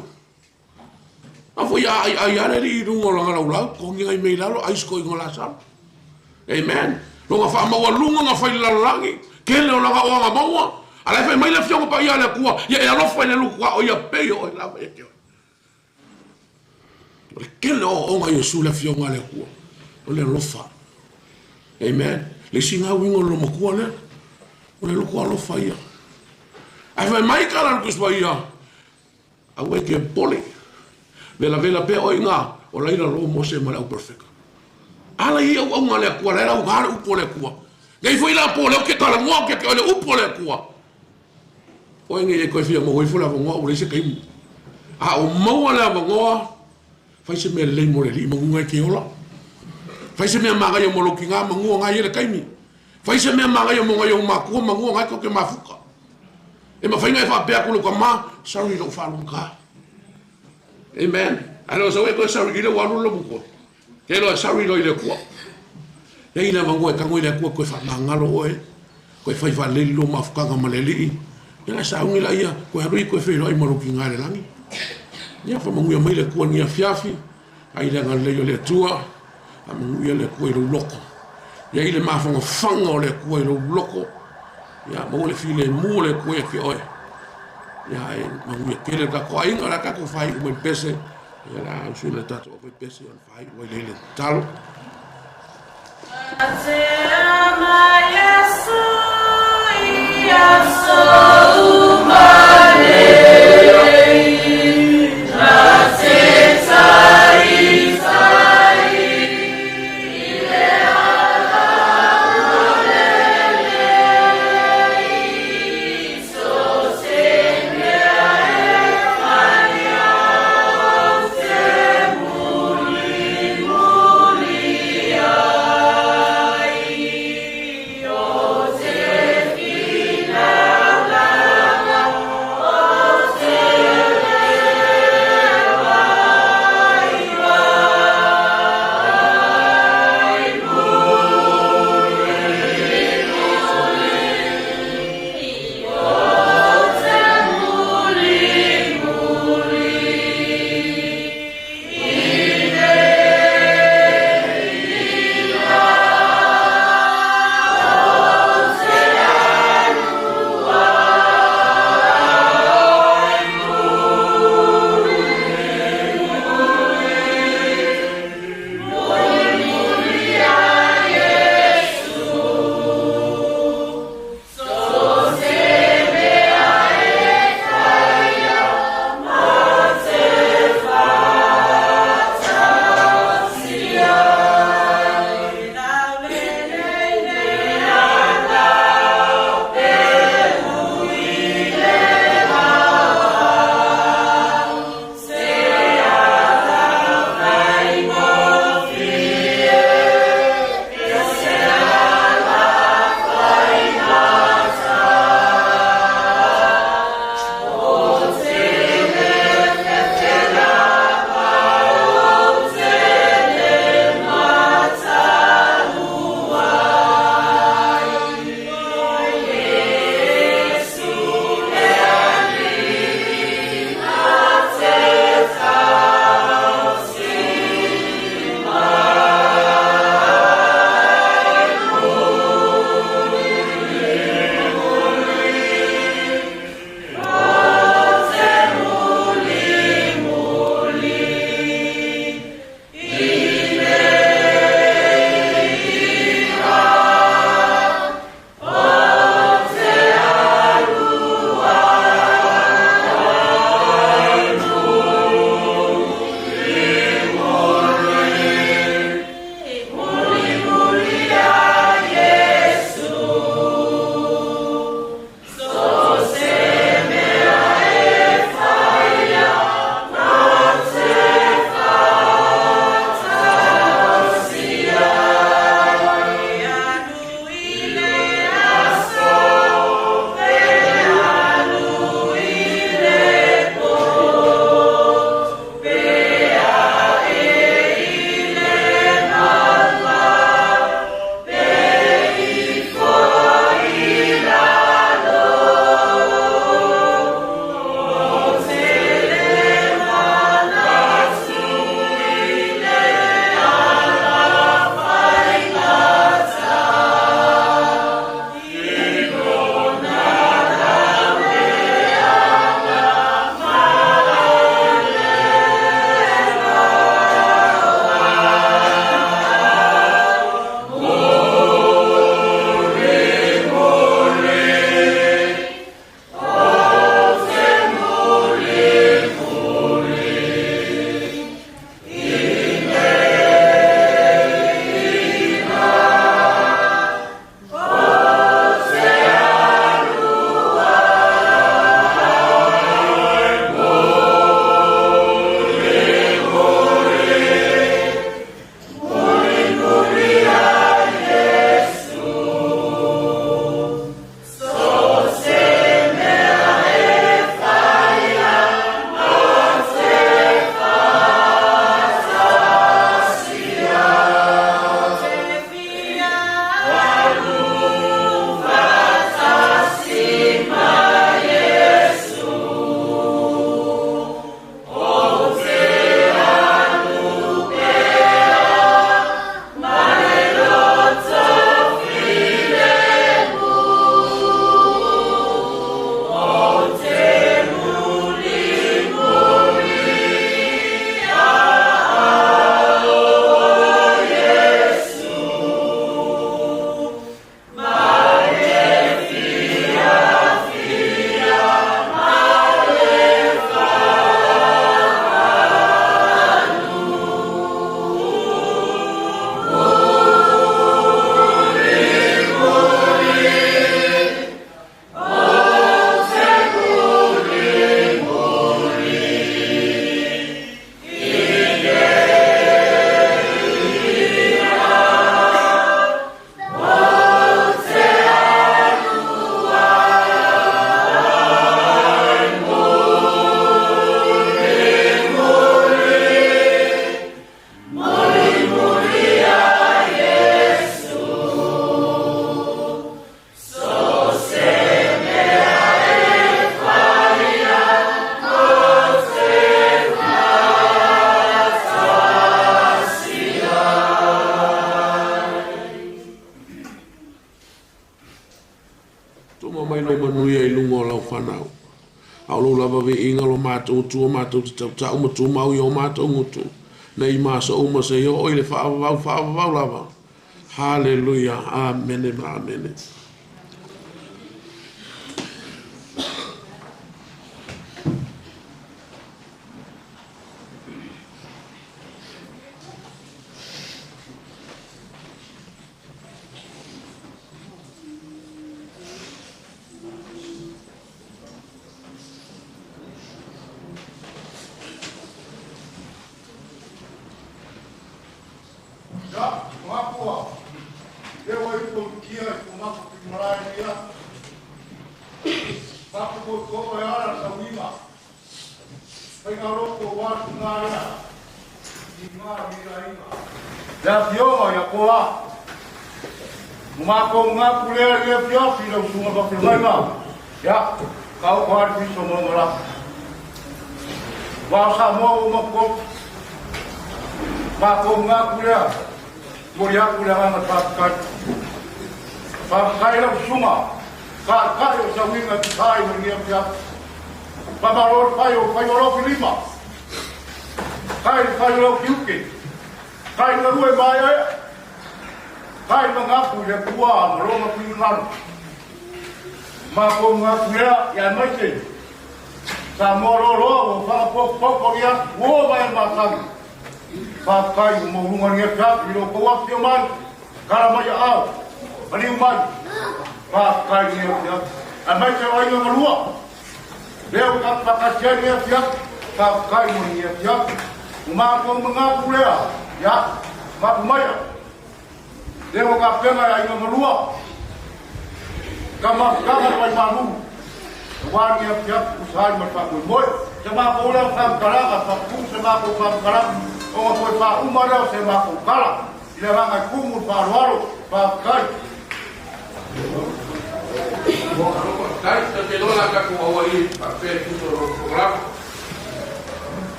Afo ya ya ri ru ngola ngala ula ko ngai mai la lo ai sko ngola sa. Amen. Lo nga fa ma wa lunga nga fai la langi. Ke le la nga o nga mawa. Ala fai mai la fiongo pa ya le kuwa. Ya lo fai le lu kuwa o ya pe yo la ya ke. Quel o nga Yesu la fionga le ku o le lofa. Amen. Le singa wingo lo mo ku le o le ku lo fa ia. Ai vai mai kala ku spa ia. A we ke pole. Le la vela pe o nga o la ira lo mo se mala o perfect. Ala ia o nga le ku la o ga o pole ku. Gai foi la pole o ke kala mo ke o le o pole ku. O nge ko fia mo foi la mo o le se kai. A o mo la mo fai se me le mo le mangunga ke ola fai se me maga yo mo kinga mangunga ye le kaimi fai se me maga yo mo yo maku mangunga ko ke mafuka e ma fai ngai fa pe aku ko ma sorry lo fa lunga amen alo so we ko sorry ile walu lo buko ke lo sorry lo ile ko e ina mangunga ka ngoi le ko fa mangalo oe ko fai fa le lo mafuka ga maleli ina sa ungi la ia ko ri ko fe lo i mo kinga le langi ya fa manguia mai le kua nia fiafi ai le ngal le le tua a manguia le kua lo loko ya ile ma fanga fanga le kua lo loko ya mo le file mo le kua ke oi ya ai manguia ke le ka ko ai ngala ka ko fai mo pese ya la su le tato ko pese on fai o le talo mai no manuia I lunga o lau whanau. Au lo lava ve inga lo mātou tua mātou te tau tau ma tu mau I o mātou ngutu. Nei māsa uma se yo oi le whaavavau lava. Hallelujah. Amen. Amen.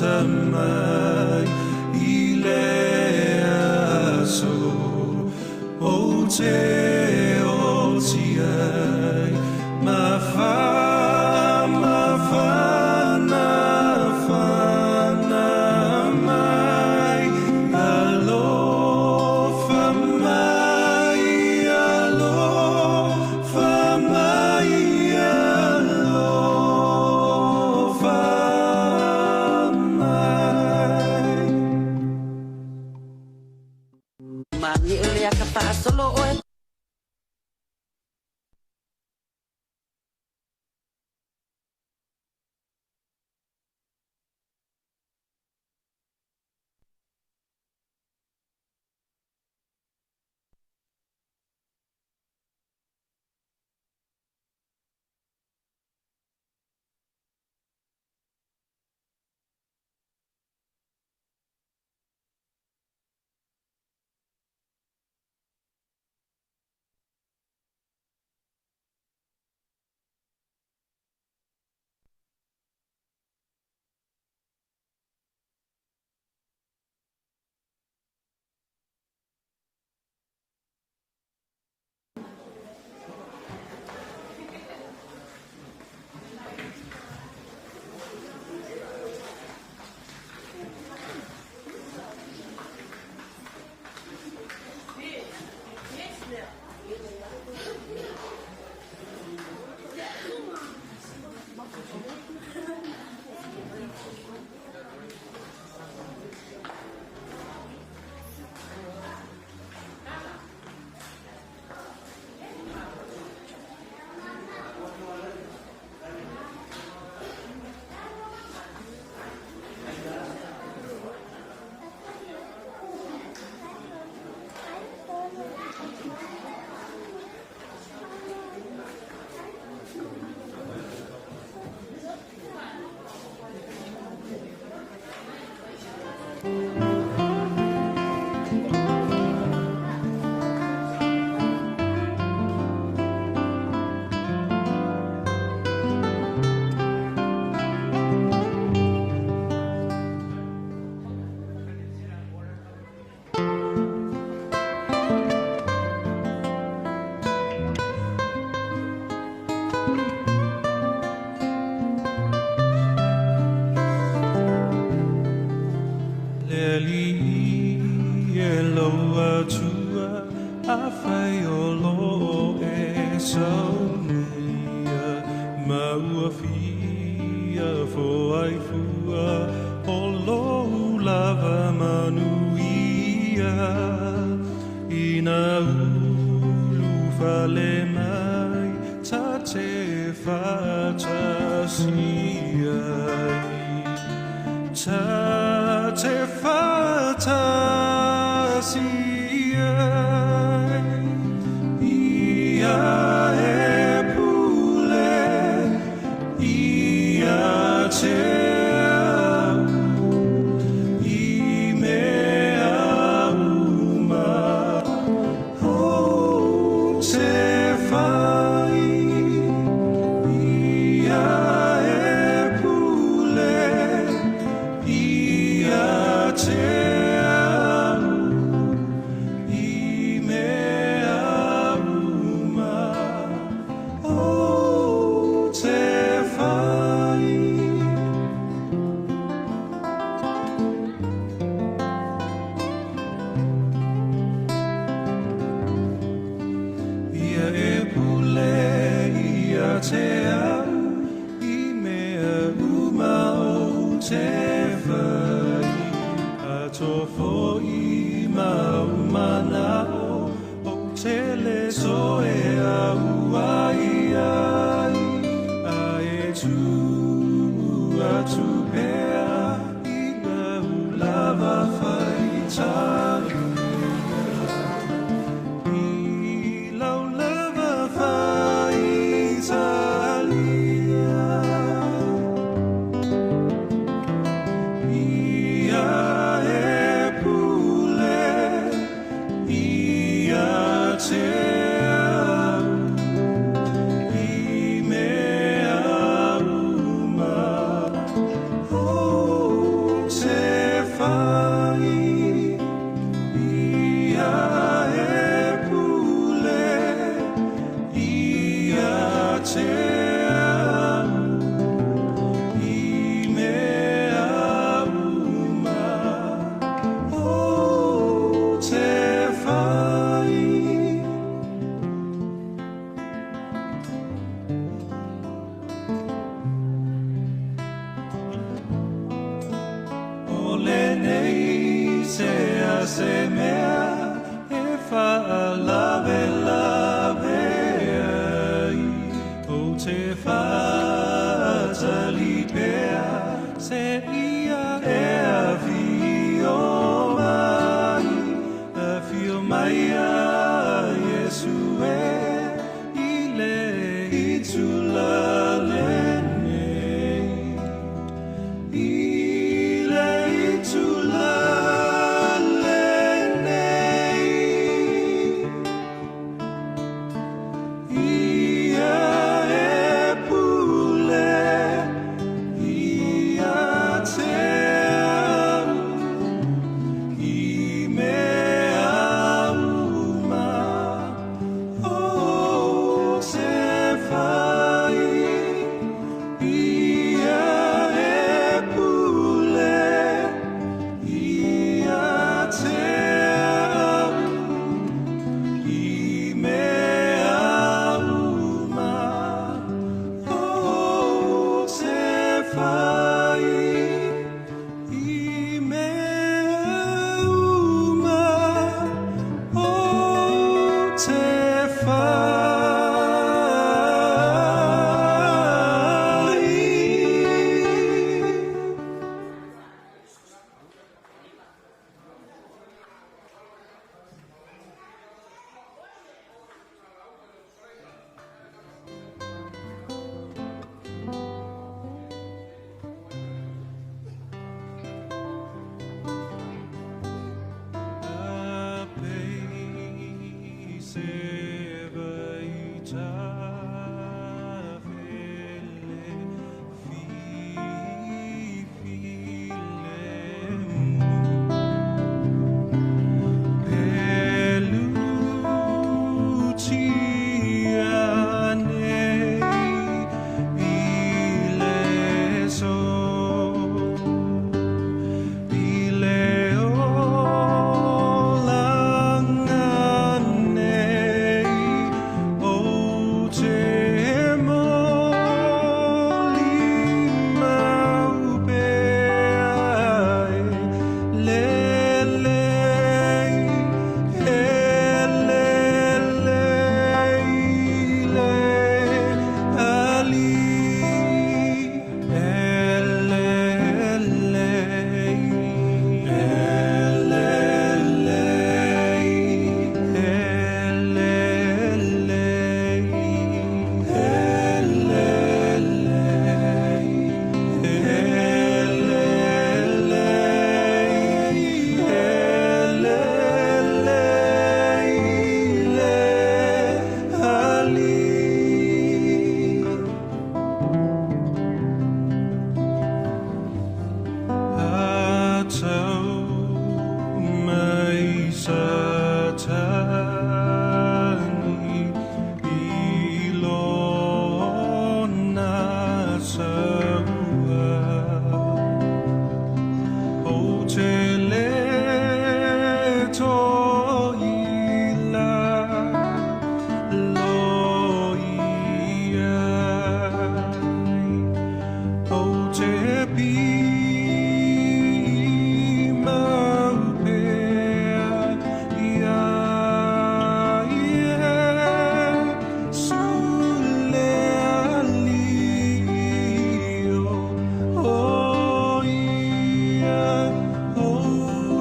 Samai ilea fa solo o e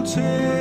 take